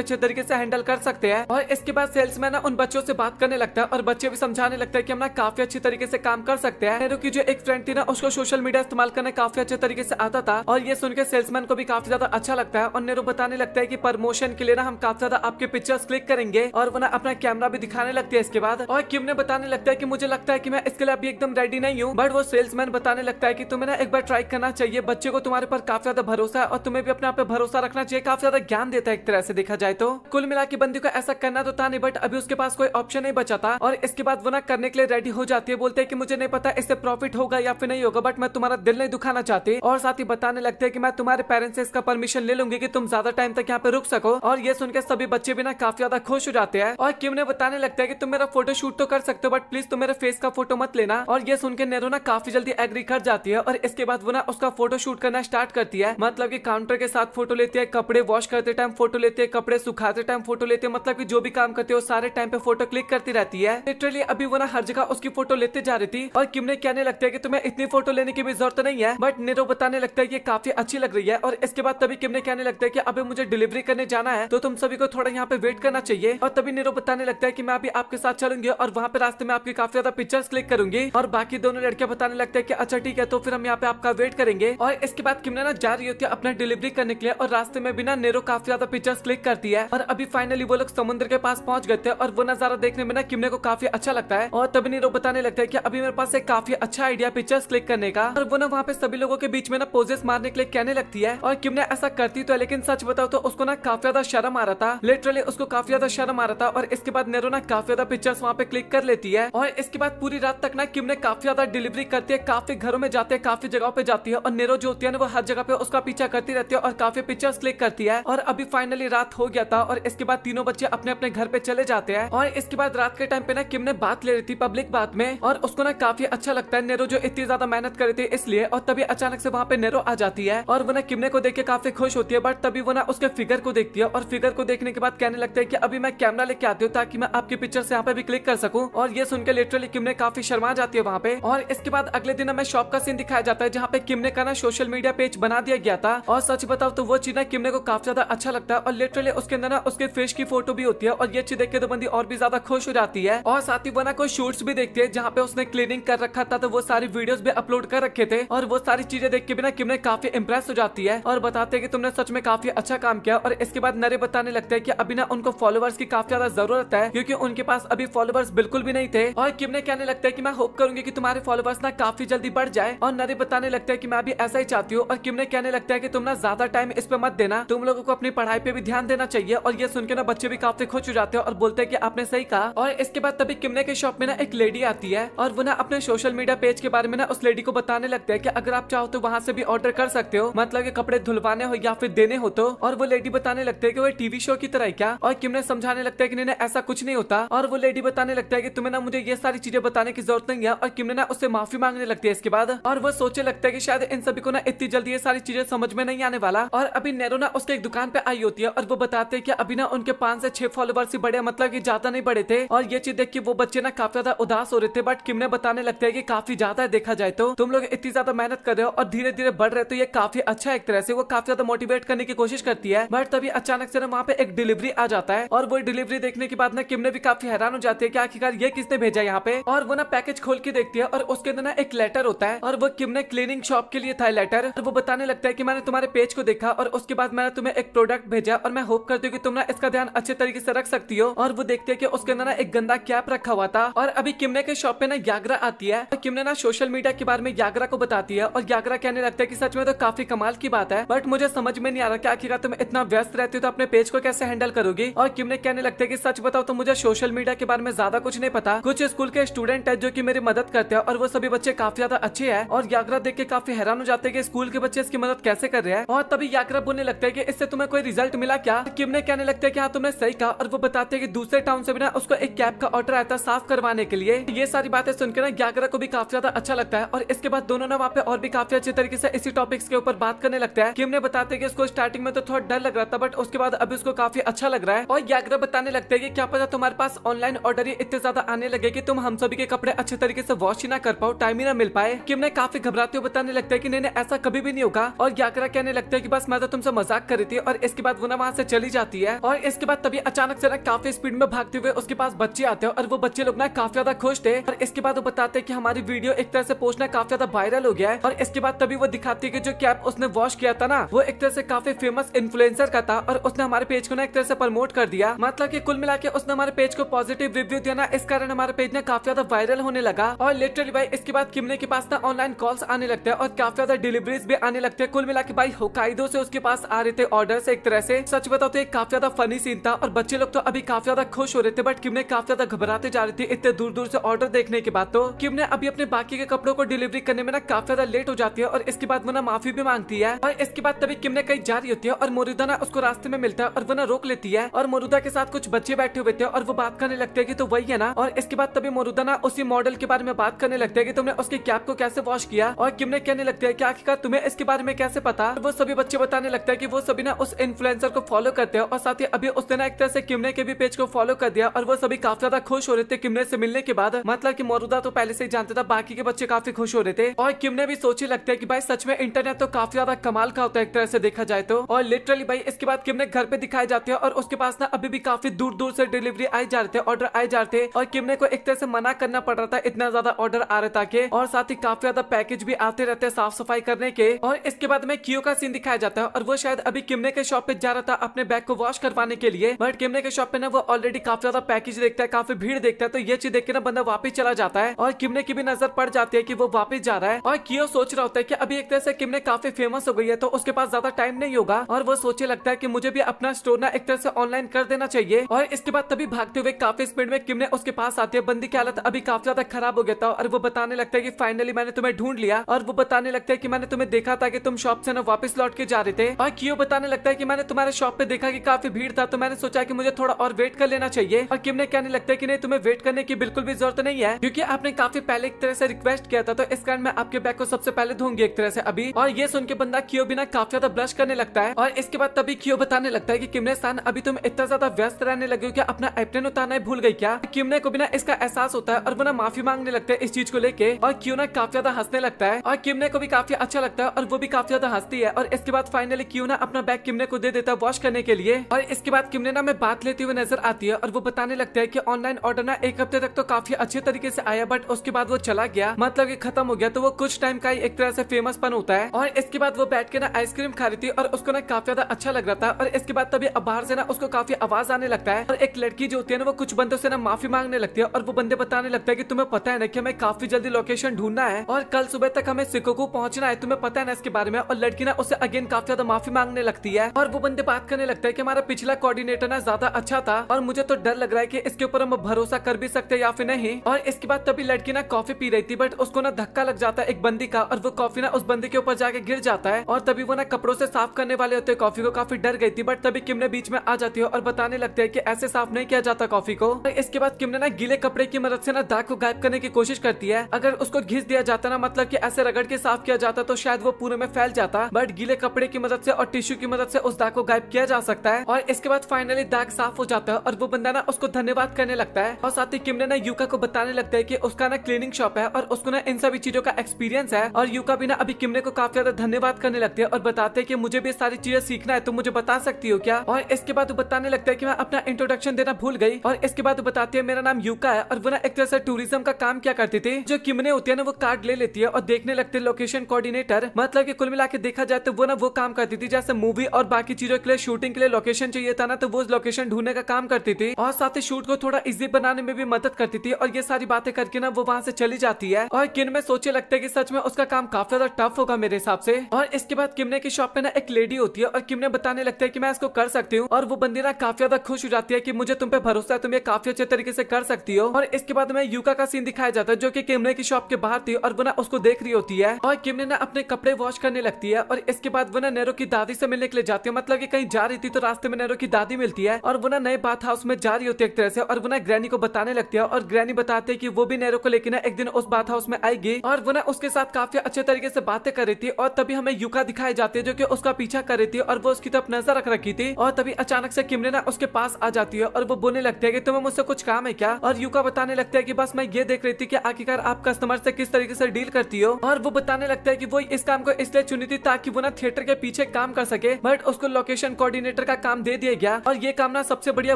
अच्छे तरीके से हैंडल कर सकते हैं। और इसके बाद सेल्समैन ना उन बच्चों से बात करने लगता है और बच्चे भी समझाने लगता है कि हम ना काफी अच्छी तरीके से काम कर सकते हैं। नेरो की जो एक फ्रेंड थी ना उसको सोशल मीडिया इस्तेमाल करना काफी अच्छे तरीके से आता था और ये सुनकर सेल्समैन को भी काफी ज्यादा अच्छा लगता है। और नेरो बताने लगता है कि प्रमोशन के लिए ना हम काफी ज्यादा आपके पिक्चर्स क्लिक करेंगे और वो ना अपना कैमरा भी दिखाने लगती है इसके बाद। और किम ने बताने लगता है कि मुझे लगता है कि मैं इसके लिए अभी एकदम रेडी नहीं हूँ, बट वो सेल्समैन बताने लगता है कि तुम्हें ना एक बार ट्राई करना चाहिए, बच्चे को तुम्हारे पर काफी ज्यादा भरोसा है और तुम्हें भी अपने आप पे भरोसा रखना चाहिए। काफी ज्यादा ज्ञान देता है एक तरह से देखा जाए तो। कुल मिला के बंदी को ऐसा करना तो था नहीं, बट अभी उसके पास कोई ऑप्शन नहीं बचा था। और इसके बाद वो ना करने के लिए रेडी हो जाती है, बोलते हैं कि मुझे नहीं पता इससे प्रॉफिट होगा या फिर नहीं होगा, बट मैं तुम्हारा दिल नहीं दुखाना चाहती। और साथ ही बताने लगते हैं कि मैं तुम्हारे पेरेंट्स से इसका परमिशन ले लूंगी कि तुम ज्यादा टाइम तक यहाँ पे रुक सको। और ये सुनकर सभी बच्चे भी ना काफी ज्यादा खुश हो जाते हैं। और किम ने बताने लगता है कि तुम मेरा फोटो शूट तो कर सकते हो, बट प्लीज तुम मेरे फेस का फोटो मत लेना। और ये सुनकर नेरो ना काफी जल्दी एग्री कर जाती है और इसके बाद वो ना उसका फोटो शूट करना स्टार्ट करती है। मतलब कि काउंटर के साथ फोटो लेते हैं, कपड़े वॉश करते टाइम फोटो लेते हैं, कपड़े सुखाते टाइम फोटो लेते हैं, मतलब कि जो भी काम करते हो सारे टाइम पे फोटो क्लिक करती रहती है। लिटरली अभी वो ना हर जगह उसकी फोटो लेते जा रही थी। और किम ने कहने लगता है कि तुम्हें इतनी फोटो लेने की भी जरूरत नहीं है, बट नेरो बताने लगता है कि काफी अच्छी लग रही है। और इसके बाद तभी किम ने कहने लगता है कि अभी मुझे डिलीवरी करने जाना है तो तुम सभी को थोड़ा यहाँ पे वेट करना चाहिए। और तभी नेरो बताने लगता है कि मैं अभी आपके साथ चलूंगी और वहाँ पे रास्ते में आपकी काफी ज्यादा पिक्चर्स क्लिक करूंगी। और बाकी दोनों लड़कियां बताने लगते हैं कि अच्छा ठीक है तो फिर हम यहाँ पे आपका वेट करेंगे। और इसके बाद किम ने ना जा रही होती है अपना डिलीवरी करने के लिए और रास्ते में भी ना नेरो काफी ज्यादा पिक्चर्स क्लिक करती है। और अभी फाइनली वो लोग समुद्र के पास पहुंच गए थे और वो नजारा देखने में ना किमने को काफी अच्छा लगता है। और तभी नेरो बताने लगता है कि अभी मेरे पास एक काफी अच्छा आइडिया पिक्चर्स क्लिक करने का। और वो ना वहाँ पे सभी लोगों के बीच में ना पोजेस मारने के लिए कहने लगती है। और किम ने ऐसा करती तो है, लेकिन सच बताओ तो उसको ना काफी ज्यादा शर्म आ रहा था। लिटरली उसको काफी ज्यादा शर्म आ रहा था। और इसके बाद नेरो ना काफी ज्यादा पिक्चर्स वहाँ पे क्लिक कर लेती है। और इसके बाद पूरी रात तक ना किम ने काफी ज्यादा डिलीवरी करती है, काफी घरों में जाते हैं, काफी जगहों पे जाती है। और नेरो जो होती है ना वो हर जगह पे उसका पीछा करती रहती है और काफी पिक्चर्स क्लिक करती है। और अभी फाइनली रात हो गया था और इसके बाद तीनों बच्चे अपने अपने घर पे चले जाते हैं। और इसके बाद रात के टाइम पे ना किम ने बात ले रही थी पब्लिक बात में और उसको ना काफी अच्छा लगता है नेरो जो इतनी ज्यादा मेहनत कर रही थी इसलिए। और तभी अचानक से वहाँ पे नेरो आ जाती है और वो ना किमने को देख के काफी खुश होती है, बट तभी वो ना उसके फिगर को देखती है और फिगर को देखने के बाद कहने लगता है कि अभी मैं कैमरा लेके आती हूँ ताकि मैं आपकी पिक्चर से यहाँ पे भी क्लिक कर सकूं। और ये सुनकर लिटरली किम ने काफी शर्मा जाती है वहाँ पे। और इसके बाद अगले दिन हमें शॉप का सीन दिखाया जाता है जहाँ पे किमने का ना सोशल मीडिया पेज बना दिया गया था। और सच बताओ तो वो चीज ना किमने को काफी ज्यादा अच्छा लगता है और लिटरली उसके अंदर ना उसके फेस की फोटो भी होती है और ये चीज देख के तो बंदी और भी ज्यादा खुश हो जाती है। और साथ ही वो ना कोई शूट्स भी देखती है जहाँ पे उसने क्लीनिंग कर रखा था, तो वो सारी वीडियोस भी अपलोड कर रखे थे। और वो सारी चीजें देख के भी ना किमने काफी इंप्रेस हो जाती है और बताते हैं कि तुमने सच में काफी अच्छा काम किया। और इसके बाद नरे बताने लगते हैं कि अभी ना उनको फॉलोवर्स की काफी ज्यादा जरूरत है क्योंकि उनके पास अभी फॉलोवर्स बिल्कुल भी नहीं थे। और किम ने कहने लगता है कि मैं होप करूंगी कि तुम्हारे फॉलोवर्स ना काफी जल्दी बढ़ जाए। और नरे बताने लगता है कि मैं भी ऐसा ही चाहती हूँ। और किम ने कहने लगता है कि तुम ना ज्यादा टाइम इस पे मत देना, तुम लोगों को अपनी पढ़ाई पे भी ध्यान देना चाहिए। और ये सुनकर ना बच्चे भी काफी खुश हो जाते हैं और बोलते हैं कि आपने सही कहा। और इसके बाद तभी किमने के शॉप में ना एक लेडी आती है और वो ना अपने सोशल मीडिया पेज के बारे में ना उस लेडी को बताने लगता है कि अगर आप चाहो तो वहाँ से भी ऑर्डर कर सकते हो, मतलब कि कपड़े धुलवाने हो या फिर देने हो तो। और वो लेडी बताने लगते है कि वो टीवी शो की तरह है क्या। और किम ने समझाने लगता है कि नहीं ऐसा कुछ नहीं होता। और वो लेडी बताने लगता है कि तुम्हें ना मुझे ये सारी चीजें बताने की जरूरत नहीं है। और किम ने ना उससे माफी मांगने लगती है इसके बाद। और वो सोचने लगता है कि शायद इन सभी को ना इतनी जल्दी ये सारी चीजें समझ में नहीं आने वाला। और अभी नेरो ना उसके एक दुकान पे आई होती है और वो बताते हैं कि अभी ना उनके 5 से 6 फॉलोवर्स ही बढ़े, मतलब कि ज्यादा नहीं बढ़े थे। और ये चीज देख के वो बच्चे ना काफी ज्यादा उदास हो रहे थे, बट किम ने बताने लगता है कि काफी ज्यादा है देखा जाए तो, तुम लोग इतनी ज्यादा मेहनत कर रहे हो और धीरे धीरे बढ़ रहे हो तो ये काफी अच्छा है। एक तरह से वो काफी ज्यादा मोटिवेट करने की कोशिश करती है। बट तभी अचानक से ना वहाँ पे एक डिलीवरी आ जाता है और वो डिलीवरी देखने के बाद ना किम ने भी काफी हैरान हो जाती है कि आखिरकार ये किसने भेजा यहाँ पे। और वो ना पैकेज खोल के देखती है और उसके अंदर ना एक लेटर होता है और वो किम ने क्लीनिंग शॉप के लिए था लेटर। और वो बताने लगता है कि मैंने तुम्हारे पेज को देखा और उसके बाद मैंने तुम्हें एक प्रोडक्ट भेजा और मैं होप करती हूँ कि तुम ना इसका ध्यान अच्छे तरीके से रख सकती हो। और वो देखते हैं कि उसके अंदर ना एक गंदा कैप रखा हुआ था। और अभी किमने के शॉप पे ना याग्रा आती है और किमने ना सोशल मीडिया के बारे में याग्रा को बताती है और याग्रा कहने लगता है कि सच में तो काफी कमाल की बात है, बट मुझे समझ में नहीं आ रहा कि आखिरकार तुम इतना व्यस्त रहती हो तो अपने पेज को कैसे हैंडल करोगी। और किमने कहने लगता है कि सच बताओ तो मुझे सोशल मीडिया के बारे में ज्यादा कुछ नहीं पता, था कुछ स्कूल के स्टूडेंट है जो कि मेरी मदद करते हैं और वो सभी बच्चे काफी ज्यादा अच्छे हैं और याग्रा देख के काफी हैरान हो जाते हैं कि स्कूल के बच्चे इसकी मदद कैसे कर रहे हैं। और तभी याग्रा बोलने लगता है कि इससे तुम्हें कोई रिजल्ट मिला क्या। किम ने कहने लगता है कि हाँ तुमने सही कहा और वो बताते हैं कि दूसरे टाउन से भी ना उसको एक कैब का ऑर्डर आया था साफ करवाने के लिए। ये सारी बातें सुनकर ना याग्रा को भी काफी ज्यादा अच्छा लगता है और इसके बाद दोनों ना वहाँ पे और भी काफी अच्छे तरीके से इसी टॉपिक्स के ऊपर बात करने लगता है। किम ने बताते हैं कि उसको स्टार्टिंग में तो थोड़ा डर लग रहा था बट उसके बाद अभी उसको काफी अच्छा लग रहा है। और याग्रा बताने लगता है कि क्या पता तुम्हारे पास ऑनलाइन ऑर्डर ही इतने ज्यादा आने लगे कि तुम हम सभी के कपड़े अच्छे तरीके से वॉश ही ना कर पाओ, टाइम ही ना मिल पाए। किम ने काफी घबराते हुए बताने लगता है कि नहीं ऐसा कभी भी नहीं होगा। और याग्रा कहने लगता है कि बस मैं तो तुमसे मजाक कर रही थी और इसके बाद वो ना वहाँ से चली जाती है। और इसके बाद तभी अचानक से ना काफी स्पीड में भागते हुए उसके पास बच्चे आते हैं और वो बच्चे लोग ना काफी ज्यादा खुश थे। और इसके बाद वो बताते हैं कि हमारी वीडियो एक तरह से पोस्ट ना काफी ज्यादा वायरल हो गया है। और इसके बाद तभी वो दिखाती है कि जो कैप उसने वॉश किया था ना वो एक तरह से काफी फेमस इन्फ्लुएंसर का था और उसने हमारे पेज को ना एक तरह से प्रमोट कर दिया। मतलब कि कुल मिला के उसने हमारे पेज को पॉजिटिव रिव्यू दिया ना, इस कारण हमारे पेज ना काफी ज्यादा वायरल होने लगा। और लिटरली भाई इसके बाद किमने के पास ना ऑनलाइन कॉल्स आने लगते हैं और काफी ज्यादा डिलीवरीज भी आने लगते हैं। कुल मिला के भाई होकाइडो से उसके पास आ रहे थे ऑर्डर्स। एक तरह से सच बताओ तो एक काफी ज्यादा फनी सीन था और बच्चे लोग तो अभी काफी ज्यादा खुश हो रहे थे बट किम ने काफी ज्यादा घबराते जा रही थी इतने दूर दूर से ऑर्डर देखने के बाद। तो किम ने अभी अपने बाकी के कपड़ों को डिलीवरी करने में ना काफी ज्यादा लेट हो जाती है और इसके बाद वो ना माफी भी मांगती है। और इसके बाद तभी किम ने कहीं जा रही होती है और मोरुदा ना उसको रास्ते में मिलता है और वो ना रोक लेती है और मोरुदा के साथ कुछ बच्चे बैठे हुए थे और वो बात करने लगते हैं कि तो वही है ना। और इसके बाद तभी मोरुदा ना उसी मॉडल के बारे में बात करने लगते हैं कि तुमने उसकी कैप को कैसे वॉश किया। और किम ने कहने लगते हैं कि आखिरकार तुम्हें इसके बारे में कैसे पता। वो सभी बच्चे बताने लगता है कि वो सभी ना उस इन्फ्लुएंसर को फॉलो करते हैं और साथ ही अभी उसने ना एक तरह से किमने के भी पेज को फॉलो कर दिया और वो सभी काफी ज्यादा खुश हो रहे थे किमने से मिलने के बाद। मतलब कि मोरुदा तो पहले से ही जानता था, बाकी के बच्चे काफी खुश हो रहे थे। और किमने भी सोचे लगता है कि भाई सच में इंटरनेट तो काफी ज्यादा कमाल का होता है एक तरह से देखा जाए तो। और लिटरली भाई इसके बाद किमने घर पे दिखाए जाते हैं और उसके पास ना अभी भी काफी दूर दूर से डिलीवरी आए जा रहे थे, ऑर्डर आए जा रहे थे और किमने को एक तरह से मना करना पड़ रहा था, इतना ज्यादा ऑर्डर आ रहा था कि। और साथ ही काफी ज्यादा पैकेज भी आते रहते हैं साफ सफाई करने के। और इसके बाद में कियो का सीन दिखाया जाता है और वो शायद अभी किमने के शॉप पे जा रहा था अपने बैग को वॉश करवाने के लिए बट किमने के शॉप पे ना वो ऑलरेडी काफी ज्यादा पैकेज देखता है, काफी भीड़ देखता है। तो ये चीज देख के ना बंदा वापस चला जाता है और किमने की भी नजर पड़ जाती है कि वो वापस जा रहा है। और कियो सोच रहा होता है कि अभी एक तरह से किमने काफी फेमस हो गई है तो उसके पास ज्यादा टाइम नहीं होगा और वो सोचे लगता है कि मुझे भी अपना स्टोर ना एक तरह से ऑनलाइन कर देना चाहिए। और इसके बाद तभी भागते हुए काफी स्पीड में किमने उसके पास आती है। बंदी की हालत अभी काफी ज्यादा खराब हो गया था और वो बताने लगता है कि फाइनली मैंने तुम्हें ढूंढ लिया। और वो बताने लगता है कि मैंने तुम्हें देखा था कि तुम शॉप से ना वापस लौट के जा रहे थे। और कियो बताने लगता है कि मैंने तुम्हारे शॉप पे देखा कि काफी भीड़ था तो मैंने सोचा कि मुझे थोड़ा और वेट कर लेना चाहिए। और किम ने कहने लगता है कि नहीं तुम्हें वेट करने की बिल्कुल भी जरूरत नहीं है क्योंकि आपने काफी पहले एक तरह से रिक्वेस्ट किया था तो इस कारण मैं आपके बैग को सबसे पहले धोऊंगी एक तरह से अभी। और ये सुन के बंदा कियो भी ना काफी ज्यादा ब्लश करने लगता है। और इसके बाद तभी कियो बताने लगता है कि किमने सान अभी तुम इतना ज्यादा व्यस्त रहने लगे हो क्या, अपना एप्रेन उतारना भूल गई क्या। किमने को भी ना इसका एहसास होता है और वो ना माफी मांगने लगता है इस चीज को लेके। और कियो ना काफी ज्यादा हंसने लगता है और किमने को भी काफी अच्छा लगता है और वो भी काफी ज्यादा हंसती है। और इसके बाद फाइनली कियो ना अपना बैग किमने को दे देता है वॉश करने के लिए। और इसके बाद किमने ना में बात लेती हुई नजर आती है और वो बताने लगता है कि ऑनलाइन ऑर्डर ना एक हफ्ते तक तो काफी अच्छे तरीके से आया बट उसके बाद वो चला गया, मतलब कि खत्म हो गया। तो वो कुछ टाइम का ही एक तरह से फेमस पन होता है। और इसके बाद वो बैठ के ना आइसक्रीम खा रही थी और उसको ना काफी ज्यादा अच्छा लग रहा था। और इसके बाद तभी बाहर से ना उसको काफी आवाज आने लगता है और एक लड़की जो होती है ना वो कुछ बंदों से ना माफी मांगने लगती है। और वो बंदे बताने लगता है कि तुम्हें पता है ना कि हमें काफी जल्दी लोकेशन ढूंढना है और कल सुबह तक हमें शिकोकू पहुंचना है, तुम्हें पता है ना इसके बारे में। और लड़की ना उससे अगेन काफी ज्यादा माफी मांगने लगती है और वो बंदे बात करने लगता है कि हमारा पिछला कोऑर्डिनेटर ना ज्यादा अच्छा था और मुझे तो डर लग रहा है कि इसके ऊपर हम भरोसा कर भी सकते या फिर नहीं। और इसके बाद तभी लड़की ना कॉफी पी रही थी बट उसको ना धक्का लग जाता है एक बंदी का और वो कॉफी ना उस बंदी के ऊपर जाके गिर जाता है। और तभी वो ना कपड़ों से साफ करने वाले होते हैं कॉफी को, काफी डर गई थी बट तभी किमने बीच में आ जाती है और बताने लगते हैं कि ऐसे साफ नहीं किया जाता कॉफी को। इसके बाद किमने ना गीले कपड़े की मदद से ना दाग को गायब करने की कोशिश करती है। अगर उसको घिस दिया जाता ना, मतलब कि ऐसे रगड़ के साफ किया जाता तो शायद वो पूरे में फैल जाता, बट गीले कपड़े की मदद से और टिश्यू की मदद से उस दाग को गायब किया जा सकता है। और इसके बाद फाइनली दाग साफ हो जाता है और वो बंदा ना उसको धन्यवाद करने लगता है। और साथ ही किमने ना यूका को बताने लगता है कि उसका ना क्लीनिंग शॉप है और उसको ना इन सभी चीजों का एक्सपीरियंस है। और यूका भी ना अभी किमने को काफी ज्यादा धन्यवाद करने लगते हैं और बताते हैं कि मुझे भी सारी चीजें सीखना है, तुम मुझे बता सकती हो क्या। और इसके बाद वो बताने लगता है कि मैं अपना इंट्रोडक्शन देना भूल गई। और इसके बाद वो बताती है मेरा नाम यूका है और वो ना एक तरह से टूरिज्म का काम क्या करती थी। जो किमने होती है ना वो कार्ड ले लेती है और देखने लगते लोकेशन कोऑर्डिनेटर, मतलब कि कुल मिला के देखा जाए तो वो ना वो काम करती थी जैसे मूवी और बाकी चीजों के लिए शूटिंग के लिए लोकेशन चाहिए था ना तो वो लोकेशन ढूंढने का काम करती थी और साथ ही शूट को थोड़ा इजी बनाने में भी मदद करती थी। और ये सारी बातें करके ना वो वहाँ से चली जाती है। और किन में सोचे लगता है कि सच में उसका काम काफी ज्यादा टफ होगा मेरे हिसाब से। और इसके बाद किमने की शॉप पे ना एक लेडी होती है और किमने बताने लगता है कि मैं इसको कर सकती हूँ। और वो बंदी ना काफी ज्यादा खुश हो जाती है कि मुझे तुम पे भरोसा है, तुम ये काफी अच्छे तरीके से कर सकते लगती हो। और इसके बाद में यूका का सीन दिखाया जाता है जो कि किम ने की शॉप के बाहर थी और वो ना उसको देख रही होती है और किम ने ना अपने कपड़े वॉश करने लगती है। और इसके बाद वो ना नेरो की दादी से मिलने के लिए जाती है, मतलब कि कहीं जा रही थी तो रास्ते में नेरो की दादी मिलती है और वो ना नए बाथ हाउस में जा रही होती है एक तरह से। और वो ना ग्रैनी को बताने लगती है और ग्रैनी बताते हैं कि वो भी नेरो को लेकर ना एक दिन उस बाथ हाउस में आएगी और वो ना उसके साथ काफी अच्छे तरीके से बातें कर रही थी। और तभी हमें यूका दिखाई जाती है जो कि उसका पीछा कर रही थी और वो उसकी तरफ नजर रख रखी थी। और तभी अचानक से किम ने ना उसके पास आ जाती है और वो बोलने लगती है कि तुम्हें मुझसे कुछ काम है क्या। और यूका बताने लगता है कि बस मैं ये देख रही थी कि आखिरकार आप कस्टमर से किस तरीके से डील करती हो। और वो बताने लगता है कि वो इस काम को इसलिए चुनी थी ताकि वो ना थिएटर के पीछे काम कर सके, बट उसको लोकेशन कोऑर्डिनेटर का काम दे दिया गया। और ये काम ना सबसे बढ़िया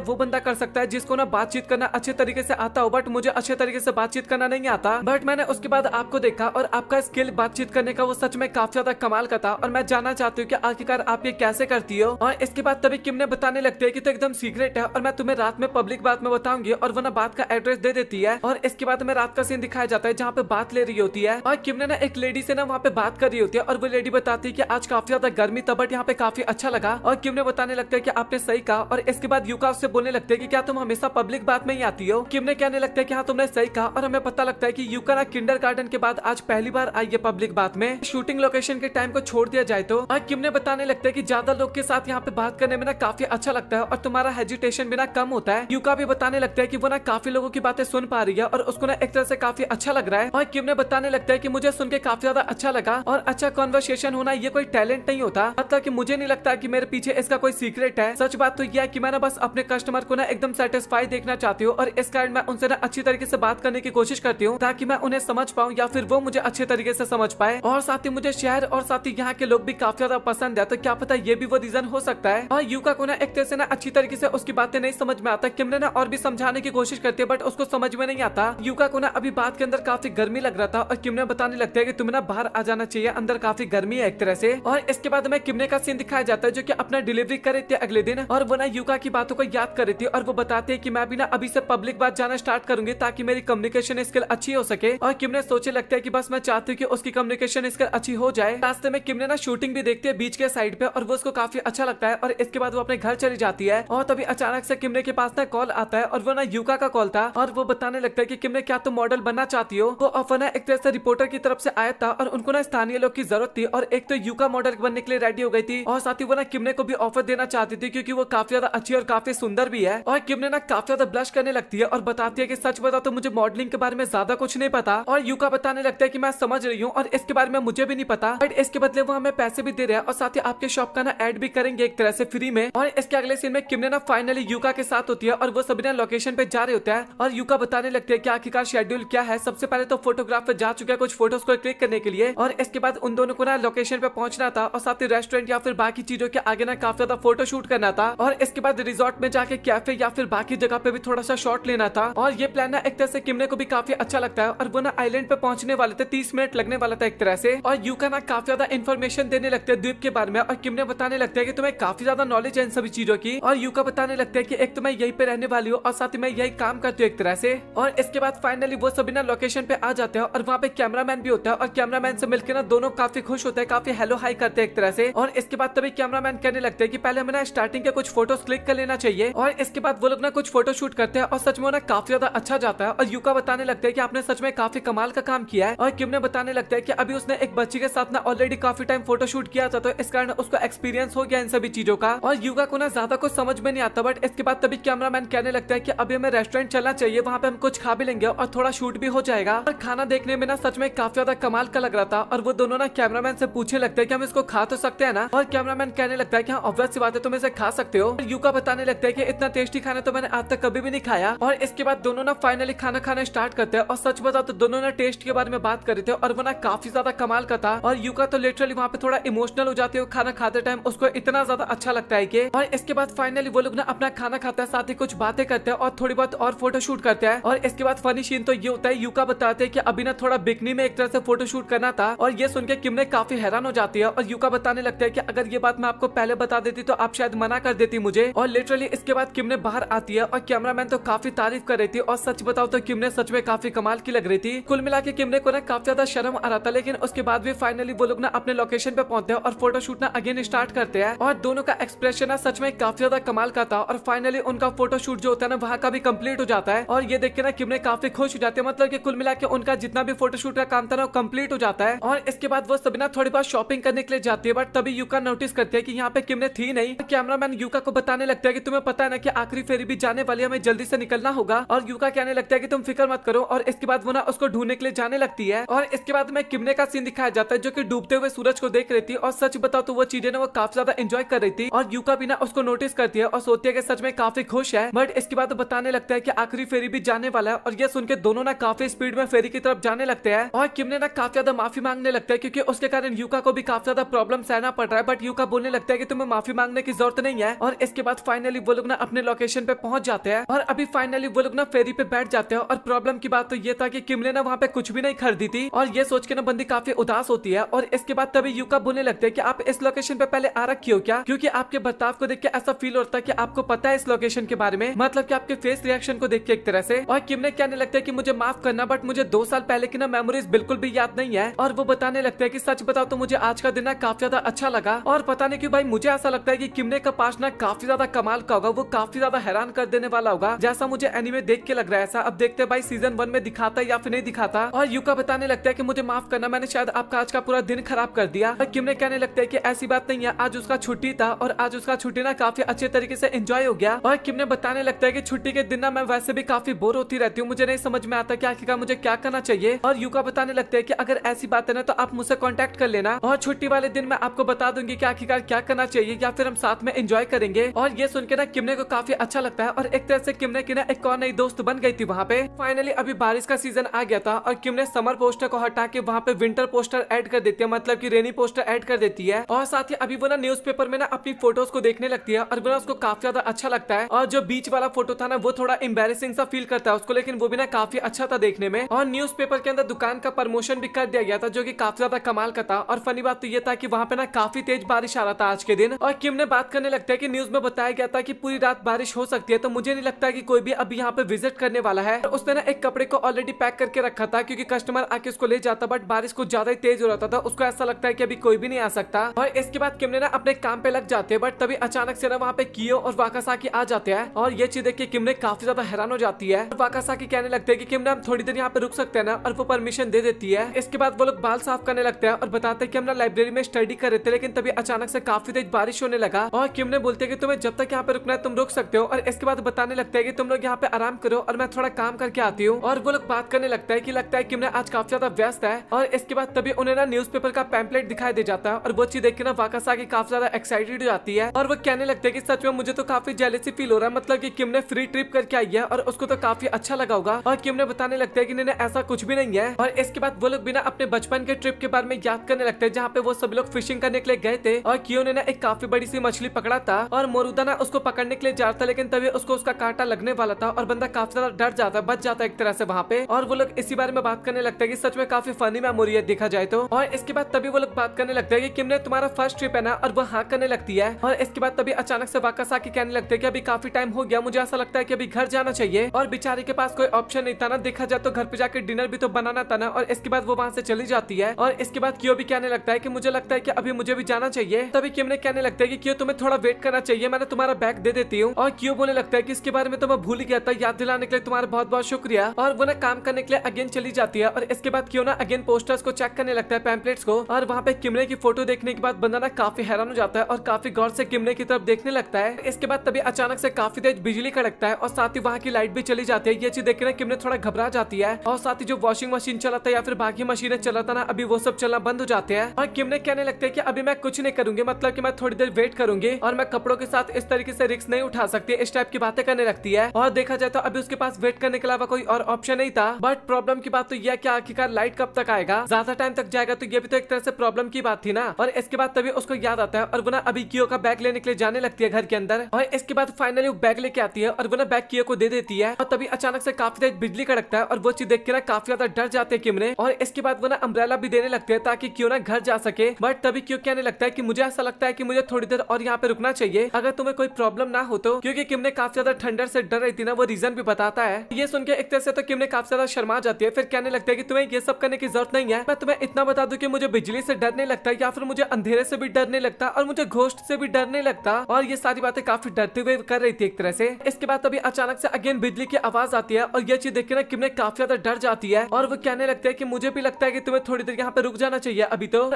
वो बंदा कर सकता है जिसको ना बातचीत करना अच्छे तरीके से आता हो, बट मुझे अच्छे तरीके से बातचीत करना नहीं आता। बट मैंने उसके बाद आपको देखा और आपका स्किल बातचीत करने का वो सच में काफी ज्यादा कमाल का था और मैं जानना चाहती हूँ कि आखिरकार आप ये कैसे करती हो। और इसके बाद तभी किम ने बताने लगती है कि तो एकदम सीक्रेट है और मैं तुम्हें रात में पब्लिक बात में बताऊंगी। और वो ना बात का एड्रेस दे देती है और इसके बाद में रात का सीन दिखाया जाता है जहाँ पे बात ले रही होती है और किम ने ना एक लेडी से ना वहाँ पे बात कर रही होती है और वो लेडी बताती है कि आज काफी ज्यादा गर्मी था बट यहाँ पे काफी अच्छा लगा। और किम ने बताने लगता है कि आपने सही कहा। और इसके बाद यूका उससे बोलने लगते है कि क्या तुम हमेशा पब्लिक बात में ही आती हो। किम ने कहने लगता है कि हाँ तुमने सही कहा। और हमें पता लगता है कि यूका ना किंडरगार्टन के बाद आज पहली बार आई है पब्लिक बात में, शूटिंग लोकेशन के टाइम को छोड़ दिया जाए तो। और किम ने बताने लगता है कि ज्यादा लोग के साथ यहाँ पे बात करने में ना काफी अच्छा लगता है और तुम्हारा हेजिटेशन भी ना कम होता है। यूका भी बताने लगता है कि वो ना काफी लोगों की बातें सुन पा रही है और उसको ना एक तरह से काफी अच्छा लग रहा है। और किम ने बताने लगता है कि मुझे सुन के काफी ज्यादा अच्छा लगा और अच्छा कॉन्वर्सेशन होना ये कोई टैलेंट नहीं होता, मतलब कि मुझे नहीं लगता कि मेरे पीछे इसका कोई सीक्रेट है। सच बात तो यह है कि मैं ना बस अपने कस्टमर को ना एकदम सेटिस्फाई देखना चाहती हूँ और इस कारण मैं उनसे ना अच्छी तरीके से बात करने की कोशिश करती हूँ ताकि मैं उन्हें समझ पाऊँ या फिर वो मुझे अच्छे तरीके से समझ पाए। और साथ ही मुझे शहर और साथ ही यहाँ के लोग भी काफी ज्यादा पसंद है, तो क्या पता ये भी वो रीजन हो सकता है। और यूका को ना एक तरह से ना अच्छी तरीके से उसकी बातें नहीं समझ में आता। किम ने ना और भी समझाने की कोशिश करती है बट उसको समझ में नहीं आता। यूका को ना अभी बात के अंदर काफी गर्मी लग रहा था और किम ने बताने लगता है कि तुम्हें ना बाहर आ जाना चाहिए, अंदर काफी गर्मी है एक तरह से। और इसके बाद में किमने का सीन दिखाया जाता है जो कि अपना डिलीवरी कर रही थी अगले दिन और वो ना यूका की बातों को याद कर रही थी और वो बताती है कि मैं भी ना अभी से पब्लिक बात जाना स्टार्ट करूंगी ताकि मेरी कम्युनिकेशन स्किल अच्छी हो सके। और किम ने सोचे लगता है कि बस मैं चाहती हूँ कि उसकी कम्युनिकेशन स्किल अच्छी हो जाए। रास्ते में किम ने ना शूटिंग भी देखती है बीच के साइड पे और वो उसको काफी अच्छा लगता है। और इसके बाद वो अपने घर चली जाती है और तभी अचानक से किमने के पास ना कॉल आता है और वो ना यूका का कॉल था और वो बताने लगता है कि किमने क्या तुम मॉडल बनना चाहती हो। वो ऑफर ना एक तरह से रिपोर्टर की तरफ से आया था और उनको ना स्थानीय लोग की जरूरत थी और एक तो यूका मॉडल बनने के लिए रेडी हो गई थी और साथ ही वो ना किमने को भी ऑफर देना चाहती थी क्योंकि वो काफी ज्यादा अच्छी और काफी सुंदर भी है। और किमने ना काफी ज्यादा ब्लश करने लगती है और बताती है कि सच बता तो मुझे मॉडलिंग के बारे में ज्यादा कुछ नहीं पता। और यूका बताने लगता है कि मैं समझ रही हूँ और इसके बारे में मुझे भी नहीं पता, बट इसके बदले वो हमें पैसे भी दे रहे हैं और साथ ही आपके शॉप का ना एड भी करेंगे एक तरह से फ्री में। और इसके अगले सीन में किमने ना फाइनली यूका के साथ होती है और वो सभी ना लोकेशन पे जा रहे होते हैं और यूका बताने लगते हैं कि आखिरकार शेड्यूल क्या है। सबसे पहले तो फोटोग्राफर जा चुका है कुछ फोटोज को क्लिक करने के लिए और इसके बाद उन दोनों को ना लोकेशन पे पहुंचना था और साथ ही रेस्टोरेंट या फिर बाकी चीजों के आगे ना काफी ज्यादा फोटो शूट करना था और इसके बाद रिजॉर्ट में जाके कैफे या फिर बाकी जगह पे भी थोड़ा सा शॉट लेना था। और ये प्लान ना एक तरह से किमने को भी काफी अच्छा लगता है और वो ना आइलैंड पे पहुंचने वाले थे, 30 मिनट लगने वाला था एक तरह से। और यूका ना काफी ज्यादा इन्फॉर्मेशन देने लगते हैं द्वीप के बारे में और किमने बताने लगता है कि तुम्हें काफी ज्यादा नॉलेज है इन सभी चीजों की। और यूका बताने लगता है कि एक तो मैं यहीं पे रहने वाली हूँ और साथ ही मैं यही काम करती हूँ एक तरह से। और इसके बाद फाइनली वो सभी ना लोकेशन पे आ जाते हैं और वहाँ पे कैमरामैन भी होता है और कैमरामैन से मिलकर ना दोनों काफी खुश होते हैं, काफी हेलो हाई करते हैं एक तरह से। और इसके बाद तभी कैमरामैन कहने लगते हैं कि पहले हमें ना स्टार्टिंग के कुछ फोटोज क्लिक कर लेना चाहिए। और इसके बाद वो लोग ना कुछ फोटो शूट करते हैं और सच में ना काफी ज्यादा अच्छा जाता है। और यूका बताने लगता है कि आपने सच में काफी कमाल का काम किया है। और किम ने बताने लगता है कि अभी उसने एक बच्ची के साथ ना ऑलरेडी काफी टाइम फोटो शूट किया था, तो इस कारण उसको एक्सपीरियंस हो गया इन सभी चीजों का। और यूका को ना ज्यादा कुछ समझ में नहीं आता, बट इसके बाद तभी कैमरामैन कहने लगता है कि अभी हमें रेस्टोरेंट चलना चाहिए, वहाँ पे हम कुछ खा भी लेंगे और थोड़ा शूट भी हो जाएगा। और खाना देखने में ना सच में काफी ज्यादा कमाल का लग रहा था और वो दोनों ना कैमरामैन से पूछने लगते हैं कि हम इसको खा तो सकते हैं ना। और कैमरामैन कहने लगता है कि हाँ ऑब्वियस सी बात है, तुम इसे खा सकते हो। यूका बताने लगता है कि इतना टेस्टी खाना तो मैंने आज तक कभी भी नहीं खाया। और इसके बाद दोनों ना फाइनली खाना खाना स्टार्ट करते हैं और सच बता तो दोनों ना टेस्ट के बारे में बात कर रहे थे और वो ना काफी ज्यादा कमाल का था। और यूका तो लिटरली वहाँ पे थोड़ा इमोशनल हो जाती है खाना खाते टाइम, उसको इतना ज्यादा अच्छा लगता है कि। और इसके बाद फाइनली वो लोग ना अपना खाना खाते हैं, साथ ही कुछ बातें करते हैं और थोड़ी बहुत और फोटो शूट करते हैं। और इसके बाद फनी सीन तो ये होता है, यूका बताते हैं कि अभी ना थोड़ा बिकनी में एक तरह से फोटो शूट करना था। और ये सुन के किम ने काफी हैरान हो जाती है और यूका बताने लगता है कि अगर ये बात मैं आपको पहले बता देती तो आप शायद मना कर देती मुझे। और लिटरली इसके बाद किम ने बाहर आती है और कैमरामैन तो काफी तारीफ कर रही थी और सच बताओ तो किम ने सच में काफी कमाल की लग रही थी। कुल मिला के किम ने को ना काफी ज्यादा शर्म आ रहा था, लेकिन उसके बाद भी फाइनली वो लोग ना अपने लोकेशन पे पहुंचते हैं और फोटो शूट ना अगेन स्टार्ट करते हैं। और दोनों का एक्सप्रेशन ना सच में काफी ज्यादा कमाल का था और फाइनली उनका फोटो शूट जो होता है ना वहाँ का भी कंप्लीट हो जाता है और ये देख के ना किमने काफी खुश हो जाते हैं, मतलब कि कुल मिला के उनका जितना भी फोटोशूट का काम था ना वो कंप्लीट हो जाता है। और इसके बाद वो सभी ना थोड़ी बहुत शॉपिंग करने के लिए जाती है, बट तभी यूका नोटिस करती है कि यहाँ पे किमने थी नहीं। कैमरामैन यूका को बताने लगता है कि तुम्हें पता है ना कि आखिरी फेरी भी जाने वाली है, हमें जल्दी से निकलना होगा। और यूका कहने लगता है कि तुम फिक्र मत करो। और इसके बाद वो ना उसको ढूंढने के लिए जाने लगती है। और इसके बाद में किमने का सीन दिखाया जाता है जो कि डूबते हुए सूरज को देख रही थी। और सच बताओ तो वो चीजें ना वो काफी ज्यादा एंजॉय कर रही थी। और यूका भी ना उसको नोटिस करती है और सोचती है कि सच में काफी खुश है। बट इसके बाद बताने लगता है कि आखिरी फेरी भी जाने वाला है। और ये सुन के दोनों ना काफी स्पीड में फेरी की तरफ जाने लगते हैं। और किमने ना काफी ज्यादा माफी मांगने लगता है क्योंकि उसके कारण यूका को भी काफी ज्यादा प्रॉब्लम सहना पड़ रहा है। बट यूका बोलने लगता है कि तुम्हें माफी मांगने की जरूरत नहीं है। और इसके बाद फाइनली वो लोग ना अपने लोकेशन पे पहुंच जाते हैं। और अभी फाइनली वो लोग ना फेरी पे बैठ जाते हैं। और प्रॉब्लम की बात तो ये था कि किमने ना वहाँ पे कुछ भी नहीं खरीदी थी। और ये सोच के ना बंदी काफी उदास होती है। और इसके बाद तभी यूका बोलने लगते हैं कि आप इस लोकेशन पे पहले आ रखी हो क्या, क्योंकि आपके बर्ताव को देख के ऐसा फील होता है कि आपको पता है इस लोकेशन के बारे में, मतलब कि आपके फेस रिएक्शन को देख के एक तरह से। और किमने कहने लगता है कि मुझे माफ करना, बट मुझे 2 साल पहले की ना मेमोरीज बिल्कुल भी याद नहीं है। और वो बताने लगता है कि सच बताओ तो मुझे आज का दिन ना काफी ज्यादा अच्छा लगा। और पता नहीं क्यों भाई मुझे ऐसा लगता है कि किमने का पास ना काफी ज्यादा कमाल का होगा, वो काफी ज्यादा हैरान कर देने वाला होगा, जैसा मुझे एनीमे देख के लग रहा है। ऐसा अब देखते हैं भाई सीजन 1 में दिखाता है या फिर नहीं दिखाता। और यूका बताने लगता है कि मुझे माफ करना, मैंने शायद आपका आज का पूरा दिन खराब कर दिया। और किमने कहने लगता है कि ऐसी बात नहीं है, आज उसका छुट्टी था और आज उसका छुट्टी ना काफी अच्छे तरीके से एंजॉय हो गया। और किमने बताने लगता है कि छुट्टी के दिन ना मैं वैसे भी काफी बोर होती रहती हूँ, मुझे नहीं समझ में आता कि आखिरकार मुझे क्या करना चाहिए। और यूका बताने लगते हैं कि अगर ऐसी बात है ना तो आप मुझसे कांटेक्ट कर लेना और छुट्टी वाले दिन मैं आपको बता दूंगी कि आखिरकार क्या करना चाहिए, या फिर हम साथ में एंजॉय करेंगे। और ये सुन के ना किमने को काफी अच्छा लगता है और एक तरह से किमने की ना एक और नई दोस्त बन गई थी वहाँ पे। फाइनली अभी बारिश का सीजन आ गया था और किमने समर पोस्टर को हटा के वहाँ पे विंटर पोस्टर ऐड कर देती है, मतलब कि रेनी पोस्टर ऐड कर देती है। और साथ ही अभी वो ना न्यूज़पेपर में ना अपनी फोटोज को देखने लगती है और वो ना उसको काफी ज्यादा अच्छा लगता है। और जो बीच वाला फोटो था ना वो थोड़ा एम्बैरेसिंग सा फील करता है उसको, लेकिन वो भी ना काफी अच्छा था देखने में। और न्यूज़पेपर के अंदर दुकान का प्रमोशन भी कर दिया गया था जो कि काफी ज्यादा कमाल का था। और फनी बात तो ये था कि वहाँ पे ना काफी तेज बारिश आ रहा था आज के दिन। और किम ने बात करने लगता है कि न्यूज में बताया गया था कि पूरी रात बारिश हो सकती है, तो मुझे नहीं लगता कि कोई भी अभी यहाँ पे विजिट करने वाला है। उसने ना एक कपड़े को ऑलरेडी पैक करके रखा था क्योंकि कस्टमर आके उसको ले जाता, बट बारिश कुछ ज्यादा ही तेज हो रहा था, उसको ऐसा लगता है कि अभी कोई भी नहीं आ सकता। और इसके बाद किम ने ना अपने काम पे लग जाते हैं, बट तभी अचानक से ना वहाँ पे कियो और वाकासाकी आ जाते हैं। और ये चीज देख के किम ने काफी ज्यादा हैरान हो जाती है। वाकासाकी कहने लगते हैं कि किम ने हम थोड़ी देर यहाँ पे रुक सकते हैं ना, और वो परमिशन दे देती है। इसके बाद वो लोग बाल साफ करने लगते हैं और बताते हैं कि हम ना लाइब्रेरी में स्टडी कर रहे थे, लेकिन तभी अचानक से काफी तेज बारिश होने लगा। और किम ने बोलते हैं कि तुम्हें जब तक यहाँ पे रुकना है तुम रुक सकते हो। और इसके बाद बताने लगता है कि तुम लोग यहाँ पे आराम करो और मैं थोड़ा काम करके आती हूँ। और वो लोग बात करने लगता है कि लगता है किम ने आज काफी ज्यादा व्यस्त है। और इसके बाद तभी उन्हें ना न्यूज़पेपर का पैम्पलेट दिखाई दे जाता है और वो चीज देख के ना वाकासाकी काफी ज्यादा एक्साइटेड हो जाती है। और वो कहने लगते हैं कि सच में मुझे तो काफी जेलसी फील हो रहा है, मतलब कि किम ने फ्री ट्रिप करके आई है और उसको तो काफी अच्छा लगा होगा। और किम ने बताने लगता है कि नहीं ऐसा कुछ भी नहीं है। और इसके बाद वो लोग भी ना अपने बचपन के ट्रिप के बारे में याद करने लगते हैं जहाँ पे वो सब लोग फिशिंग करने के लिए गए थे। और कियो ने ना एक काफी बड़ी सी मछली पकड़ा था और मोरुदा ना उसको पकड़ने के लिए जा रहा था, लेकिन तभी उसको उसका कांटा लगने वाला था और बंदा काफी ज्यादा डर जाता है, बच जाता है एक तरह से वहाँ पे। और वो लोग इसी बारे में बात करने लगते हैं कि सच में काफी फनी मेमोरी है देखा जाए तो। और इसके बाद तभी वो लोग बात करने लगते हैं कि किम ने तुम्हारा फर्स्ट ट्रिप है ना, और वो हाँ करने लगती है। और इसके बाद तभी अचानक से वाकासाकी कहने लगते हैं कि अभी काफी टाइम हो गया, मुझे ऐसा लगता है कि अभी घर जाना चाहिए। और बेचारी के पास कोई ऑप्शन नहीं था ना, देखा जाए तो घर पे जाकर डिनर भी तो बनाना था ना। और इसके बाद वो वहाँ से चली जाती है। और इसके बाद कियो भी कहने लगता है कि मुझे लगता है कि अभी मुझे भी जाना चाहिए। तभी किम ने कहने लगता है कि कियो तुम्हें थोड़ा वेट करना चाहिए, मैंने तुम्हारा बैग दे देती हूँ। और कियो बोलने लगता है कि इसके बारे में तो मैं भूल ही गया था, याद दिलाने के लिए तुम्हारा बहुत बहुत शुक्रिया। और वो ना काम करने के लिए अगेन चली जाती है। और इसके बाद कियो ना अगेन पोस्टर्स को चेक करने लगता है, पैम्पलेट्स को। और वहाँ पे किमने की फोटो देखने के बाद बंदा ना काफी हैरान हो जाता है और काफी गौर से किमने की तरफ देखने लगता है। इसके बाद तभी अचानक से काफी तेज बिजली कड़कता है और साथ ही वहाँ की लाइट भी चली जाती है। ये चीज देखकर किमने थोड़ा घबरा जाती है। और साथ ही जो वॉशिंग मशीन चला था या फिर बाकी मशीनें चला था ना, अभी वो सब चलना बंद हो जाते हैं। और किमने कहने लगते हैं कि अभी मैं कुछ नहीं करूंगी, मतलब कि मैं थोड़ी देर वेट करूंगी और मैं कपड़ों के साथ इस तरीके से रिस्क नहीं उठा सकती, इस टाइप की बातें करने लगती है। और देखा जाए तो अभी उसके पास वेट करने के अलावा कोई और ऑप्शन नहीं था। बट प्रॉब्लम की बात तो यह कि आखिरकार लाइट कब तक आएगा, ज्यादा टाइम तक जाएगा, तो ये भी तो एक तरह से प्रॉब्लम की बात थी ना। और इसके बाद तभी उसको याद आता है और वो ना अभी कियो का बैग लेने के लिए जाने लगती है घर के अंदर। और इसके बाद फाइनली वो बैग लेके आती है और वो ना बैग कियो को दे देती है। और तभी अचानक से काफी तेज बिजली कड़कता है और वो चीज देख के ना काफी ज्यादा डर जाते हैं किमने। और इसके बाद वो ना अम्ब्रेला भी देने लगते हैं ताकि कियो ना घर जा सके। बट तभी कियो कहने लगता है कि मुझे ऐसा लगता है कि मुझे थोड़ी देर और यहाँ पे रुकना चाहिए, अगर तुम्हें कोई प्रॉब्लम ना हो तो। क्योंकि किम ने काफी ज्यादा ठंडर से डर रही थी ना, वो रीजन भी बताता है। ये सुन के एक तरह से तो किम ने काफी ज्यादा शर्मा जाती है, फिर कहने लगता है कि तुम्हें ये सब करने की जरूरत नहीं है। मैं तुम्हें इतना बता दूं कि मुझे बिजली से डर नहीं लगता, या फिर मुझे अंधेरे से भी डर नहीं लगता, और मुझे घोस्ट से भी डर नहीं लगता। और ये सारी बातें काफी डरते हुए कर रही थी एक तरह से। इसके बाद तभी अचानक से अगेन बिजली की आवाज आती है और ये चीज देख के ना किम ने काफी ज्यादा डर जाती है और वो कहने लगता है कि मुझे भी लगता है कि तुम्हें थोड़ी देर यहाँ पे रुक जाना चाहिए।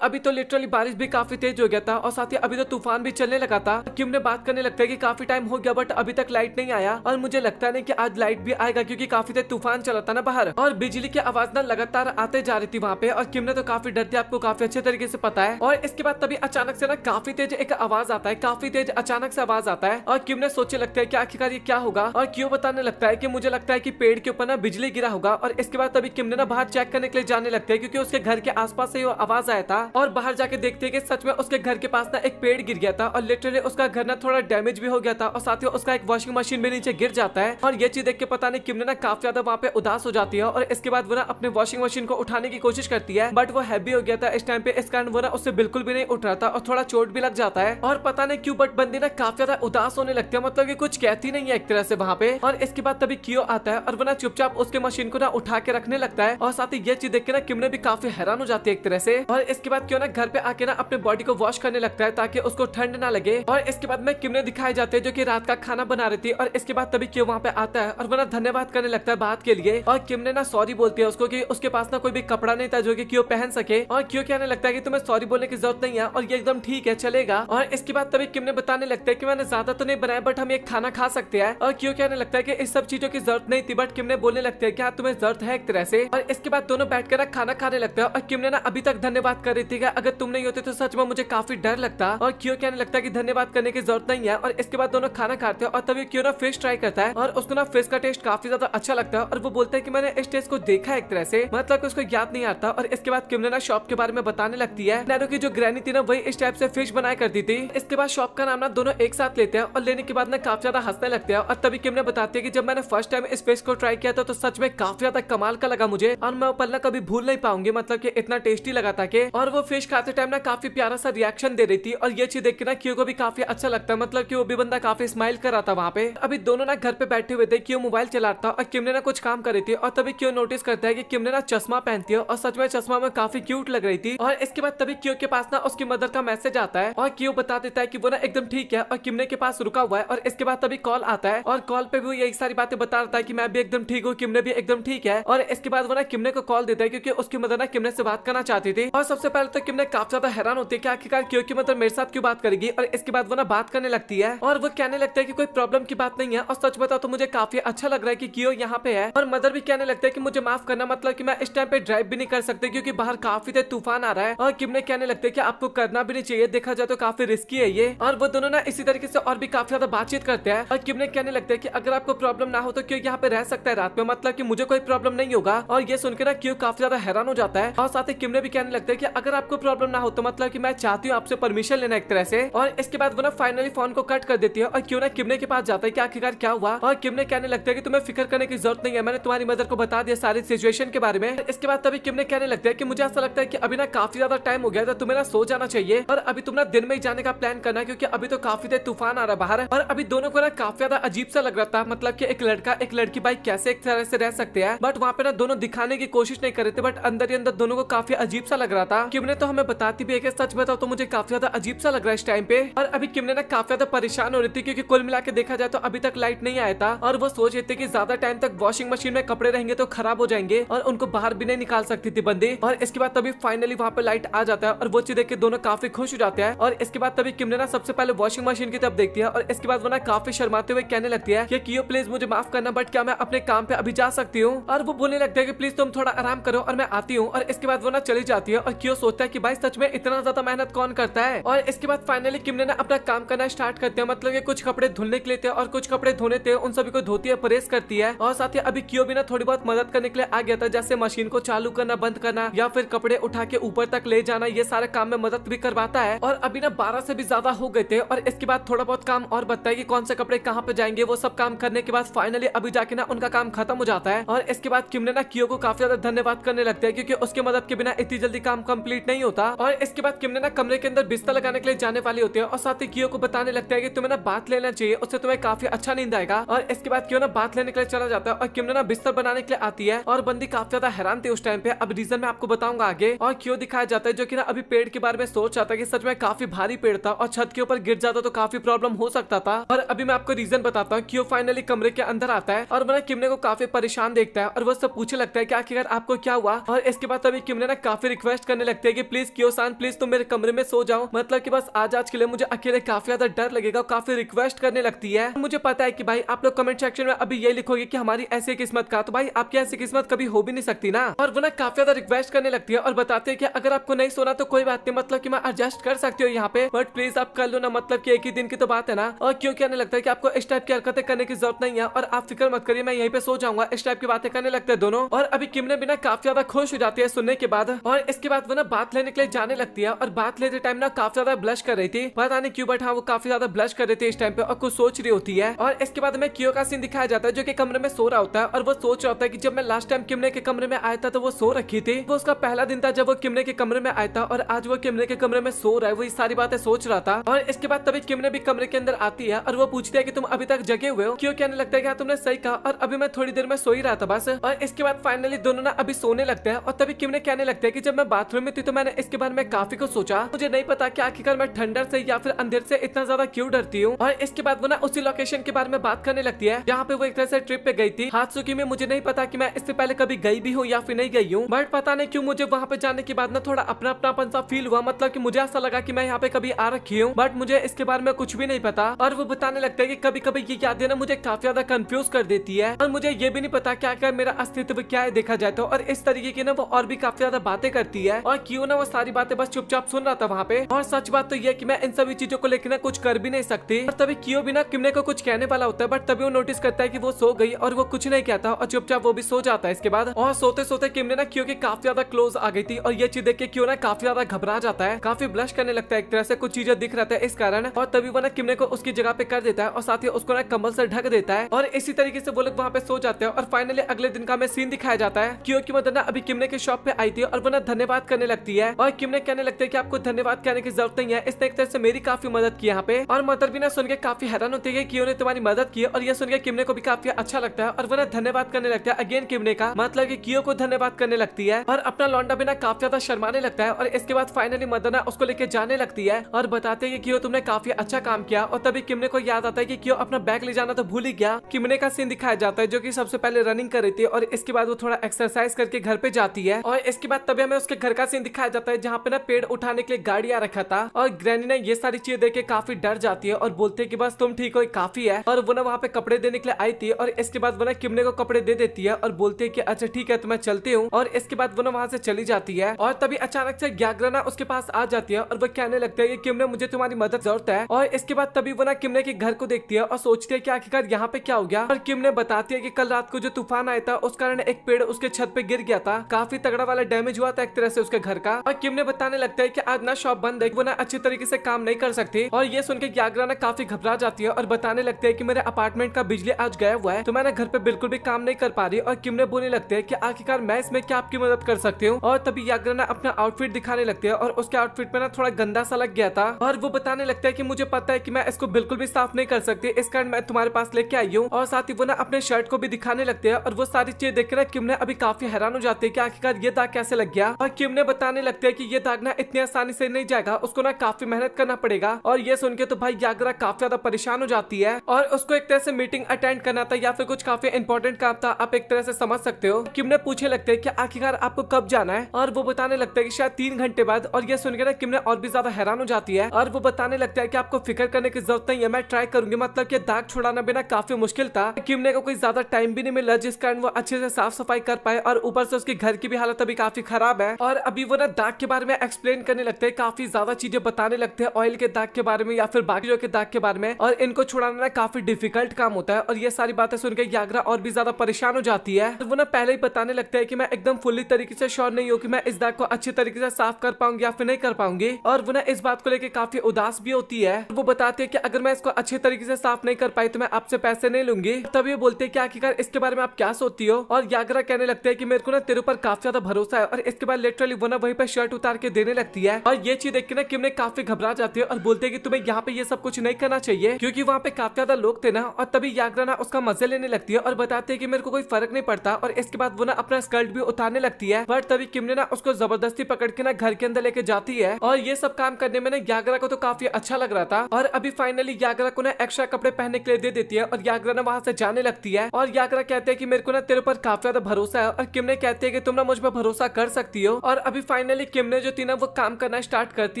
अभी तो लिटरली बारिश भी काफी तेज हो गया था और साथ ही अभी तो तूफान भी चलने लगा था। किम ने बात करने लगता है कि काफी टाइम हो गया बट अभी तक लाइट नहीं आया और मुझे लगता नहीं कि आज लाइट भी आएगा क्योंकि काफी तेज तूफान चला था ना बाहर और बिजली की आवाज ना लगातार आते जा रही थी वहाँ पे और किम ने तो काफी डर थी, आपको काफी अच्छे तरीके से पता है। और इसके बाद तभी अचानक से ना काफी तेज एक आवाज आता है, काफी तेज अचानक से आवाज आता है और किम ने सोचने लगता है कि आखिरकार ये क्या होगा और क्यों बताने लगता है कि मुझे लगता है कि पेड़ के ऊपर ना बिजली गिरा होगा। और इसके बाद तभी किम ने ना बाहर चेक करने के लिए जाने लगते हैं क्योंकि उसके घर के आसपास से वो आवाज आया था और बाहर जाके देखते हैं कि सच में उसके घर के पास ना एक पेड़ गिर गया था और लिटरली उसका घर ना थोड़ा डैमेज भी हो गया था और साथ ही उसका एक वॉशिंग मशीन भी नीचे गिर जाता है। और ये चीज देख के पता नहीं किम ने ना काफी ज्यादा वहाँ पे उदास हो जाती है और इसके बाद वो ना अपने वॉशिंग मशीन को उठाने की कोशिश करती है बट वो हैवी हो गया था इस टाइम पे, इस कारण वो ना उससे बिल्कुल भी नहीं उठ रहा था और थोड़ा चोट भी लग जाता है। और पता नहीं क्यों बट बंदी ना काफी ज्यादा उदास होने लगती है, मतलब कि कुछ कहती नहीं है एक तरह से वहाँ पे। और इसके बाद तभी कियो आता है और वो ना चुपचाप उसके मशीन को ना उठा के रखने लगता है और साथ ही ये चीज देख के ना किम ने भी काफी हैरान हो जाती है एक तरह से। और इसके बाद क्यों ना घर पे आके ना अपने बॉडी को वॉश करने लगता है ताकि उसको ठंड ना लगे। और इसके बाद में किम ने दिखाई जाते हैं जो कि रात का खाना बना रही थी और इसके बाद तभी क्यों वहाँ पे आता है और वो ना धन्यवाद करने लगता है बात के लिए और किम ने ना सॉरी बोलती है उसको कि उसके पास ना कोई भी कपड़ा नहीं था जो कि क्यों पहन सके और क्यों कहने लगता है कि तुम्हें सॉरी बोलने की जरूरत नहीं है और ये एकदम ठीक है चलेगा। और इसके बाद तभी किम ने बताने लगता है कि मैंने ज्यादा तो नहीं बनाया बट हम एक खाना खा सकते हैं और क्यों कहने लगता है कि इस सब चीजों की जरूरत नहीं थी बट किम ने बोलने लगता है कि हाँ तुम्हें जरूरत है एक तरह से। और इसके बाद दोनों बैठकर ना खाना खाने लगता है और किम ने ना अभी तक धन्यवाद कर रही थी कि अगर तुम नहीं होते तो सच में मुझे काफी डर लगता और क्यों कहने लगता है कि धन्यवाद करने की जरूरत नहीं है। और इसके बाद दोनों खाना खाते हैं और तभी क्यों ना फिश ट्राई करता है और उसको ना फिश का टेस्ट काफी ज्यादा अच्छा लगता है और वो बोलता है कि मैंने इस टेस्ट को देखा एक तरह से, मतलब कि उसको याद नहीं आता। और इसके बाद किम ने ना शॉप के बारे में बताने लगती है, नैनो की जो ग्रैनी थी ना वही इस टाइप से फिश बनाया करती थी। इसके बाद शॉप का नाम ना दोनों एक साथ लेते हैं और लेने के बाद ना काफी ज्यादा हंसने लगते हैं। और तभी किम ने बताती है कि जब मैंने फर्स्ट टाइम इस फिश को ट्राई किया था तो सच में काफी ज्यादा कमाल का लगा मुझे और मैं पल ना कभी भूल नहीं पाऊंगी, मतलब कि इतना टेस्टी लगा था कि। और वो फिश खाते टाइम ना काफी प्यारा सा रिएक्शन दे रही थी और ये चीज देख के ना क्यू को भी काफी अच्छा लगता है, मतलब कि वो भी बंदा काफी स्माइल कर रहा था वहाँ पे। अभी दोनों ना घर पे बैठे हुए थे, क्यू मोबाइल चला रहा था और किम ने ना कुछ काम कर रही थी और तभी क्यू नोटिस करता है कि किम ने ना चश्मा पहनती है और सच में चश्मा में काफी क्यूट लग रही थी। और इसके बाद तभी क्यू के पास ना उसकी मदर का मैसेज आता है और क्यू बता देता है कि वो ना एकदम ठीक है और किमने के पास रुका हुआ है। और इसके बाद तभी कॉल आता है और कॉल पे भी यही सारी बातें बता रहा है कि मैं भी एकदम ठीक हूँ, किमने भी एकदम ठीक है। और इसके बाद वो ना किमने को कॉल देता है क्योंकि उसकी मदर ना किमने से बात करना चाहती थी। और सबसे पहले तो किमने काफी ज्यादा हैरान होती है कि आखिरकार क्यों की मदर मेरे साथ क्यों बात करेगी। और इसके बाद वो ना बात करने लगती है और वो कहने लगता है कि कोई प्रॉब्लम की बात नहीं है और सच बताओ तो मुझे काफी अच्छा लग रहा है कि क्यों यहाँ पे है। और मदर भी कहने लगता है कि मुझे माफ करना, मतलब कि मैं इस टाइम पे ड्राइव भी नहीं कर सकती क्योंकि बाहर काफी तेज तूफान आ रहा है। और किमने कहने लगते हैं कि आपको करना भी नहीं चाहिए, देखा जाए तो काफी रिस्की है ये। और वो दोनों ना इसी तरीके से और भी काफी ज्यादा बातचीत करते हैं और किमने कहने लगते हैं कि अगर आपको प्रॉब्लम ना हो तो क्यों यहाँ पे रह सकता है रात में, मतलब कि मुझे कोई प्रॉब्लम नहीं होगा। और ये सुनकर ना क्यों काफी ज्यादा हैरान हो जाता है और साथ ही किमने भी कहने लगता है कि अगर आपको प्रॉब्लम ना हो तो मतलब कि मैं चाहती हूँ आपसे परमिशन लेना एक तरह से। और इसके बाद वो ना फाइनली फोन को कट कर देती है और क्यों ना किमने के पास जाता है कि आखिरकार क्या हुआ। और किमने कहने लगता है कि तुम्हें फिक्र करने की जरूरत नहीं है, मैंने तुम्हारी मदर को बता दिया सारी सिचुएशन के बारे में। इसके बाद तभी किमने कहने लगता है कि मुझे ऐसा लगता है कि अभी ना काफी ज्यादा टाइम हो गया था, तुम्हें ना सो जाना चाहिए और अभी तुम ना दिन में ही जाने का प्लान करना क्योंकि अभी तो काफी तेज तूफान आ रहा है बाहर। और अभी दोनों को ना काफी ज्यादा अजीब सा लग रहा था, मतलब कि एक लड़का एक लड़की भाई कैसे एक तरह से रह सकते हैं, बट वहाँ पे ना दोनों दिखाने की कोशिश नहीं कर रहे थे, बट अंदर ही अंदर दोनों को काफी अजीब सा लग रहा था। किमने तो हमें बताती भी है कि सच बताओ तो मुझे काफी ज्यादा अजीब सा लग रहा है इस टाइम पे। और अभी किमने ना काफी ज्यादा परेशान हो रही थी क्योंकि कुल मिला के देखा जाए तो अभी तक लाइट नहीं आया था और वो सोच रही थी कि ज्यादा टाइम तक वॉशिंग मशीन में कपड़े रहेंगे तो खराब हो जाएंगे और उनको बाहर भी नहीं निकाल सकती थी बंदी। और इसके बाद तभी फाइनली वहाँ पे लाइट आ जाता है और वो चीज देख के दोनों काफी खुश हो जाते हैं। और इसके बाद तभी किमने ना सबसे पहले वॉशिंग मशीन की तरफ देखती है और इसके बाद वो ना काफी शर्माते हुए कहने लगती है कि कियो प्लीज मुझे माफ करना बट क्या मैं अपने काम पे अभी जा सकती हूँ। और वो बोलने लगता है कि प्लीज तुम थोड़ा आराम करो और मैं आती हूँ। और इसके बाद वो ना चली जाती है और कियो सोचता है कि भाई सच में इतना ज्यादा मेहनत कौन करता है। और इसके बाद फाइनली किमने ना अपना काम करना स्टार्ट करते हैं, मतलब कुछ कपड़े धुलने के लिए थे और कुछ कपड़े धोने थे, उन सभी को धोती है, प्रेस करती है। और साथ ही अभी कियो भी ना थोड़ी बहुत मदद करने के लिए आ गया था, जैसे मशीन को चालू करना बंद करना या फिर कपड़े उठा के ऊपर तक ले जाना, ये सारे काम में मदद भी करवाता है। और अभी ना 12 से भी ज्यादा हो गए थे और इसके बाद थोड़ा बहुत काम और बचता है कि कौन से कपड़े कहाँ पे जाएंगे। वो सब काम करने के बाद फाइनली अभी जाके ना उनका काम खत्म हो जाता है। और इसके बाद किमने ना कियो को काफी ज्यादा धन्यवाद करने लगते हैं क्योंकि उसकी मदद के बिना इतनी जल्दी काम कंप्लीट नहीं होता। और इसके बाद किमने ना कमरे के अंदर बिस्तर लगाने के लिए जाने वाली होती है और साथ ही कियो को बताने लगता है कि तुम्हें ना बात लेना चाहिए, उससे तुम्हें काफी अच्छा नींद आएगा। और इसके बाद कियो ना बात लेने के लिए चला जाता है और किमने ना बिस्तर बनाने के लिए आती है और बंदी काफी ज्यादा हैरान थी उस टाइम पे। अब रीजन मैं आपको बताऊंगा आगे। और कियो दिखाया जाता है जो कि ना अभी पेड़ के बारे में सोच रहा था कि सच में काफी भारी पेड़ था और छत के ऊपर गिर जाता तो काफी प्रॉब्लम हो सकता था। और अभी मैं आपको रीजन बताता हूँ। कियो फाइनली कमरे के अंदर आता है और वह किमने को काफी परेशान देखता है और वो सब पूछने लगता है कि आखिर आपको क्या हुआ। और इसके बाद तभी किमने ना काफी रिक्वेस्ट करने लगते हैं कि प्लीज कियो-सान प्लीज तुम मेरे कमरे में सो जाओ, मतलब कि बस आज के लिए मुझे अकेले काफी ज्यादा डर लगेगा। काफी रिक्वेस्ट करने लगती है। मुझे पता है कि भाई आप लोग कमेंट सेक्शन में अभी ये लिखोगे कि हमारी ऐसी किस्मत का, तो भाई आपकी ऐसी किस्मत कभी हो भी नहीं सकती ना। और वो ना काफी ज्यादा रिक्वेस्ट करने लगती है और बताते हैं कि अगर आपको नहीं सोना तो कोई बात नहीं, मतलब कि मैं एडजस्ट कर सकती हूँ यहाँ पे, बट प्लीज आप कर लो ना, मतलब कि एक ही दिन की तो बात है ना। और क्यों कहने लगता है कि आपको इस टाइप की हरकतें करने की जरूरत नहीं है और आप फिक्र मत करिए, मैं यहीं पे सो जाऊंगा। इस टाइप की बातें करने लगते हैं दोनों। और अभी किमने भी ना काफी ज्यादा खुश हो जाती है सुनने के बाद। और इसके बाद वो ना बात लेने के लिए जाने लगती है और बात लेते टाइम ना काफी ज्यादा ब्लश कर रही थी, पता नहीं क्यों, बट हाँ वो काफी ज्यादा ब्लश कर रही थी इस टाइम पे और कुछ सोच रही होती है। और इसके बाद में कियो का सीन दिखाया जाता है जो कि कमरे में सो रहा होता है और वो सोच रहा होता है कि जब मैं लास्ट टाइम किमने के कमरे में आया था तो वो सो रखी थी। वो उसका पहला दिन था जब वो किमने के कमरे में आया था और आज वो किमने के कमरे में सो रहा है, वो सारी बातें सोच रहा था। और इसके बाद तभी किमने भी कमरे के अंदर आती है और वो पूछती है कि तुम अभी तक जगे हुए हो। क्यों कहने लगता है कि हाँ तुमने सही कहा और अभी मैं थोड़ी देर में सो ही रहा था बस। और इसके बाद फाइनली दोनों ना अभी सोने लगते हैं और तभी किमने कहने लगता है कि जब मैं बाथरूम में थी तो मैंने इसके बारे में काफी कुछ सोचा, मुझे नहीं पता कि आखिरकार मैं ठंडर से या फिर अंधेर से इतना ज्यादा क्यों डरती हूँ। और इसके बाद वो ना उसी लोकेशन के बारे में बात करने लगती है जहाँ पे वो एक तरह से ट्रिप पे गई थी हात्सुकी में। मुझे नहीं पता कि मैं इससे पहले कभी गई भी हूँ या फिर नहीं गई हूँ, बट पता नहीं क्यों मुझे वहाँ पे जाने के बाद ना थोड़ा अपना अपनापन सा फील हुआ, मतलब कि मुझे ऐसा लगा कि मैं यहाँ पे कभी आ रखी हूँ, बट मुझे इसके बारे में कुछ भी नहीं पता। और वो बताने लगता है कि कभी कभी ये यादें ना मुझे काफी ज्यादा कंफ्यूज कर देती है और मुझे ये भी नहीं पता क्या क्या मेरा अस्तित्व क्या है देखा जाए तो। और इस तरीके की ना वो और भी काफी ज्यादा बातें करती है और क्यों ना वो सारी बातें बस चुपचाप सुन रहा था वहाँ पे। और सच बात तो ये कि मैं इन सभी चीजों को लेकर ना कुछ कर भी नहीं सकती। और तभी कियो भी ना किमने को कुछ कहने वाला होता है, बट तभी वो नोटिस करता है कि वो सो गई और वो कुछ नहीं कहता और चुपचाप वो भी सो जाता है इसके बाद। और सोते सोते किमने ना क्यों के काफी ज्यादा क्लोज आ गई थी और ये चीज देख के क्यों ना काफी ज्यादा घबरा जाता है, काफी ब्लश करने लगता है, एक तरह से कुछ चीजें दिख रहा था इस कारण। और तभी वो ना किमने को उसकी जगह पे कर देता है और साथ ही उसको ना कंबल से ढक देता है और इसी तरीके से वो लोग वहाँ पे सो जाते हैं। और फाइनली अगले दिन का हमें सीन दिखाया जाता है क्योंकि मदर ना अभी किमने के शॉप पे आई थी और वो ना धन्यवाद करने लगती है और किमने कहने लगते हैं कि आपको धन्यवाद कहने की जरूरत नहीं है, इसने एक तरह से मेरी काफी मदद की यहाँ पे। और मदर भी ना सुन के काफी हैरान होती है कि कियो ने तुम्हारी मदद की और ये सुन के किमने को भी काफी अच्छा लगता है और वो ना धन्यवाद करने लगता है अगेन किमने का, मतलब कि कियो को धन्यवाद करने लगती है और अपना लौंडा भी ना काफी ज्यादा शर्माने लगता है। और इसके बाद फाइनली मदर ना उसको लेके जाने लगती है और बताते हैं कि कियो तुमने काफी अच्छा काम किया। और तभी किमने को याद आता है कि कियो अपना बैग ले जाना तो भूल ही गया। किमने का सीन दिखाया जाता है जो कि सबसे पहले रनिंग कर रही थी और इसके बाद वो थोड़ा एक्सरसाइज करके घर पे जाती है। और इसके बाद तभी हमें उसके घर का सीन दिखाया जाता है जहाँ पे ना पेड़ उठाने के लिए गाड़ी आ रखा था और ग्रैनी ने ये सारी चीजें देख के काफी डर जाती है और बोलते है कि बस तुम ठीक हो काफी है। और वो ना वहाँ पे कपड़े देने के लिए आई थी और इसके बाद वो ना किमने को कपड़े दे देती है और बोलती है कि अच्छा ठीक है तो मैं चलती हूँ। और इसके बाद वो ना वहाँ से चली जाती है और तभी अचानक से ग्याग्रा ना उसके पास आ जाती है और वो कहने लगता है कि किमने मुझे तुम्हारी मदद जरूरत है। और इसके बाद तभी वो ना किमने के घर को देखती है और सोचती है कि आखिरकार यहाँ पे क्या हो गया। और किमने बताती है कि कल रात को जो तूफान आया था उस कारण एक पेड़ उसके छत पे गिर गया था, काफी तगड़ा वाला डैमेज हुआ था एक तरह से उसके घर का। और किमने बताने लगता है कि आज ना शॉप बंद है, वो ना अच्छी तरीके से काम नहीं कर सकती। और ये सुन के ग्याग्रा ना काफी घबरा जाती है और बताने लगते है कि मेरे अपार्टमेंट का बिजली आज गया हुआ है तो मैं घर पे बिल्कुल भी काम नहीं कर पा रही। और किमने बोलने लगते है कि आखिरकार मैं इसमें क्या आपकी मदद कर सकती हूँ। और तभी ग्याग्रा ना अपना आउटफिट दिखाने लगते है और उसके आउटफिट में ना थोड़ा गंदा सा लग गया था और वो बताने लगता है कि मुझे पता है कि मैं इसको बिल्कुल भी साफ नहीं कर सकती, इस कारण मैं तुम्हारे पास लेके आई हूँ। और साथ ही वो ना अपने शर्ट को भी दिखाने लगते हैं और वो सारी चीजें देख कर किमने अभी काफी हैरान हो जाती है कि आखिरकार ये दाग कैसे लग गया। और किमने बताने लगते हैं कि ये दाग ना इतनी आसानी से नहीं जाएगा, उसको ना काफी मेहनत करना पड़ेगा। और ये सुन के तो भाई ग्याग्रा काफी ज्यादा परेशान हो जाती है और उसको एक तरह से मीटिंग अटेंड करना था या फिर कुछ काफी इंपॉर्टेंट काम था, आप एक तरह से समझ सकते हो। किमने पूछने लगते हैं कि आखिरकार आपको कब जाना है और वो बताने लगता है कि शायद 3 घंटे बाद। और ये सुनकर ना किमने और भी ज्यादा हैरान हो जाती है और वो बताने लगता है कि आपको फिक्र करने की जरूरत नहीं है, मैं ट्राई करूंगी, मतलब कि दाग छुड़ाना भी ना काफी मुश्किल था। किमने को कोई ज्यादा टाइम भी नहीं मिला जिस कारण वो अच्छे से साफ सफाई कर पाए और ऊपर से उसके घर की भी हालत अभी काफी खराब है। और अभी वो ना दाग के बारे में एक्सप्लेन करने लगते हैं, काफी ज्यादा चीजें बताने लगते हैं ऑयल के दाग के बारे में या फिर बाकी के दाग के बारे में। और इनको छुड़ाना ना काफी डिफिकल्ट काम होता है और ये सारी बातें सुनकर ग्याग्रा और भी ज्यादा परेशान हो जाती है। तो वो ना पहले ही बताने लगता है कि मैं एकदम फुल्ली तरीके से श्योर नहीं हूँ कि मैं इस दाग को अच्छी तरीके से साफ कर पाऊंगी या फिर नहीं कर पाऊंगी। और वो ना इस बात को लेकर काफी उदास भी होती है। वो बताते हैं कि अगर मैं इसको अच्छे तरीके से साफ नहीं कर पाई तो मैं आपसे पैसे नहीं लूंगी। तब ये बोलते हैं कि आखिरकार इसके बारे में आप क्या सोचती हो। और ग्याग्रा कहने लगते हैं कि मेरे को ना तेरे ऊपर काफी ज्यादा भरोसा है। और इसके बाद लिटरली वो ना वहीं पे शर्ट उतार के देने लगती है और ये चीज देख के ना किमने काफी घबरा जाती है और बोलते हैं कि तुम्हें यहाँ पे ये सब कुछ नहीं करना चाहिए क्योंकि वहाँ पे काफी ज्यादा लोग थे ना। और तभी ग्याग्रा ना उसका मजे लेने लगती है और बताते हैं कि मेरे को कोई फर्क नहीं पड़ता। और इसके बाद वो ना अपना स्कर्ट भी उतारने लगती है बट तभी किमने ना उसको जबरदस्ती पकड़ के ना घर के अंदर लेके जाती है। और ये सब काम करने में ना ग्याग्रा को तो काफी अच्छा लग रहा था। और अभी फाइनली ग्याग्रा को ना एक्स्ट्रा कपड़े पहनने के लिए दे देती है और यागरा ना वहाँ से जाने लगती है। और यागरा कहते हैं कि मेरे को ना तेरे ऊपर काफी ज्यादा भरोसा है। और किम ने कहती है कि तुम ना मुझ पर भरोसा कर सकती हो। और अभी फाइनली किम ने जो थी ना वो काम करना स्टार्ट करती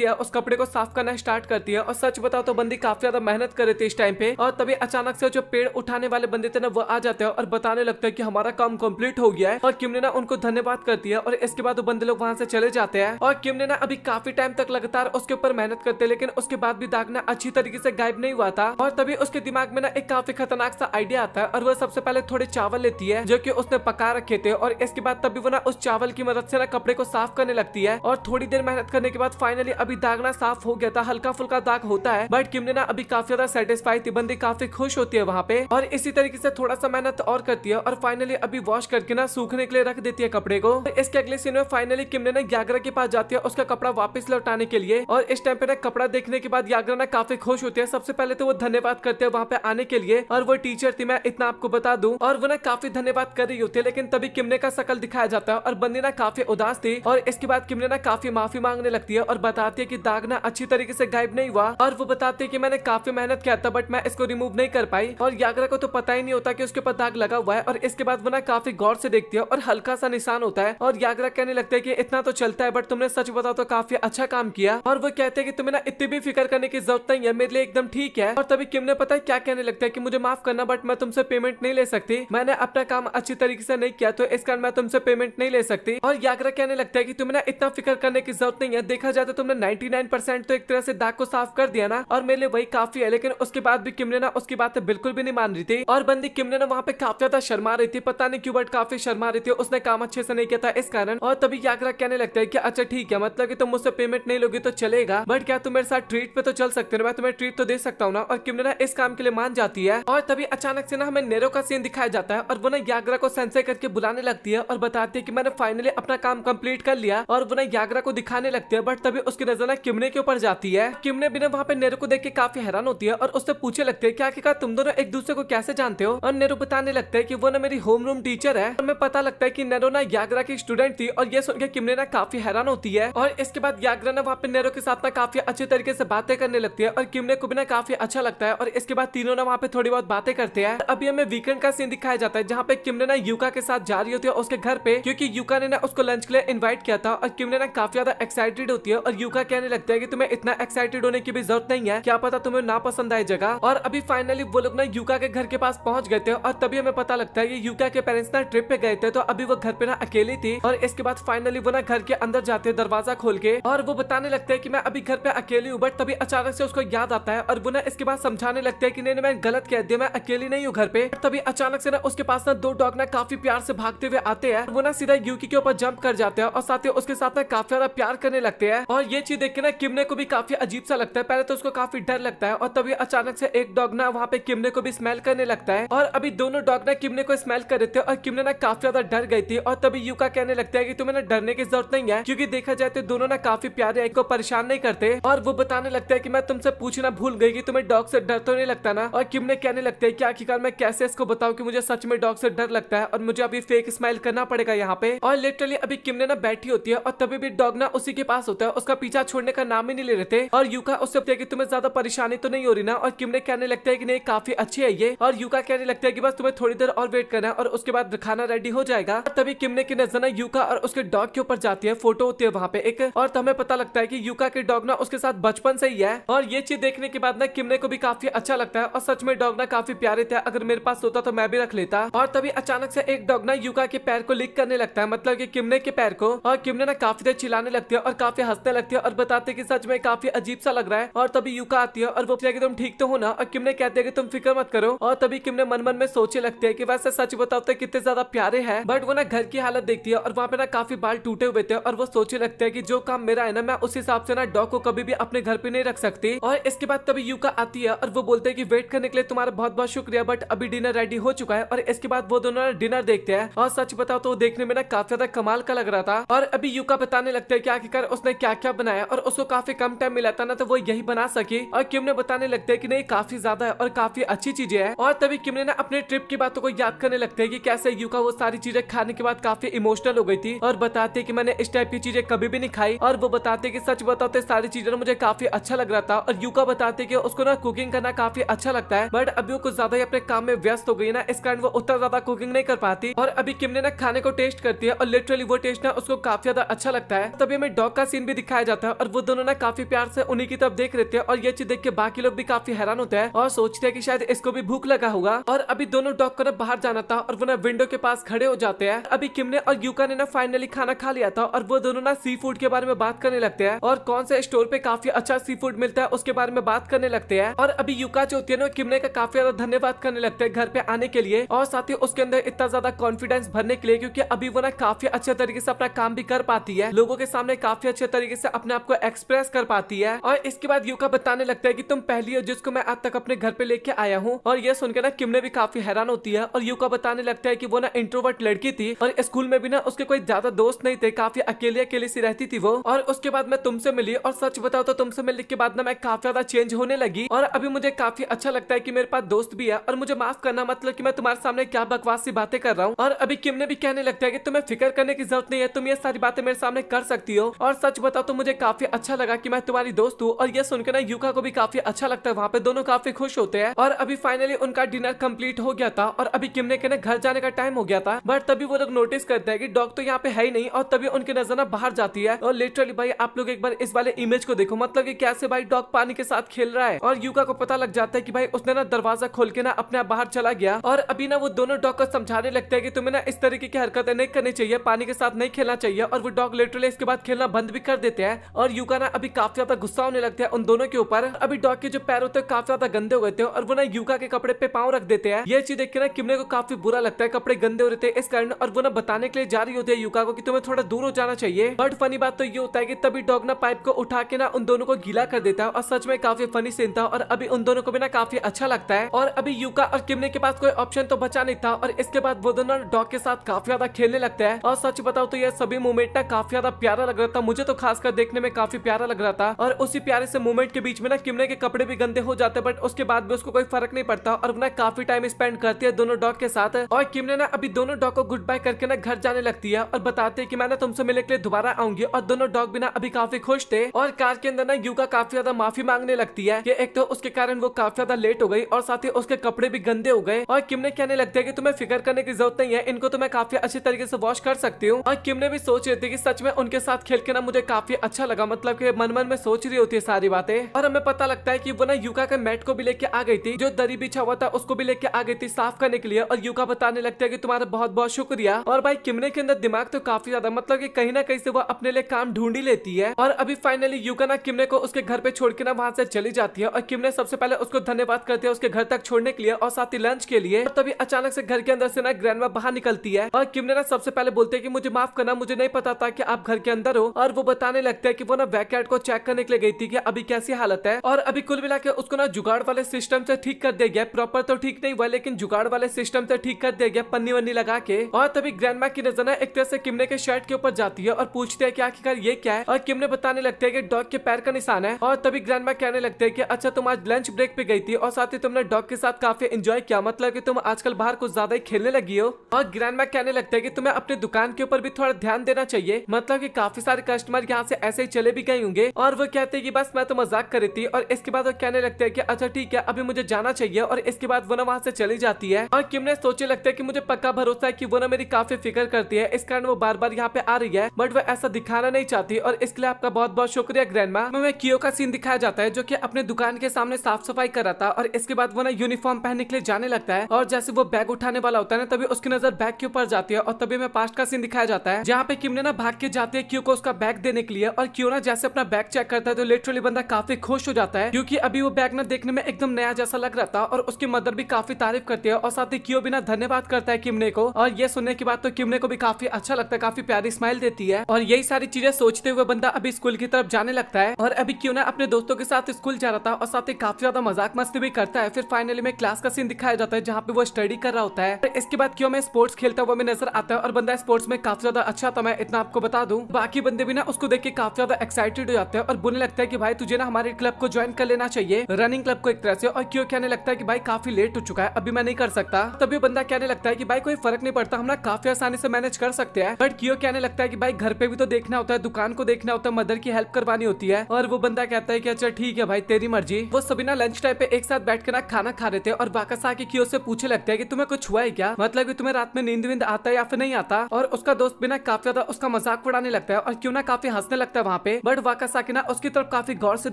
है, उस कपड़े को साफ करना स्टार्ट करती है। और सच बताओ तो बंदी काफी ज्यादा मेहनत कर रही थी इस टाइम पे। और तभी अचानक से जो पेड़ उठाने वाले बंदे थे ना वो आ जाते हैं और बताने लगते हैं कि हमारा काम कंप्लीट हो गया है। और किम ने ना उनको धन्यवाद करती है और इसके बाद वो बंदे लोग वहां से चले जाते हैं। और किम ने ना अभी काफी टाइम तक लगातार उसके ऊपर मेहनत करते, लेकिन उसके बाद भी दाग ना अच्छी तरीके से गायब नहीं हुआ था। और तभी उसके दिमाग में ना एक काफी खतरनाक सा आइडिया आता है और वो सबसे पहले थोड़े चावल लेती है जो कि उसने पका रखे थे। और इसके बाद तभी वो ना उस चावल की मदद से ना कपड़े को साफ करने लगती है। और थोड़ी देर मेहनत करने के बाद फाइनली अभी दाग ना साफ हो गया था। हल्का फुल्का दाग होता है बट किम ने ना अभी काफी ज्यादा सेटिस्फाई थी, बंदी काफी खुश होती है वहाँ पे। और इसी तरीके से थोड़ा सा मेहनत और करती है और फाइनली अभी वॉश करके ना सूखने के लिए रख देती है कपड़े को। इसके अगले सीन में फाइनली किम ने ना यागरा के पास जाती है उसका कपड़ा वापस लौटाने के लिए। और इस टाइम पे ना कपड़ा देखने के बाद यागरा ना काफी खुश होती है। सबसे पहले तो वो धन्यवाद करते हैं वहाँ पे आने के लिए, और वो टीचर थी मैं इतना आपको बता दूं। और वो ना काफी धन्यवाद कर रही होती है, लेकिन तभी किमने का शकल दिखाया जाता है और बंदी ना काफी उदास थी। और इसके बाद किमने ना काफी माफी मांगने लगती है और बताती है कि दाग ना अच्छी तरीके से गायब नहीं हुआ। और वो बताती है कि मैंने काफी मेहनत किया था बट मैं इसको रिमूव नहीं कर पाई। और यागरा को तो पता ही नहीं होता कि उसके ऊपर दाग लगा हुआ है। और इसके बाद वो ना काफी गौर से देखती है और हल्का सा निशान होता है। और यागरा कहने लगता है कि इतना तो चलता है बट तुमने सच बताओ तो काफी अच्छा काम किया। और वो कहते हैं कि तुम्हें ना इतनी भी फिक्र करने की जरूरत नहीं है, मेरे लिए एकदम ठीक है। और तभी किम ने पता है क्या कहने लगता है कि मुझे माफ करना बट मैं तुमसे पेमेंट नहीं ले सकती, मैंने अपना काम अच्छी तरीके से नहीं किया तो इस कारण मैं तुमसे पेमेंट नहीं ले सकती। और यागरा कहने लगता है कि तुम्हें ना इतना फिक्र करने की जरूरत नहीं है, देखा जाए तो तुमने 99% तो एक तरह से दाग को साफ कर दिया ना, और मेरे लिए वही काफी है। लेकिन उसके बाद भी किम ने ना उसकी बातें बिल्कुल भी नहीं मान रही थी। और बंदी किम ने ना वहाँ पे काफी ज्यादा शर्मा रही थी, पता नहीं क्यों बट काफी शर्मा रही थी, उसने काम अच्छे से नहीं किया था इस कारण। और तभी यागरा कहने लगता है कि अच्छा ठीक है, मतलब कि तुम मुझसे पेमेंट नहीं लोगी तो चलेगा बट क्या तुम मेरे साथ ट्रीट पे तो चल सकते हो, मैं तुम्हें ट्रीट तो दे सकता हूँ ना। और किम ने ना इस काम के लिए मान जाती है। और तभी अचानक से ना हमें नेरो का सीन दिखाया जाता है और वो ना यागरा को सेंसर करके बुलाने लगती है और बताती है कि मैंने फाइनली अपना काम कंप्लीट कर लिया। और वो ना यागरा को दिखाने लगती है बट तभी उसकी नजर ना किमने के ऊपर जाती है। किमने भी ना वहाँ पे नेरो को देख के काफी हैरान होती है और उससे पूछे लगते है क्या तुम दोनों एक दूसरे को कैसे जानते हो। और नेरो बताने लगता है कि वो ना मेरी होम रूम टीचर है। और मैं पता लगता है कि नेरो ना यागरा की स्टूडेंट थी। और ये सुनकर किमने ना काफी हैरान होती है। और इसके बाद यागरा ना वहाँ पे नेरो के साथ ना काफी अच्छे तरीके से बातें करने लगती है और किमने को भी ना काफी अच्छा लगता है। और इसके बाद तीनों ना वहाँ पे थोड़ी बहुत बातें करते हैं। अभी हमें वीकेंड का सीन दिखाया जाता है जहाँ पे किमने ना यूका के साथ जा रही होती है उसके घर पे, क्योंकि यूका ने ना उसको लंच के लिए इनवाइट किया था। और किमने ना काफी ज्यादा एक्साइटेड होती है और यूका कहने लगता है कि तुम्हें इतना एक्साइटेड होने की भी जरूरत नहीं है, क्या पता तुम्हें ना पसंद आए जगह। और अभी फाइनली वो लोग ना यूका के घर के पास पहुंच गए थे और तभी हमें पता लगता है कि यूका के पेरेंट्स ना ट्रिप पे गए थे, तो अभी वो घर पे ना अकेली थी। और इसके बाद फाइनली वो ना घर के अंदर जाते हैं दरवाजा खोल के, और वो बताने लगते हैं कि मैं अभी घर पे अकेली हूँ। बट तभी अचानक से उसको याद आता है और वो ना इसके बाद समझाने लगते हैं कि नहीं मैं गलत कह दिया, मैं अकेली नहीं हूँ घर पे। तभी अचानक से ना उसके पास ना दो डॉग ना काफी प्यार से भागते हुए आते हैं। वो ना सीधा यूकी के ऊपर जंप कर जाते हैं और साथ ही उसके साथ ना काफी ज्यादा प्यार करने लगते हैं। और ये चीज देख के ना किमने को भी काफी अजीब सा लगता है, पहले तो उसको काफी डर लगता है। और तभी अचानक से एक डॉग ना वहाँ पे किमने को भी स्मेल करने लगता है और अभी दोनों डॉग ना किमने को स्मेल कर रहे थे और किमने ना काफी ज्यादा डर गई थी। और तभी यूका कहने लगता है कि तुम्हें ना डरने की जरूरत नहीं है, क्योंकि देखा जाए तो दोनों ना काफी प्यारे एक को परेशान नहीं करते। और वो बताने लगता है कि मैं तुमसे पूछना भूल गई कि तुम्हें डॉग से डर तो नहीं लगता ना। और किमने कहने लगता है कि आखिरकार मैं कैसे इसको बताऊं कि मुझे सच में डॉग से डर लगता है और मुझे अभी फेक स्माइल करना पड़ेगा यहाँ पे। और लिटरली अभी किमने ना बैठी होती है और तभी भी डॉग ना उसी के पास होता है, उसका पीछा छोड़ने का नाम ही नहीं ले रहे थे। और यूका उससे पूछती है कि तुम्हें ज्यादा परेशानी तो नहीं हो रही ना। और किमने कहने लगता है कि नहीं काफी अच्छी है ये। और यूका कहने लगता है कि बस तुम्हें थोड़ी देर और वेट करना है और उसके बाद खाना रेडी हो जाएगा। तभी किमने की नजर ना यूका और उसके डॉग के ऊपर जाती है, फोटो होती है वहाँ पे एक, और तमें पता लगता है कि यूका के डॉग ना उसके साथ बचपन से ही है। और ये चीज देखने के बाद ना किमने को भी काफी अच्छा लगता है और सच में डॉग ना काफी प्यारे थे, अगर मेरे पास होता तो मैं भी रख लेता। और तभी अचानक से एक डॉग ना यूका के पैर को लिक करने लगता है, मतलब कि किमने के पैर को। और किमने ना काफी देर चिल्लाने लगती है और काफी हंसने लगती है और बताते हैं कि सच में काफी अजीब सा लग रहा है। और तभी यूका आती है और वो पूछती है कि तुम ठीक तो हो ना। और किमने कहते हैं कि तुम फिक्र मत करो। और तभी किमने मन मन में सोचे लगते है कि वैसे सच बताते कितने ज्यादा प्यारे हैं, बट वो ना घर की हालत देखती है और वहाँ पे ना काफी बाल टूटे हुए थे और वो सोचे लगते हैं कि जो काम मेरा है ना मैं उस हिसाब से ना डॉग को कभी भी अपने घर पे नहीं रख सकती। और इसके बाद तभी यूका आती है और वो बोलते हैं कि वेट करने के लिए तुम्हारा बहुत बहुत शुक्रिया, बट अभी डिनर रेडी हो चुका है। और इसके बाद वो दोनों डिनर देखते हैं और सच बताओ तो देखने में ना काफी ज्यादा कमाल का लग रहा था। और अभी यूका बताने लगता है कि आखिरकार उसने क्या क्या बनाया और उसको काफी कम टाइम मिला था ना तो वो यही बना सकी। और किम ने बताने लगते हैं कि नहीं काफी ज्यादा है और काफी अच्छी चीजें हैं। और तभी किम ने ना अपने ट्रिप की बातों को याद करने लगते हैं कि कैसे यूका वो सारी चीजें खाने के बाद काफी इमोशनल हो गई थी और बताते हैं कि मैंने इस टाइप की चीजें कभी भी नहीं खाई। और वो बताते हैं कि सच बताते सारी चीजें मुझे काफी अच्छा लग रहा था। और यूका बताते हैं कि उसको ना कुकिंग करना काफी अच्छा लगता है, बट अभी वो कुछ ज्यादा ही अपने काम में व्यस्त हो गई ना, इस कारण वो उतना ज्यादा कुकिंग नहीं कर पाती। और अभी किम ने ना खाने को टेस्ट करती है और लिटरली वो टेस्ट ना उसको काफी ज्यादा अच्छा लगता है। तभी हमें डॉग का सीन भी दिखाया जाता है और वो दोनों ना काफी प्यार से उन्हीं की तरफ देख रहे थे और ये चीज देख के बाकी लोग भी काफी हैरान होते हैं और सोचते हैं कि शायद इसको भी भूख लगा होगा। और अभी दोनों डॉग को ना बाहर जाना था और वो ना विंडो के पास खड़े हो जाते हैं। अभी किम ने और यूका ने ना फाइनली खाना खा लिया था और वो दोनों ना सी फूड के बारे में बात करने लगते हैं और कौन से स्टोर पे काफी अच्छा सी फूड मिलता है उसके बारे में बात करने लगते हैं। और अभी यूका जो होती है ना किमने का काफी ज्यादा धन्यवाद करने लगते हैं घर पे आने के लिए और साथ ही उसके अंदर इतना ज्यादा कॉन्फिडेंस भरने के लिए, क्योंकि अभी वो ना काफी अच्छे तरीके से अपना काम भी कर पाती है, लोगों के सामने काफी अच्छे तरीके से अपने आप को एक्सप्रेस कर पाती है। और इसके बाद यूका बताने लगता है कि तुम पहली हो जिसको मैं आज तक अपने घर पे लेके आया हूँ। और ये सुनकर ना किमने भी काफी हैरान होती है और यूका बताने लगता है कि वो ना इंट्रोवर्ट लड़की थी और स्कूल में भी ना उसके कोई ज्यादा दोस्त नहीं थे, काफी अकेले अकेले सी रहती थी वो। और उसके बाद मैं तुमसे मिली और सच बताओ तो तुमसे मिलने के बाद ना मैं काफी ज्यादा चेंज होने लगी और अभी मुझे काफी अच्छा लगता है कि मेरे पास दोस्त भी है। और मुझे माफ करना मतलब कि मैं तुम्हारे सामने क्या बकवास सी बातें कर रहा हूँ। और अभी किम ने भी कहने लगता है कि तुम्हें फिक्र करने की जरूरत नहीं है, तुम ये सारी बातें मेरे सामने कर सकती हो। और सच बताओ तो मुझे काफी अच्छा लगा कि मैं तुम्हारी दोस्त हूँ। और ये सुनकर ना यूका को भी काफी अच्छा लगता है, वहाँ पे दोनों काफी खुश होते हैं। और अभी फाइनली उनका डिनर कंप्लीट हो गया था और अभी किम ने कहने घर जाने का टाइम हो गया था। बट तभी वो लोग नोटिस करते हैं कि डॉग तो यहाँ पे है ही नहीं और तभी उनकी नजर ना बाहर जाती है। और लिटरली भाई आप लोग एक बार इस वाले इमेज को देखो, मतलब कि कैसे भाई डॉग पानी के साथ खेल रहा है। और यूका को पता लग जाता है कि भाई उसने ना दरवाजा खोल के ना अपने आप बाहर चला गया। और अभी ना वो दोनों डॉग को समझाने लगते हैं कि तुम्हें ना इस तरीके की हरकतें नहीं करनी चाहिए, पानी के साथ नहीं खेलना चाहिए। और वो डॉग लिटरली इसके बाद खेलना बंद भी कर देते हैं। और यूका ना अभी काफी ज्यादा गुस्सा होने लगता है उन दोनों के ऊपर। अभी डॉग के जो पैर होते हैं काफी ज्यादा गंदे हो गए थे और वो ना यूका के कपड़े पे पाँव रख देते हैं। ये चीज देख के ना किमने को काफी बुरा लगता है, कपड़े गंदे हो रहे थे इस कारण। और वो ना बताने के लिए जा रही होती है यूका को कि तुम्हें थोड़ा दूर हो जाना चाहिए। बट फनी बात तो ये होता है कि तभी डॉग ना पाइप को उठा के ना उन दोनों को गीला कर देता है और सच में काफी फनी सीन था। और अभी उन दोनों को भी ना काफी अच्छा लगता है। और अभी यूका और किमने के पास कोई ऑप्शन तो बचा नहीं था और इसके बाद वो दोनों डॉग के साथ काफी ज्यादा खेलने लगते हैं। और सच बताओ तो ये सभी मोमेंट ना काफी ज्यादा प्यारा लग रहा था, मुझे तो खासकर देखने में काफी प्यारा लग रहा था। और उसी प्यारे से मोमेंट के बीच में ना किमने के कपड़े भी गंदे हो जाते, बट उसके बाद भी उसको कोई फर्क नहीं पड़ता और ना काफी टाइम स्पेंड करती है दोनों डॉग के साथ। और किमने ना अभी दोनों डॉग को गुड बाय करके ना घर जाने लगती है और बताते हैं कि मैं ना तुमसे मिलने के लिए दोबारा आऊंगी। और दोनों डॉग भी ना अभी काफी खुश थे। और कार के अंदर ना यूका काफी ज्यादा माफी मांगने लगती है कि एक तो उसके कारण वो काफी ज्यादा लेट हो गई और साथ ही उसके कपड़े भी गंदे हो गए। और किम ने कहने लगते हैं कि तुम्हें फिक्र करने की जरूरत नहीं है, इनको तो मैं काफी अच्छे तरीके से वॉश कर सकती हूँ। और किम ने भी सोच रही थी कि सच में उनके साथ खेल के ना मुझे काफी अच्छा लगा, मतलब कि मन मन में सोच रही होती है सारी बातें। और हमें पता लगता है कि वो ना यूका के मैट को भी लेके आ गई थी, जो दरी बिछा हुआ था उसको भी लेके आ गई थी साफ करने के लिए। और यूका बताने लगता है कि तुम्हारा बहुत बहुत शुक्रिया। और भाई किमने के अंदर दिमाग तो काफी ज्यादा, मतलब कि कहीं ना कहीं से वो अपने लिए काम ढूंढ ही लेती है। और अभी फाइनली यूका ना किमने को उसके घर पे छोड़ के ना वहां से चली जाती है। और किमने सबसे पहले उसको धन्यवाद करती है उसके घर तक छोड़ने के लिए और साथ ही लंच के लिए। और तभी अचानक से घर के अंदर से ना ग्रैंडमा बाहर निकलती है और किमने ना सबसे पहले बोलते हैं कि मुझे माफ करना, मुझे नहीं पता था कि आप घर के अंदर हो। और वो बताने लगता है कि वो ना बैकयार्ड को चेक करने के लिए गई थी कि अभी कैसी हालत है। और अभी कुल मिला के उसको ना जुगाड़ वाले सिस्टम से ठीक कर दिया गया, प्रॉपर तो ठीक नहीं हुआ लेकिन जुगाड़ वाले सिस्टम से ठीक कर दिया गया, पन्नी वन्नी लगा के। और तभी ग्रैंडमा की नजर ना एक तरह से किमने के शर्ट के ऊपर जाती है और पूछते हैं कि आखिरकार ये क्या है। और किमने बताने लगते हैं कि डॉग के पैर का निशान है। और तभी ग्रैंडमा कहने लगते हैं कि अच्छा तुम आज लंच ब्रेक पे गई थी और साथ ही तुमने डॉग के साथ काफी एंजॉय किया, मतलब कि तुम आजकल बाहर कुछ ज्यादा ही खेलने लगी हो। और ग्रैंडमा कहने लगता है कि तुम्हें अपनी दुकान के ऊपर भी थोड़ा ध्यान देना चाहिए, मतलब कि काफी सारे कस्टमर यहाँ से ऐसे ही चले भी गए होंगे। और वो कहते हैं कि बस मैं तो मजाक कर रही थी। और इसके बाद वो कहने लगते हैं कि अच्छा ठीक है अभी मुझे जाना चाहिए। और इसके बाद वो ना वहाँ से चली जाती है। और किम ने सोचे लगता है कि मुझे पक्का भरोसा है कि वो ना मेरी काफी फिक्र करती है, इस कारण वो बार बार यहाँ पे आ रही है, बट वो ऐसा दिखाना नहीं चाहती। और इसके लिए आपका बहुत बहुत शुक्रिया ग्रैंडमा। हमें कियो का सीन दिखाया जाता है जो कि अपने दुकान के सामने साफ सफाई कर रहा था। और इसके बाद वो ना यूनिफॉर्म पहनने के लिए जाने लगता है और जैसे वो बैग उठाने वाला होता है ना तभी उसकी नजर बैग के ऊपर जाती है। और तभी हमें पास्ट का सीन दिखाया जाता है जहाँ पे किम ने ना भाग के जाती है क्यू को उसका बैग देने के लिए। और क्यू ना जैसे अपना बैग चेक करता है तो लिटरली बंदा काफी खुश हो जाता है, क्योंकि अभी वो बैग ना देखने में एकदम नया जैसा लग रहा था। और उसकी मदर भी काफी तारीफ करती है और साथ ही क्यू भी ना धन्यवाद करता है किमने को। और ये सुनने के बाद तो किमने को भी काफी अच्छा लगता है, काफी प्यारी स्माइल देती है। और यही सारी चीजें सोचते हुए बंदा अभी स्कूल की तरफ जाने लगता है। और अभी क्यों ना अपने दोस्तों के साथ स्कूल जा रहा था और साथ ही काफी ज्यादा मजाक मस्ती भी करता है। फिर फाइनली में क्लास का सीन दिखाया जाता है जहाँ पे वो स्टडी कर रहा होता है। इसके बाद क्यों में स्पोर्ट्स खेलता हुआ में नजर आता है और बंदा स्पोर्ट्स में काफी ज्यादा अच्छा था, मैं इतना आपको बता दूं। बाकी बंदे भी ना उसको देख के काफी ज्यादा एक्साइटेड हो जाते हैं और बोलने लगता है कि भाई तुझे ना हमारे क्लब को ज्वाइन कर लेना चाहिए, रनिंग क्लब को एक तरह से। और क्यों कहने लगता है कि भाई काफी लेट हो चुका है, अभी मैं नहीं कर सकता। तभी बंदा कहने लगता है कि भाई कोई फर्क नहीं पड़ता, हम ना काफी आसानी से मैनेज कर सकते हैं। बट क्यों कहने लगता है कि भाई घर पे भी तो देखना होता है, दुकान को देखना होता है, मदर की हेल्प करवानी होती है। और वो बंदा कहता है कि अच्छा ठीक है भाई तेरी मर्जी। वो सभी ना लंच टाइम पे एक साथ बैठ के ना खाना खा रहे थे और वाकस आके कियो से पूछे लगता है कि तुम्हें कुछ हुआ है क्या, मतलब कि तुम्हें रात में नींद विंद आता है या फिर नहीं आता। और उसका दोस्त भी ना काफी ज्यादा उसका मजाक उड़ाने लगता है और क्यों ना काफी हंसने लगता है वहाँ पे। बट वाकस आके ना उसकी तरफ काफी गौर से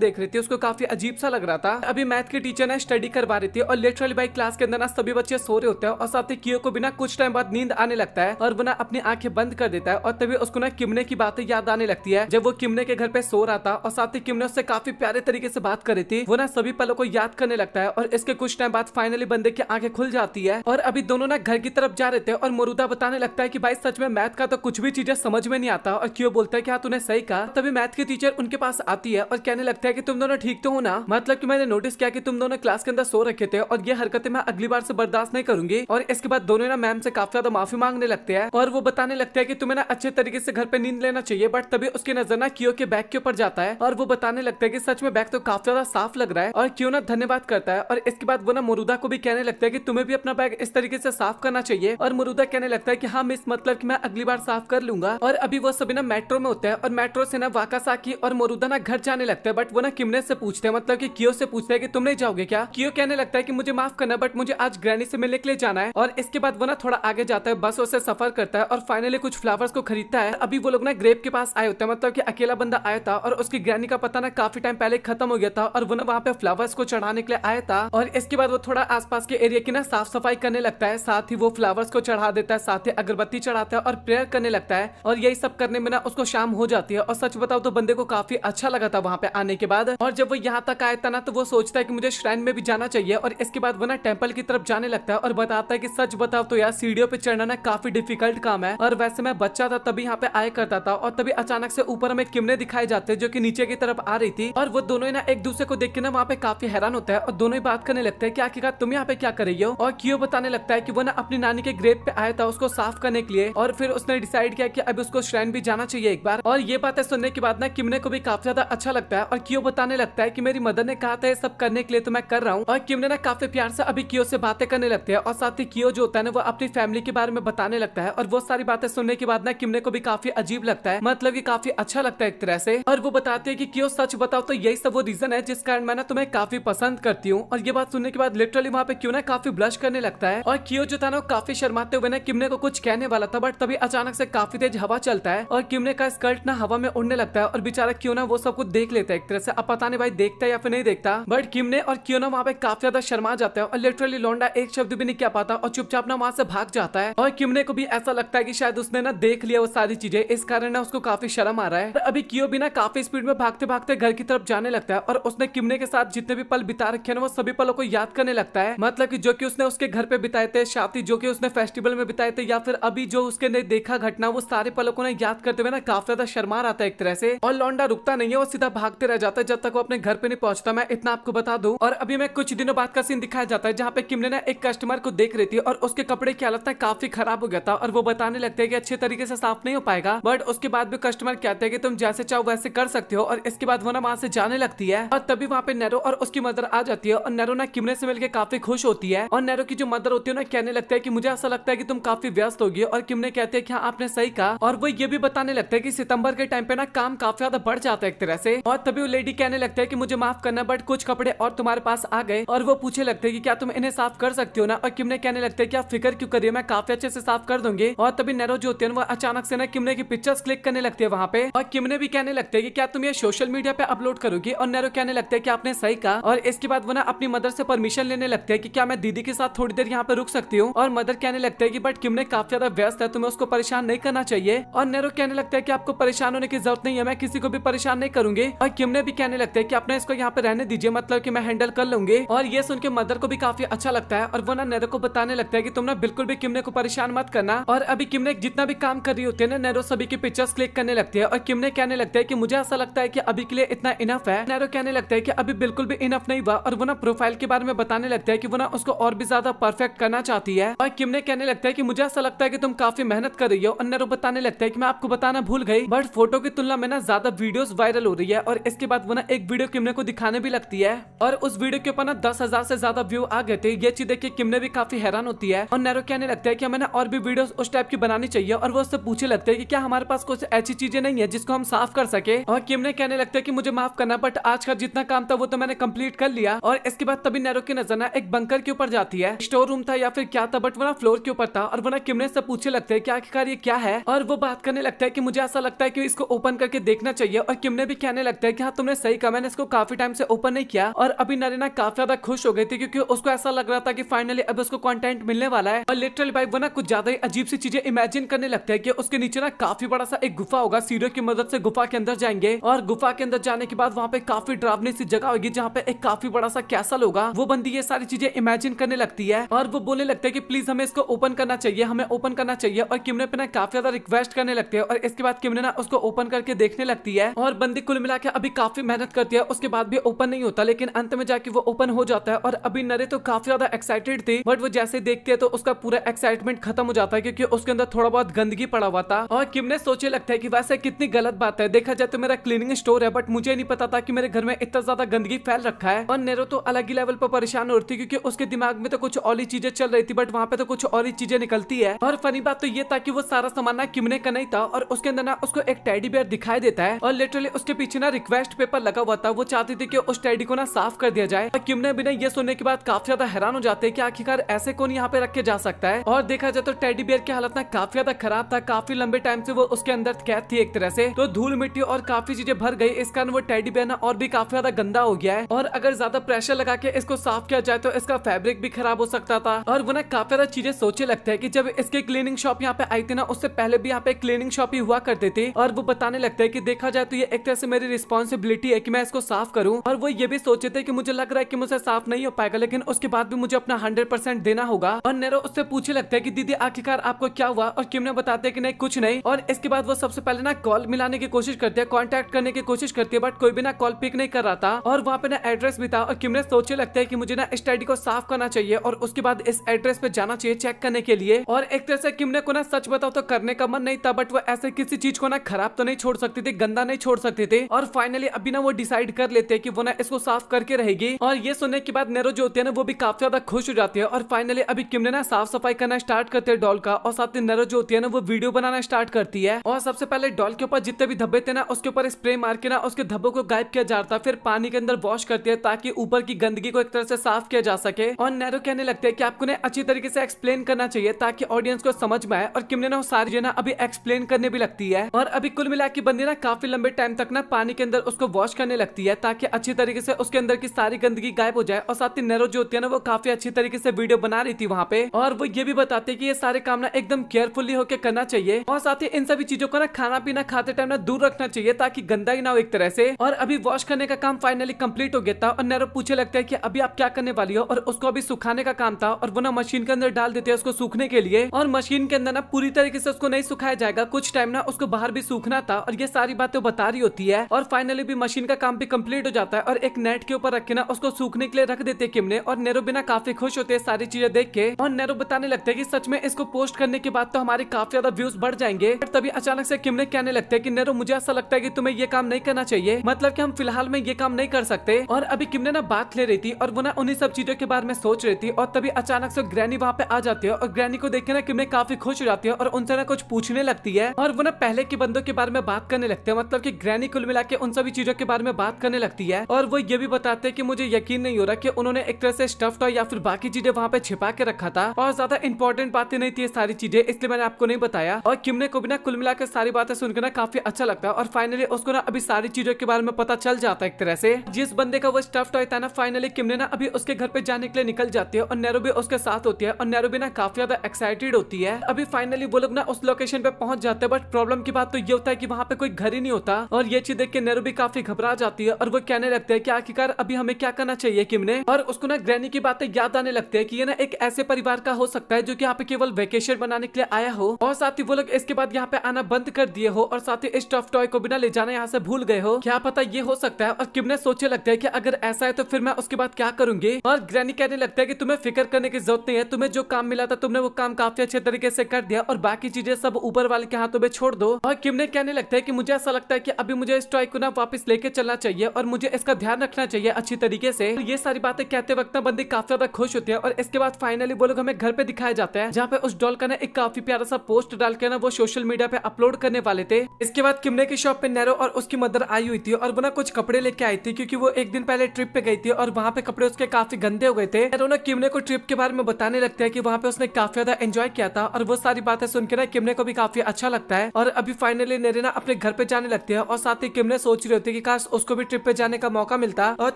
देख रही थी, उसको काफी अजीब सा लग रहा था। अभी मैथ की टीचर ने स्टडी करवा रही थी और लिटरली भाई क्लास के अंदर ना सभी बच्चे सो रहे होते हैं और साथ ही कियो को भी ना कुछ टाइम बाद नींद आने लगता है और वो ना अपनी आंखें बंद कर देता है। और तभी उसको ना किमने की बातें याद आने लगती है जब वो किमने के घर पे सो रहा था और साथ ही किमने उससे काफी प्यारे तरीके से बात कर रही थी। वो ना सभी पलों को याद करने लगता है और इसके कुछ टाइम बाद फाइनली बंदे की आंखें खुल जाती है। और अभी दोनों ना घर की तरफ जा रहे थे और मोरूदा बताने लगता है कि भाई सच में मैथ का तो कुछ भी चीजें समझ में नहीं आता। और क्यों बोलता है कि हाँ तूने सही कहा। तभी मैथ की टीचर उनके पास आती है और कहने लगता है कि तुम दोनों ठीक तो हो ना, मतलब कि मैंने नोटिस किया कि तुम दोनों क्लास के अंदर सो रखे थे और ये हरकतें मैं अगली बार से बर्दाश्त नहीं करूंगी। और इसके बाद दोनों ना मैम से काफी ज्यादा माफी मांगने लगते हैं और वो बताने लगते हैं कि तुम्हें ना अच्छे तरीके से घर पे नींद लेना चाहिए। बट तभी उसकी नजर ना कियो के बैग के ऊपर जाता है और वो बताने लगता है कि सच में बैग तो काफी ज्यादा साफ लग रहा है। और क्यों ना धन्यवाद करता है और इसके बाद वो ना मुरुदा को भी कहने लगता है कि तुम्हें भी अपना बैग इस तरीके से साफ करना चाहिए। और मुरुदा कहने लगता है कि हाँ मिस, मतलब कि मैं अगली बार साफ कर लूंगा। और अभी वो सभी ना मेट्रो में होते हैं और मेट्रो से ना वाकासाकी और मुरुदा ना घर जाने लगते हैं। बट वो ना किमने से पूछते हैं, मतलब कि कियो से पूछते हैं कि तुम नहीं जाओगे क्या। कियो कहने लगता है कि मुझे माफ करना बट मुझे आज ग्रैनी से मिलने के लिए जाना है। और इसके बाद वो ना थोड़ा आगे जाता है, बस से सफर करता है और फाइनली कुछ फ्लावर्स को खरीदता है। अभी वो लोग ना ग्रेप के पास आए होते हैं, मतलब कि अकेला बंदा आया था और उसकी ग्रैनी का पता ना काफी टाइम पहले खत्म हो गया था और वो ना वहाँ पे फ्लावर्स को चढ़ाने के लिए आया था। और इसके बाद वो थोड़ा आसपास के एरिया की ना साफ सफाई करने लगता है, साथ ही वो फ्लावर्स को चढ़ा देता है, साथ ही अगरबत्ती चढ़ाता है और प्रेयर करने लगता है। और यही सब करने में ना उसको शाम हो जाती है। और सच बताओ तो बंदे को काफी अच्छा लगा था वहाँ पे आने के बाद। और जब वो यहाँ तक आया था ना तो वो सोचता है कि मुझे श्राइन में भी जाना चाहिए। और इसके बाद वो ना टेंपल की तरफ जाने लगता है और बताता है कि सच बताओ तो यार सीढ़ियों पे चढ़ना ना काफी डिफिकल्ट काम है और वैसे मैं बच्चा था तभी यहाँ पे आया करता था। और तभी अचानक से ऊपर हमें किमने दिखाई जाते हैं जो कि नीचे की तरफ आ रही थी। और वो दोनों ही ना एक दूसरे को देख के ना वहाँ पे काफी हैरान होता है और दोनों ही बात करने लगते हैं कि आखिरकार तुम यहाँ पे क्या कर रही हो। और क्यों बताने लगता है कि वो ना अपनी नानी के ग्रेव पे आया था उसको साफ करने के लिए और फिर उसने डिसाइड किया कि अब उसको श्राइन भी जाना चाहिए एक बार। और ये बातें सुनने के बाद ना किमने को भी काफी ज्यादा अच्छा लगता है और क्यों बताने लगता है कि मेरी मदर ने कहा था ये सब करने के लिए तो मैं कर रहा हूँ। और किमने ना काफी प्यार से अभी कियो से बातें करने लगते हैं और साथ ही कियो जो होता है ना वो अपनी फैमिली के बारे में बताने लगता है। और वो सारी बातें सुनने के बाद ना किमने को भी काफी अजीब लगता है, मतलब कि काफी अच्छा लगता है एक तरह से। और वो बताते हैं कि कियो सच बताओ तो यही सब वो रीजन है जिस कारण मैं ना तुम्हें काफी पसंद करती हूँ। और ये बात सुनने के बाद लिटरली वहाँ पे क्यों ना काफी ब्लश करने लगता है। और कियो जो था ना काफी शर्माते हुए ना किमने को कुछ कहने वाला था बट तभी अचानक से काफी तेज हवा चलता है और किमने का स्कर्ट ना हवा में उड़ने लगता है और बेचारा क्यों ना वो सब कुछ देख लेता है एक तरह से। अब पता नहीं भाई देखता है या फिर नहीं देखता, बट किमने और क्यों ना वहाँ पे काफी ज्यादा शर्मा जाता है और लिटरली लौंडा एक शब्द भी नहीं कह पाता और चुपचाप ना वहाँ से भाग जाता है। और किमने को भी ऐसा लगता है कि शायद उसने ना देख लिया वो सारी चीजें, इस कारण ना उसको काफी शर्म आ रहा है। अभी कियो भी ना काफी स्पीड में भागते भागते घर की तरफ जाने लगता है और उसने किमने के साथ जितने भी पल बिता रखे हैं वो सभी पलों को याद करने लगता है, मतलब कि जो कि उसने उसके घर पे बिताए थे, शादी जो कि उसने फेस्टिवल में बिताए थे या फिर अभी जो उसके ने देखा घटना, वो सारे पलों को ना याद करते हुए ना काफी ज्यादा शर्मा आता है एक तरह से। और लौंडा रुकता नहीं है, वो सीधा भागते रह जाता है जब तक वो अपने घर पे नहीं पहुंचता, मैं इतना आपको बता दूं। और अभी मैं कुछ दिनों बाद का सीन दिखाया जाता है जहाँ पे किमने ना एक कस्टमर को देख रही थी और उसके कपड़े की हालत ना काफी खराब हो गया था और वो बताने लगते हैं कि अच्छे तरीके से साफ नहीं हो पाएगा। बट उसके बाद भी कस्टमर कहते हैं कि तुम जैसे चाहो वैसे कर सकते हो। और इसके बाद वो ना वहाँ से जाने लगती है और तभी वहाँ पे नेरो और उसकी मदर आ जाती है और नेरो ना किमने से मिलकर काफी खुश होती है। और नेरो की जो मदर होती है ना कहने लगता है कि मुझे ऐसा लगता है कि तुम काफी व्यस्त होगी। और किमने कहते हैं कि हाँ आपने सही कहा। और वो ये भी बताने लगता है कि सितंबर के टाइम पे ना काम काफी ज्यादा बढ़ जाता है एक तरह से। और तभी वो लेडी कहने लगता है कि मुझे माफ करना बट कुछ कपड़े और तुम्हारे पास आ गए। और वो पूछे लगते हैं कि क्या तुम इन्हें साफ कर सकती हो ना। और किमने कहने लगते हैं कि आप फिक्र क्यों करिए, मैं काफी अच्छे से साफ कर दूंगी। और तभी नेरो जो होती है वो अचानक से ना किमने की पिक्चर्स क्लिक करने लगती है वहाँ पे। और किमने भी कहने लगते हैं कि क्या तुम ये सोशल मीडिया पे अपलोड करोगी। और नेरो कहने लगता है कि आपने सही कहा। और इसके बाद वो ना अपनी मदर से परमिशन लेने लगते हैं कि क्या मैं दीदी के साथ थोड़ी देर यहाँ पे रुक सकती हूँ। और मदर कहने लगते हैं कि बट किमने काफी ज्यादा व्यस्त है, तुम्हें उसको परेशान नहीं करना चाहिए। और नेरो कहने लगता है कि आपको परेशान होने की जरूरत नहीं है, मैं किसी को भी परेशान नहीं करूंगी। और किमने भी कहने लगते हैं कि अपने इसको यहाँ पे रहने दीजिए, मतलब कि मैं हैंडल कर लूंगी। और ये सुन के मदर को भी काफी अच्छा लगता है और वो ना नेरो को बताने लगता है कि तुम ना बिल्कुल भी किमने को परेशान मत करना। और अभी किमने जितना भी काम कर रही होती है ना नेरो सभी की पिक्चर्स क्लिक करने लगती है। और किमने कहने लगता है कि मुझे ऐसा लगता है कि अभी के लिए इतना इनफ है। नेरो कहने लगता है कि अभी बिल्कुल भी इनफ नहीं हुआ। और वो ना प्रोफाइल के बारे में बताने लगता है कि वो ना उसको और भी ज्यादा परफेक्ट करना चाहती है। और किमने कहने लगता है कि मुझे ऐसा लगता है कि तुम काफी मेहनत कर रही हो। और नेरो बताने लगता है कि मैं आपको बताना भूल गई बट फोटो की तुलना में ना ज्यादा वीडियोस वायरल हो रही है। और इसके बाद वो ना एक वीडियो किमने को दिखाने भी लगती है और उस वीडियो के ऊपर ना 10,000 से ज्यादा व्यू आ गए थे। ये चीज देख के किमने भी काफी हैरान होती है। और नेरो कहने लगता है कि हमें ना और भी वीडियोस उस टाइप की बनानी चाहिए। और वो उससे पूछे लगते हैं कि क्या हमारे पास कुछ ऐसी चीजें नहीं है जिसको हम साफ कर सके। और किमने कहने लगता है कि मुझे माफ करना बट आज का जितना काम था वो तो मैंने कंप्लीट कर लिया। और इसके बाद तभी नैरो की नजर ना एक बंकर के ऊपर जाती है। स्टोर रूम था या फिर क्या था, बट वो ना फ्लोर के ऊपर था। और वो ना किम ने सब पूछने लगता है कि आखिरकार ये क्या है, और वो बात करने लगता है कि मुझे ऐसा लगता है कि इसको ओपन करके देखना चाहिए। और किम ने भी कहने लगता है कि हाँ तुमने सही कहा, मैंने इसको काफी टाइम से ओपन नहीं किया। और अभी नरेना काफी ज्यादा खुश हो गई थी क्योंकि उसको ऐसा लग रहा था कि फाइनली अब उसको कंटेंट मिलने वाला है। और लिटरली भाई वो ना कुछ ज्यादा ही अजीब सी चीजें इमेजिन करने लगता है कि उसके नीचे ना काफी बड़ा सा एक गुफा होगा। सीढ़ियों की मदद से गुफा के अंदर जाएंगे और गुफा के अंदर जाने के बाद वहाँ पे काफी डरावनी सी जगह होगी जहाँ पे एक काफी बड़ा सा कैसल होगा। वो बंदी ये सारी चीजें इमेजिन करने लगती है और वो बोलने लगता है कि प्लीज हमें इसको ओपन करना चाहिए, हमें ओपन करना चाहिए। और किम ने पे ना काफी ज्यादा रिक्वेस्ट करने लगते हैं और इसके बाद किम ने ना उसको ओपन करके देखने लगती है। और बंदी कुल मिला के अभी काफी मेहनत करती है, उसके बाद भी ओपन नहीं होता, लेकिन अंत में जाके वो ओपन हो जाता है। और अभी नरे तो काफी ज्यादा एक्साइटेड थी, बट वो जैसे देखते हैं तो उसका पूरा एक्साइटमेंट खत्म हो जाता है क्योंकि उसके अंदर थोड़ा बहुत गंदगी पड़ा हुआ था। और किम ने सोचे लगता है कि वैसे कितनी गलत बात है, देखा जाए तो मेरा क्लीनिंग स्टोर है, बट मुझे नहीं पता था कि मेरे घर में इतना ज्यादा गंदगी फैल रखा है। और नेरो तो अलग ही लेवल पर परेशान हो रही थी क्योंकि उसके दिमाग में तो कुछ और ही चीजें चल रही थी, बट वहाँ पे तो कुछ और ही चीजें निकलती है। और फनी बात तो ये था कि वो सारा सामान ना किम ने का नहीं था और उसके अंदर ना उसको एक टेडी बियर दिखाई देता है और लिटरली उसके पीछे ना रिक्वेस्ट पेपर लगा हुआ था। वो चाहती थी कि उस टेडी को ना साफ कर दिया जाए। और किम ने भी ना ये सुनने के बाद काफी ज्यादा हैरान हो जाते हैं कि आखिरकार ऐसे कौन यहाँ पे रख के जा सकता है। और देखा जाए तो टेडी बियर की हालत ना काफी ज्यादा खराब था, काफी लंबे टाइम से वो उसके अंदर कैद थी एक तरह से, तो धूल मिट्टी और काफी चीजें भर गई, इस कारण वो टेडी बियर ना और भी काफी ज्यादा गंदा हो गया है। और अगर ज्यादा प्रेशर लगा के इसको साफ किया जाए तो इसका फैब्रिक भी खराब हो सकता था। और वो ना काफी ज्यादा चीजें सोचे लगता है कि जब इसके क्लीनिंग शॉप यहाँ पे आई थी ना, उससे पहले भी यहाँ पे क्लीनिंग शॉप ही हुआ करते थे। और वो बताने लगता है कि देखा जाए तो ये एक तरह से मेरी रिस्पॉन्सिबिलिटी है कि मैं इसको साफ करूँ। और वो ये भी सोचे थे कि मुझे लग रहा है कि मुझे साफ नहीं हो पाएगा, लेकिन उसके बाद भी मुझे अपना 100% देना होगा। और नेरो उससे पूछे लगता है कि दीदी आखिरकार आपको क्या हुआ, और किम ने बताते हैं कि नहीं कुछ नहीं। और इसके बाद वो सबसे पहले ना कॉल मिलाने की कोशिश करते हैं, कांटेक्ट करने की कोशिश करती है, बट कोई भी ना कॉल पिक नहीं कर रहा था। और वहाँ पे ना एड्रेस भी था और किम ने सोचे लगता है कि मुझे ना इस टेडी को साफ करना चाहिए और उसके बाद इस एड्रेस पे जाना चाहिए चेक करने के लिए। और एक तरह से किम ने को ना सच बताओ तो करने का मन नहीं था, बट वो ऐसे किसी चीज को ना खराब तो नहीं छोड़ सकती थी, गंदा नहीं छोड़ सकते थे। और फाइनली अभी ना वो डिसाइड कर लेते हैं कि वो ना इसको साफ करके रहेगी। और ये सुनने के बाद नेरो जो होती है ना वो भी काफी ज्यादा खुश हो जाती है। और फाइनली अभी किम ने ना साफ सफाई करना स्टार्ट करते हैं डॉल का, और साथ ही नेरो जो होती है ना वो वीडियो बनाना स्टार्ट करती है। और सबसे पहले डॉल के ऊपर जितने भी धब्बे थे ना उसके ऊपर स्प्रे मार के ना उसके धब्बों को गायब किया जाता है, फिर पानी के अंदर वॉश करती है ताकि ऊपर की गंदगी को एक तरह से साफ किया जा सके। और नेरो कहने लगते हैं कि आपको ने अच्छी तरीके से एक्सप्लेन करना चाहिए ताकि ऑडियंस को समझ में आए। और किम ने ना सारी जो ना अभी एक्सप्लेन करने भी लगती है। और अभी कुल मिला के बंदी ना काफी लंबे टाइम तक ना पानी के अंदर उसको वॉश करने लगती है ताकि अच्छी तरीके से उसके अंदर की सारी गंदगी गायब हो जाए। और साथ ही नेरो जो होती है ना वो काफी अच्छी तरीके से वीडियो बना रही थी वहाँ पे, और वो ये भी बताते कि ये सारे काम ना एकदम केयरफुली होकर करना चाहिए। और साथ ही इन सभी चीजों को ना खाना पीना खाते टाइम ना दूर रखना चाहिए ताकि गंदा ही ना हो एक तरह से। और अभी वॉश करने का काम फाइनली कंप्लीट हो गया था और नेरो पूछे लगता है कि अभी आप क्या करने वाली हो, और उसको अभी सुखाने का काम था। और वो ना मशीन के अंदर डाल देते हैं उसको सूखने के लिए, और मशीन के अंदर ना पूरी तरीके से उसको नहीं सुखाया जाएगा, कुछ टाइम ना उसको बाहर भी सूखना था। और ये सारी बातें बता रही होती है। और फाइनली भी मशीन का काम भी कंप्लीट हो जाता है और एक नेट के ऊपर रख के ना उसको सूखने के लिए रख देते किम ने। और नेरो भी ना काफी खुश होते हैं सारी चीजें देख के। और नेरो बताने लगते हैं कि सच में इसको पोस्ट करने के बाद तो हमारे काफी ज्यादा व्यूज बढ़ जाएंगे। तभी अचानक से किम ने कहने लगते हैं कि नेरो मुझे ऐसा लगता है कि तुम्हें ये काम नहीं करना चाहिए, मतलब कि हम फिलहाल में ये काम नहीं कर सकते। और अभी किम ने ना बात ले रही थी और वो ना उन्हीं सब चीजों के बारे में सोच रही थी। और तभी अचानक से ग्रैनी वहाँ पे आ जाती है और ग्रैनी को देख के ना किम ने काफी खुश हो जाती है और उनसे ना कुछ पूछने लगती है। और वो ना पहले के बंदों के बारे में बात करने लगते हैं, मतलब कि ग्रैनी कुल मिला के उन सभी चीजों के बारे में बात करने लगती है। और वो ये भी बताते हैं कि मुझे यकीन नहीं हो रहा कि उन्होंने एक तरह से स्टफ टॉय या फिर बाकी चीजें वहाँ पे छिपा के रखा था, और ज्यादा इंपॉर्टेंट बातें नहीं थी सारी चीजें, इसलिए मैंने आपको नहीं बताया। और किम ने को भी ना कुल मिला के सारी बातें सुनकर ना काफी अच्छा लगता है। और फाइनली उसको ना अभी सारी चीजों के बारे में पता चल जाता है एक तरह से। जिस बंदे का वो स्टफ टॉय था ना, फाइनली किम ने ना अभी उसके घर पे जाने के लिए निकल जाती है और नेरो भी उसके साथ होती है। और नेरो भी ना काफी ज्यादा एक्साइटेड होती है। अभी फाइनली वो लोग ना उस लोकेशन पे पहुंच जाते हैं, बट प्रॉब्लम की बात तो ये होता है कि वहाँ पे कोई घर ही नहीं होता। और ये चीज देख के नेरो भी काफी घबरा जाती है और वो कहने लगते हैं कि आखिरकार अभी हमें क्या करना चाहिए किम ने। और उसको ना ग्रैनी की बातें याद आने लगते हैं कि ये ना एक ऐसे परिवार का हो सकता है जो कि यहाँ पे केवल वेकेशन बनाने के लिए आया हो, और साथ ही वो लोग इसके बाद यहाँ पे आना बंद कर दिए हो, और साथ ही स्टफ टॉय को बिना ले जाना यहाँ से भूल गए हो, क्या पता ये हो सकता है। और किम ने सोचे लगता है कि अगर ऐसा है तो फिर मैं उसके बाद क्या करूंगी। और ग्रैनी कहने लगता है कि तुम्हें फिक्र करने की जरूरत नहीं है, तुम्हें जो काम मिला था तुमने वो काम काफी अच्छे तरीके से कर दिया और बाकी चीजें सब ऊपर वाले के हाथों में छोड़ दो। और किम ने कहने लगता है कि मुझे ऐसा लगता है कि अभी मुझे इस टॉय को ना वापस लेके चलना चाहिए और मुझे इसका ध्यान रखना चाहिए अच्छी तरीके से। ये सारी बातें कहते वक्त ना बंदी काफी ज्यादा खुश होती है। और इसके बाद फाइनली वो लोग हमें घर पे दिखाया जाता है जहाँ पे उस डॉल का ना एक काफी प्यारा सा पोस्ट डाल के ना वो सोशल मीडिया पे अपलोड करने वाले थे। इसके बाद किमने की शॉप पे नेरो और उसकी मदर आई हुई थी और वो ना कुछ कपड़े लेके आई थी क्योंकि वो एक दिन पहले ट्रिप पे गई थी और वहाँ पे पे कपड़े उसके काफी गंदे हो गए थे। रोना किमने को ट्रिप के बारे में बताने लगता है कि वहाँ पे उसने काफी ज्यादा एंजॉय किया था और वो सारी बातें सुन के ना किमने को भी काफी अच्छा लगता है। और अभी फाइनली नेरिना अपने घर पे जाने लगती है और साथ ही किमने सोच रही होती है कि काश उसको भी ट्रिप पे जाने का मौका मिलता। और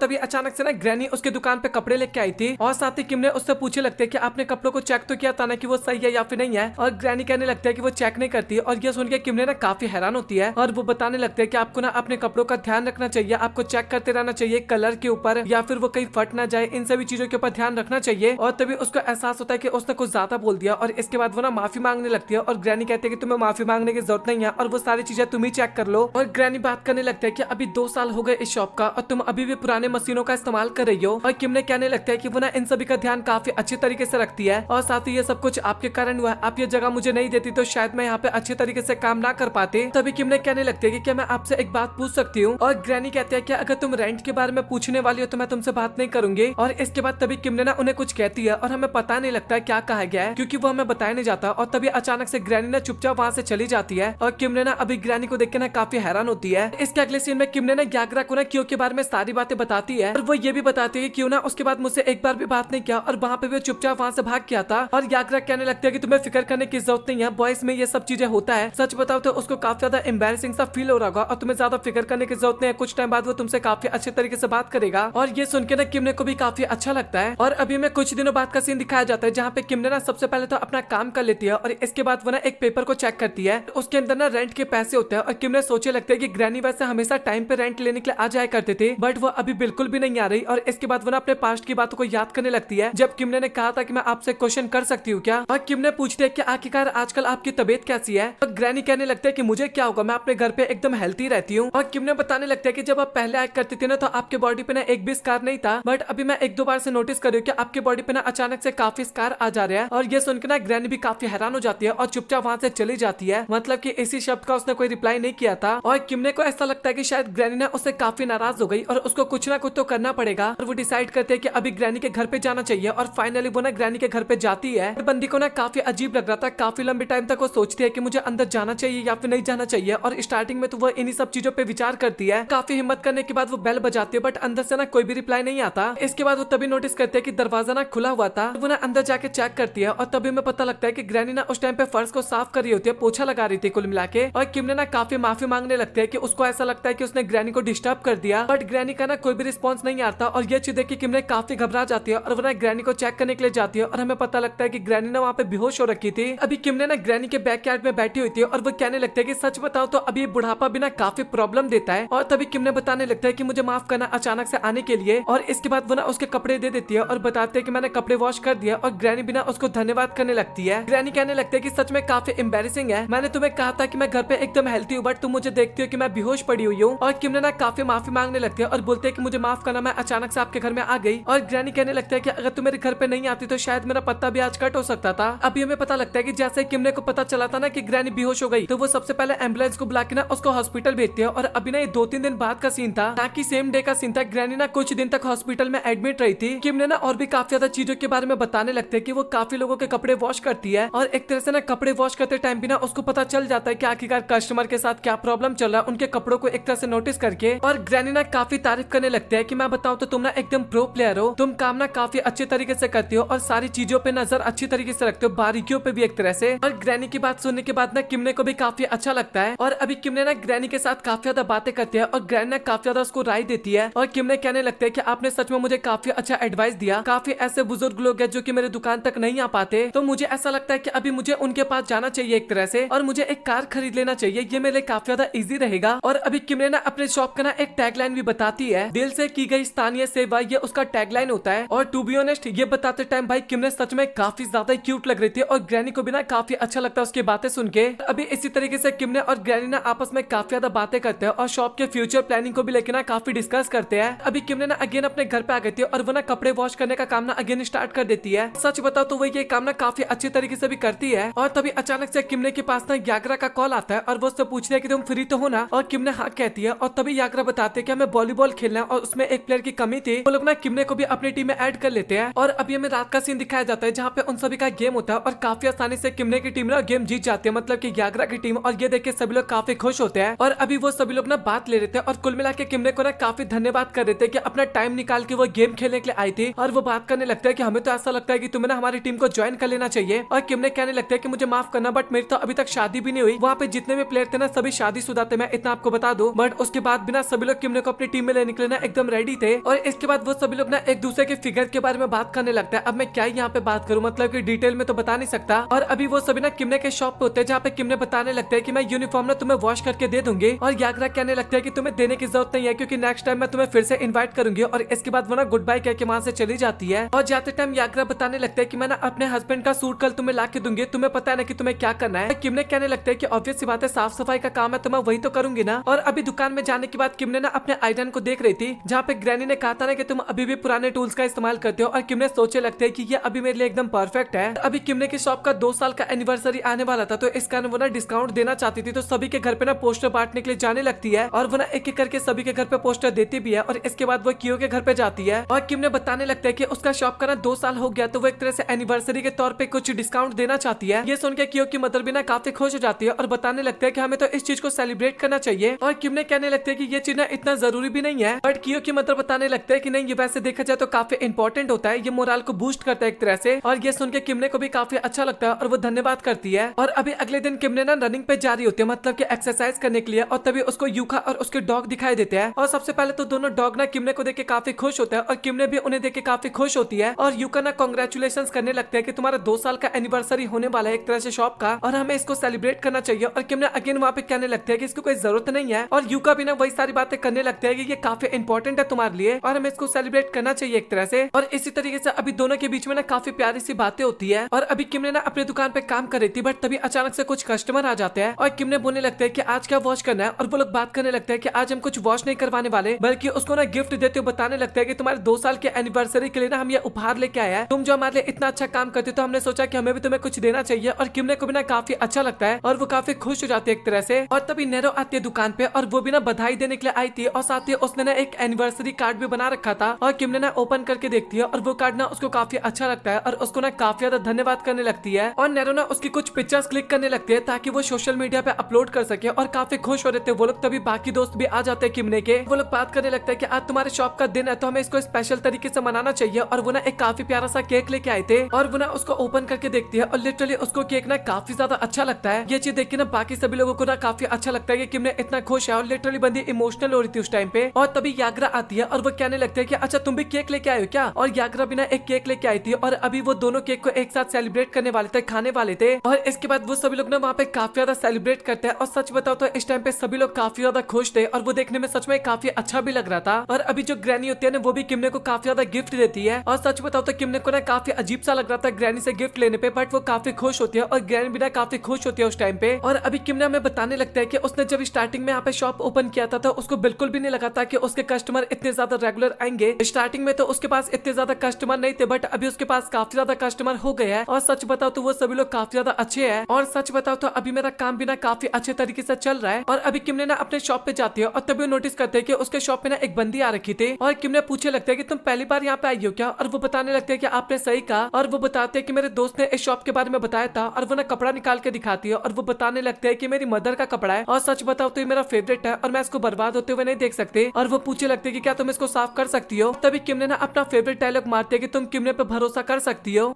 तभी अचानक से ना ग्रैनी उसके दुकान पे कपड़े लेके आई थी और साथ ही किमने उससे पूछे लगते है कि आपने कपड़ों को चेक तो किया था ना कि वो सही है या फिर नहीं है। और ग्रैनी कहने लगता है कि वो चेक नहीं करती और ये सुन के किमने ना काफी हैरान होती है और वो बताने लगते हैं कि आपको ना अपने कपड़ों का ध्यान रखना चाहिए, आपको चेक करते रहना चाहिए कलर के ऊपर या फिर वो कहीं फट ना जाए, इन सभी चीजों के ऊपर ध्यान रखना चाहिए। और तभी उसको एहसास होता है कि उसने कुछ ज्यादा बोल दिया और इसके बाद वो ना माफी मांगने लगती है और ग्रैनी कहती है कि तुम्हें माफी मांगने की जरूरत नहीं है और वो सारी चीजें तुम ही चेक कर लो। और ग्रैनी बात करने लगता है कि अभी 2 साल हो गए इस शॉप का और तुम अभी भी पुराने मशीनों का इस्तेमाल कर रही हो। और किमने कहने लगता है कि वो ना इन सभी का ध्यान काफी अच्छी तरीके से रखती है और साथ ही ये सब कुछ आपके कारण हुआ है, आप ये जगह मुझे नहीं देती तो शायद मैं यहाँ पे अच्छे तरीके से काम ना कर पाते। तभी किमने कहने लगती है कि क्या मैं आपसे एक बात पूछ सकती हूँ। और ग्रैनी कहती है कि अगर तुम रेंट के बारे में पूछने वाली हो तो मैं तुमसे बात नहीं करूंगी। और इसके बाद तभी किमने ना उन्हें कुछ कहती है और हमें पता नहीं लगता है क्या कहा गया है क्योंकि वो हमें बताया नहीं जाता। और तभी अचानक से ग्रैनी ना चुपचाप वहाँ से चली जाती है और किमने ना अभी ग्रैनी को देख के ना काफी हैरान होती है। इसके अगले सीन में किमने ना ग्याग्रा को ना क्यों के बारे में सारी बातें बताती है और वो ये भी बताती है कि क्यों ना उसके बाद मुझसे एक बार भी बात नहीं किया और वहाँ पे भी चुपचाप वहाँ से भाग गया था। और ग्याग्रा कहने लगता है कि तुम्हें फिक्र करने की जरूरत नहीं है, बॉयज में ये सब चीजें होता है। सच बताओ तो उसको काफी ज्यादा एम्बैरेसिंग सा फील हो रहा होगा और तुम्हें ज्यादा फिक्र करने की जरूरत नहीं है, कुछ टाइम बाद वो तुमसे काफी अच्छे तरीके से बात करेगा। और ये सुन के ना किमने को भी काफी अच्छा लगता है। और अभी में कुछ दिनों बाद का सीन दिखाया जाता है जहाँ पे किमने ना सबसे पहले तो अपना काम कर लेती है और इसके बाद वो ना एक पेपर को चेक करती है, उसके अंदर ना रेंट के पैसे होते हैं। और किमने सोचे लगता है कि ग्रैनी वैसे हमेशा टाइम पे रेंट लेने के लिए आ जाया करते थे बट वो अभी बिल्कुल भी नहीं आ रही। और इसके बाद वो ना अपने पास्ट की बातों को याद करने लगती है जब किमने ने कहा था कि मैं आपसे क्वेश्चन कर सकती हूँ क्या। और किमने पूछती है कि आखिरकार आजकल आपकी तबीयत कैसी है। और ग्रैनी कहने लगता है कि मुझे क्या होगा, मैं अपने घर पे एकदम हेल्थी रहती हूँ। और किमने बताने लगता है कि जब आप पहले आया करती थी ना तो आपके बॉडी पे ना एक भी स्कार नहीं था बट अभी मैं 1-2 बार से नोटिस कर रही हूँ कि आपके बॉडी पे ना अचानक से काफी स्कार आ जा रहा है। और ये सुनकर ना ग्रैनी भी काफी हैरान हो जाती है और चुपचाप वहाँ से चली जाती है, मतलब कि इसी शब्द का उसने कोई रिप्लाई नहीं किया था। और किमने को ऐसा लगता है कि शायद ग्रैनी ना उससे काफी नाराज हो गई और उसको कुछ ना कुछ तो करना पड़ेगा। और वो डिसाइड करते हैं कि अभी ग्रैनी के घर पे जाना चाहिए और फाइनली वो ना ग्रैनी के घर पे जाती है। बंदी को ना काफी अजीब लग रहा था, काफी लंबे टाइम तक वो सोचती है कि मुझे अंदर जाना चाहिए या फिर नहीं जाना चाहिए। और स्टार्टिंग में तो वो इन्हीं सब चीजों पे विचार करती है, काफी हिम्मत करने के बाद वो बेल बजाती है बट अंदर से ना कोई भी रिप्लाई नहीं आता। इसके बाद वो तभी नोटिस करते हैं कि दरवाजा ना खुला हुआ था। वो ना अंदर जाके चेक करती है और तभी में पता लगता है कि ग्रैनी ना उस टाइम पे फर्श को साफ कर रही होती है, पोछा लगा रही थी कुल मिला के। और किमने ना काफी माफी मांगने लगते हैं कि उसको ऐसा लगता है कि उसने ग्रैनी को डिस्टर्ब कर दिया बट ग्रैनी का ना कोई भी रिस्पॉन्स नहीं आता। और ये चीज देख के किमने काफी घबरा जाती है और वो ना ग्रैनी को चेक करने के लिए जाती है और हमें पता लगता है कि ग्रैनी ना वहाँ पे बेहोश हो रखी थी। अभी किमने ना ग्रैनी के बैकयार्ड में बैठी हुई थी और वो कहने लगता है कि सच बताओ तो अभी बुढ़ापा भी ना काफी प्रॉब्लम देता है। और तभी किमने बताने लगता है कि मुझे माफ करना अचानक से आने के लिए। और इसके बाद वो ना उसके कपड़े दे देती है और बताते हैं कि मैंने कपड़े वॉश कर दिया। और ग्रैनी भी ना उसको धन्यवाद करने लगती है। ग्रैनी कहने लगती है कि सच में काफी एम्बैरेसिंग है, मैंने तुम्हें कहा था कि मैं घर पे एकदम हेल्थी हूँ बट तुम मुझे देखती हो कि मैं बेहोश पड़ी हुई हूँ। और किमने ना काफी माफी मांगने लगती है और बोलते हैं कि मुझे माफ करना, मैं अचानक से आपके घर में आ गई। और ग्रैनी कहने लगता है कि अगर तुम मेरे घर पे नहीं आती तो शायद मेरा पत्ता भी आज कट हो सकता था। अभी हमें पता लगता है कि जैसे किमने को पता चला था ना कि ग्रैनी बेहोश हो गई तो वो सबसे पहले एम्बुलेंस को बुला के ना उसको हॉस्पिटल भेजती है। और अभी ना ये 2-3 दिन बाद का सीन था, ताकि सेम डे का सीन था। ग्रैनी ना कुछ दिन तक हॉस्पिटल में एडमिट रही थी। किमने ना और भी काफी ज्यादा चीजों के बारे में बताने लगते हैं कि वो काफी लोगों के कपड़े वॉश करती है और एक तरह से ना कपड़े वॉश करते टाइम भी ना उसको पता चल जाता है कि आखिरकार कस्टमर के साथ क्या प्रॉब्लम चल रहा है, उनके कपड़ों को एक तरह से नोटिस करके। और ग्रैनी ना काफी तारीफ करने लगते हैं कि मैं बताऊं तो तुम ना एकदम प्रो प्लेयर हो, तुम काम ना काफी अच्छे तरीके से करती हो और सारी चीजों पे नजर अच्छी तरीके से रखते हो, बारीकियों पे भी एक तरह से। और ग्रैनी की बात सुनने के बाद ना किमने को भी काफी अच्छा लगता है। और अभी किमने ना ग्रैनी के साथ काफी ज्यादा बातें करती है और ग्रैनी ना काफी ज्यादा उसको राय देती है। और किमने कहने लगते हैं कि आपने सच में मुझे काफी अच्छा एडवाइस दिया, काफी ऐसे बुजुर्ग लोग हैं जो कि मेरे दुकान तक नहीं आ पाते, तो मुझे ऐसा लगता है कि अभी मुझे उनके पास जाना चाहिए एक तरह से और मुझे एक कार खरीद लेना चाहिए, ये मेरे लिए काफी ज्यादा इजी रहेगा। और अभी किमने ना अपने शॉप का ना एक टैगलाइन भी बताती है, दिल से की गई स्थानीय सेवा, ये उसका टैगलाइन होता है। और टू बी ऑनेस्ट ये बताते टाइम भाई किमने सच में काफी ज्यादा क्यूट लग रही थी और ग्रैनी को भी ना काफी अच्छा लगता है उसकी बातें सुन के। अभी इसी तरीके से किमने और ग्रैनी ना आपस में काफी ज्यादा बातें करते हैं और शॉप के फ्यूचर प्लानिंग को भी लेकर ना काफी डिस्कस करते हैं। अभी किमने ना अगेन अपने घर पे आ गई थी और वो ना कपड़े वॉश करने का काम ना अगेन स्टार्ट कर देती है। सच बताओ तो वो ये काम ना काफी अच्छी तरीके से भी करती है। और तभी अचानक से किमने के पास ना याग्रा का कॉल आता है और वो उससे पूछते हैं कि तुम फ्री तो हो ना। और किमने हाँ कहती है और तभी याग्रा बताते हैं कि हमें वॉलीबॉल खेलना है और उसमें एक प्लेयर की कमी थी, वो लोग ना किमने को भी अपनी टीम में ऐड कर लेते हैं। और अभी हमें रात का सीन दिखाया जाता है जहाँ पे उन सभी का गेम होता है और काफी आसानी से किमने की टीम ना गेम जीत जाती है, मतलब कि याग्रा की टीम। और ये देख के सभी लोग काफी खुश होते हैं और अभी वो सभी लोग ना बात ले रहे थे और कुल मिला के किमने को ना काफी धन्यवाद कर रहे थे कि अपना टाइम निकाल के वो गेम खेलने के लिए आई थी और वो बात करने लगता है कि हमें तो ऐसा लगता है कि तुम्हें ना हमारी टीम को ज्वाइन कर लेना चाहिए। और किम ने कहने लगता है कि मुझे माफ करना बट मेरी तो अभी तक शादी भी नहीं हुई। वहाँ पे जितने भी प्लेयर थे ना सभी शादीशुदा थे, मैं इतना आपको बता दूं। बट उसके बाद भी ना सभी लोग किम को अपनी टीम में लेने के लिए ना एकदम रेडी थे। और इसके बाद वो सभी लोग ना एक दूसरे के फिगर के बारे में बात करने लगता है। अब मैं क्या यहाँ पे बात करूँ, मतलब की डिटेल में तो बता नहीं सकता। और अभी वो सभी ना किमने के शॉप पे होते हैं जहाँ पे किमने बताने लगता है कि मैं यूनिफॉर्म ना तुम्हें वॉश करके दे दूंगी। और याग्रा कहने लगता है कि तुम्हें देने की जरूरत नहीं है क्योंकि नेक्स्ट टाइम मैं तुम्हें फिर से इन्वाइट करूंगी। और इसके बाद वो ना गुड बाय कह के वहाँ से चली जाती है। और जाते टाइम याग्रा बताने लगता है कि मैं ना अपने हस्बैंड का सूट कल तुम्हें ला के दूंगी, तुम्हें पता है ना कि तुम्हें क्या करना है। किमने कहने लगता है कि ऑब्वियस सी बात है, साफ सफाई का काम है तो मैं वही तो करूंगी ना। और अभी दुकान में जाने के बाद किमने ना अपने आइडन को देख रही थी जहाँ पे ग्रैनी ने कहा था ना कि तुम अभी भी पुराने टूल्स का इस्तेमाल करते हो। और किमने सोचे लगते है कि ये अभी मेरे लिए एकदम परफेक्ट है। अभी किमने की शॉप का 2 साल का एनिवर्सरी आने वाला था तो इस कारण वो ना डिस्काउंट देना चाहती थी। तो सभी के घर पे ना पोस्टर बांटने के लिए जाने लगती है और वो ना एक एक करके सभी के घर पे पोस्टर देती भी है। और इसके बाद वो कियो के घर पे जाती है और किम ने बताने लगता है कि उसका शॉप का ना 2 साल हो गया तो वो एक तरह से एनिवर्सरी के तौर पे कुछ डिस्काउंट देना चाहती है। ये सुन के कियो की मदर भी ना काफी खुश हो जाती है और बताने लगता है कि हमें तो इस चीज को सेलिब्रेट करना चाहिए। और किम ने कहने लगता है कि ये चीज ना इतना जरूरी भी नहीं है। बट कियो की मदर बताने लगता है कि नहीं, ये वैसे देखा जाए तो काफी इंपॉर्टेंट होता है, ये मोरल को बूस्ट करता है एक तरह से। और ये सुन के किमने को भी काफी अच्छा लगता है और वो धन्यवाद करती है। और अभी अगले दिन किमने ना रनिंग पे जा रही होती है, मतलब कि एक्सरसाइज करने के लिए। और तभी उसको यूका और उसके डॉग दिखाई देते हैं। और सबसे पहले तो दोनों डॉग ना किमने को देख के काफी खुश होता है और किमने भी उन्हें देख के काफी खुश होती है। और यूका ना कांग्रेचुलेशंस करने लगते हैं कि तुम्हारा 2 साल का एनिवर्सरी होने वाला है एक तरह से शॉप का और हमें इसको सेलिब्रेट करना चाहिए। और किमने अगेन वहाँ पे कहने लगते हैं कि इसको कोई जरूरत नहीं है। और यूका भी ना वही सारी बातें करने लगते हैं कि ये काफी इंपॉर्टेंट है तुम्हारे लिए और हमें इसको सेलिब्रेट करना चाहिए एक तरह से। और इसी तरीके से अभी दोनों के बीच में ना काफी प्यारी सी बातें होती है। और अभी किमने ना अपनी दुकान पे काम कर रही थी बट तभी अचानक से कुछ कस्टमर आ जाते हैं और किमने बोलने लगते हैं कि आज क्या वॉश करना है। और वो लोग बात करने लगते हैं कि आज हम कुछ वॉश नहीं करवाने वाले बल्कि उसको ना गिफ्ट देते हुए बताने लगता है कि तुम्हारे 2 साल के एनिवर्सरी के लिए ना हम ये उपहार लेके आए हैं, तुम जो हमारे लिए इतना अच्छा काम करते हो तो हमने सोचा कि हमें भी तुम्हें कुछ देना चाहिए। और किमने को भी ना काफी अच्छा लगता है और वो काफी खुश हो जाती है एक तरह से। और तभी नेरो आती है दुकान पे और वो भी ना बधाई देने के लिए आई थी और साथ ही उसने ना एक एनिवर्सरी कार्ड भी बना रखा था। और किमने ना ओपन करके देखती है और वो कार्ड ना उसको काफी अच्छा लगता है और उसको ना काफी ज्यादा धन्यवाद करने लगती है। और नेरो ना उसकी कुछ पिक्चर्स क्लिक करने लगती है ताकि वो सोशल मीडिया पे अपलोड कर सके और काफी खुश हो रहे थे वो लोग। तभी बाकी दोस्त भी आ जाते हैं किमने के, वो लोग बात करने लगते हैं कि आज तुम्हारे शॉप का दिन है तो हमें इसको स्पेशल तरीके से मनाना चाहिए। और वो ना एक काफी प्यारा सा केक लेके आए थे और वो ना उसको ओपन करके देखती है और लिटरली उसको केक ना काफी ज्यादा अच्छा लगता है। ये चीज देख के ना बाकी सभी लोगों को ना काफी अच्छा लगता है कि किमने इतना खुश है और लिटरली बंदी इमोशनल हो रही थी उस टाइम पे। और तभी याग्रा आती है और वो कहने लगते हैं कि अच्छा तुम भी केक लेके आए हो क्या। और याग्रा भी ना एक केक लेके आई थी और अभी वो दोनों केक को एक साथ सेलिब्रेट करने वाले थे, खाने वाले थे। और इसके बाद वो सभी लोग ना वहाँ पे काफी ज्यादा सेलिब्रेट करते हैं। और सच बताओ तो इस टाइम पे सभी लोग काफी ज्यादा खुश थे और वो देखने में सच में काफी अच्छा भी लग रहा था। और अभी जो ग्रैनी होती है ना वो भी किमने को काफी ज्यादा गिफ्ट देती है। और सच बताओ तो किमने को ना काफी अजीब सा लग रहा था ग्रैनी से गिफ्ट लेने पे, बट वो काफी खुश होती है और ग्रैनी भी ना काफी खुश होती है उस टाइम पे। और अभी किमने हमें बताने लगता है कि उसने जब स्टार्टिंग में यहाँ पे शॉप ओपन किया था तो उसको बिल्कुल भी नहीं लगा था कि उसके कस्टमर इतने ज्यादा रेगुलर आएंगे। स्टार्टिंग में तो उसके पास इतने ज्यादा कस्टमर नहीं थे बट अभी उसके पास काफी ज्यादा कस्टमर हो गए हैं। और सच बताओ तो वो सभी लोग काफी ज्यादा अच्छे हैं। और सच बताओ तो अभी मेरा काम भी ना काफी अच्छे तरीके से चल रहा है। और अभी किमने ना अपने शॉप पे जाती है और तभी नोटिस करते हैं कि उसके शॉप पे ना एक बंदी आ रखी थी। और किमने पूछे लगता है कि तुम पहली बार यहाँ पे आई हो क्या। और वो बताने लगते हैं कि आपने सही कहा। और वो बताते हैं कि मेरे दोस्त ने इस शॉप के बारे में बताया था। और वो ना कपड़ा निकाल के दिखाती है और वो बताने लगते हैं कि मेरी मदर का कपड़ा है और सच बताओ तो ये मेरा फेवरेट है और मैं इसको बर्बाद होते हुए नहीं देख सकते। और वो पूछे लगते हैं कि क्या तुम इसको साफ कर सकती हो। तभी किमने ना अपना फेवरेट डायलॉग मारते हैं कि तुम किमने पे भरोसा कर सकती हो।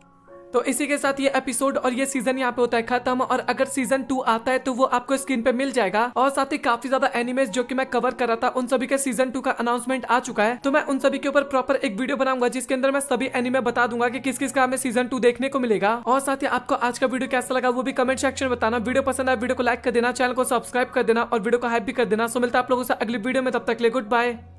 तो इसी के साथ ये एपिसोड और ये सीजन यहाँ पे होता है खत्म। और अगर सीजन 2 आता है तो वो आपको स्क्रीन पे मिल जाएगा। और साथ ही काफी ज्यादा एनिमेस जो कि मैं कवर कर रहा था उन सभी के सीजन 2 का अनाउंसमेंट आ चुका है। तो मैं उन सभी के ऊपर प्रॉपर एक वीडियो बनाऊंगा जिसके अंदर मैं सभी एनिमे बता दूंगा कि किस किस का हमें सीजन 2 देखने को मिलेगा। और साथ ही आपको आज का वीडियो कैसा लगा वो भी कमेंट सेक्शन में बताना। वीडियो पसंद आए वीडियो को लाइक कर देना, चैनल को सब्सक्राइब कर देना और वीडियो को हाइप भी कर देना। सो मिलता है आप लोगों से अगली वीडियो में, तब तक के लिए गुड बाय।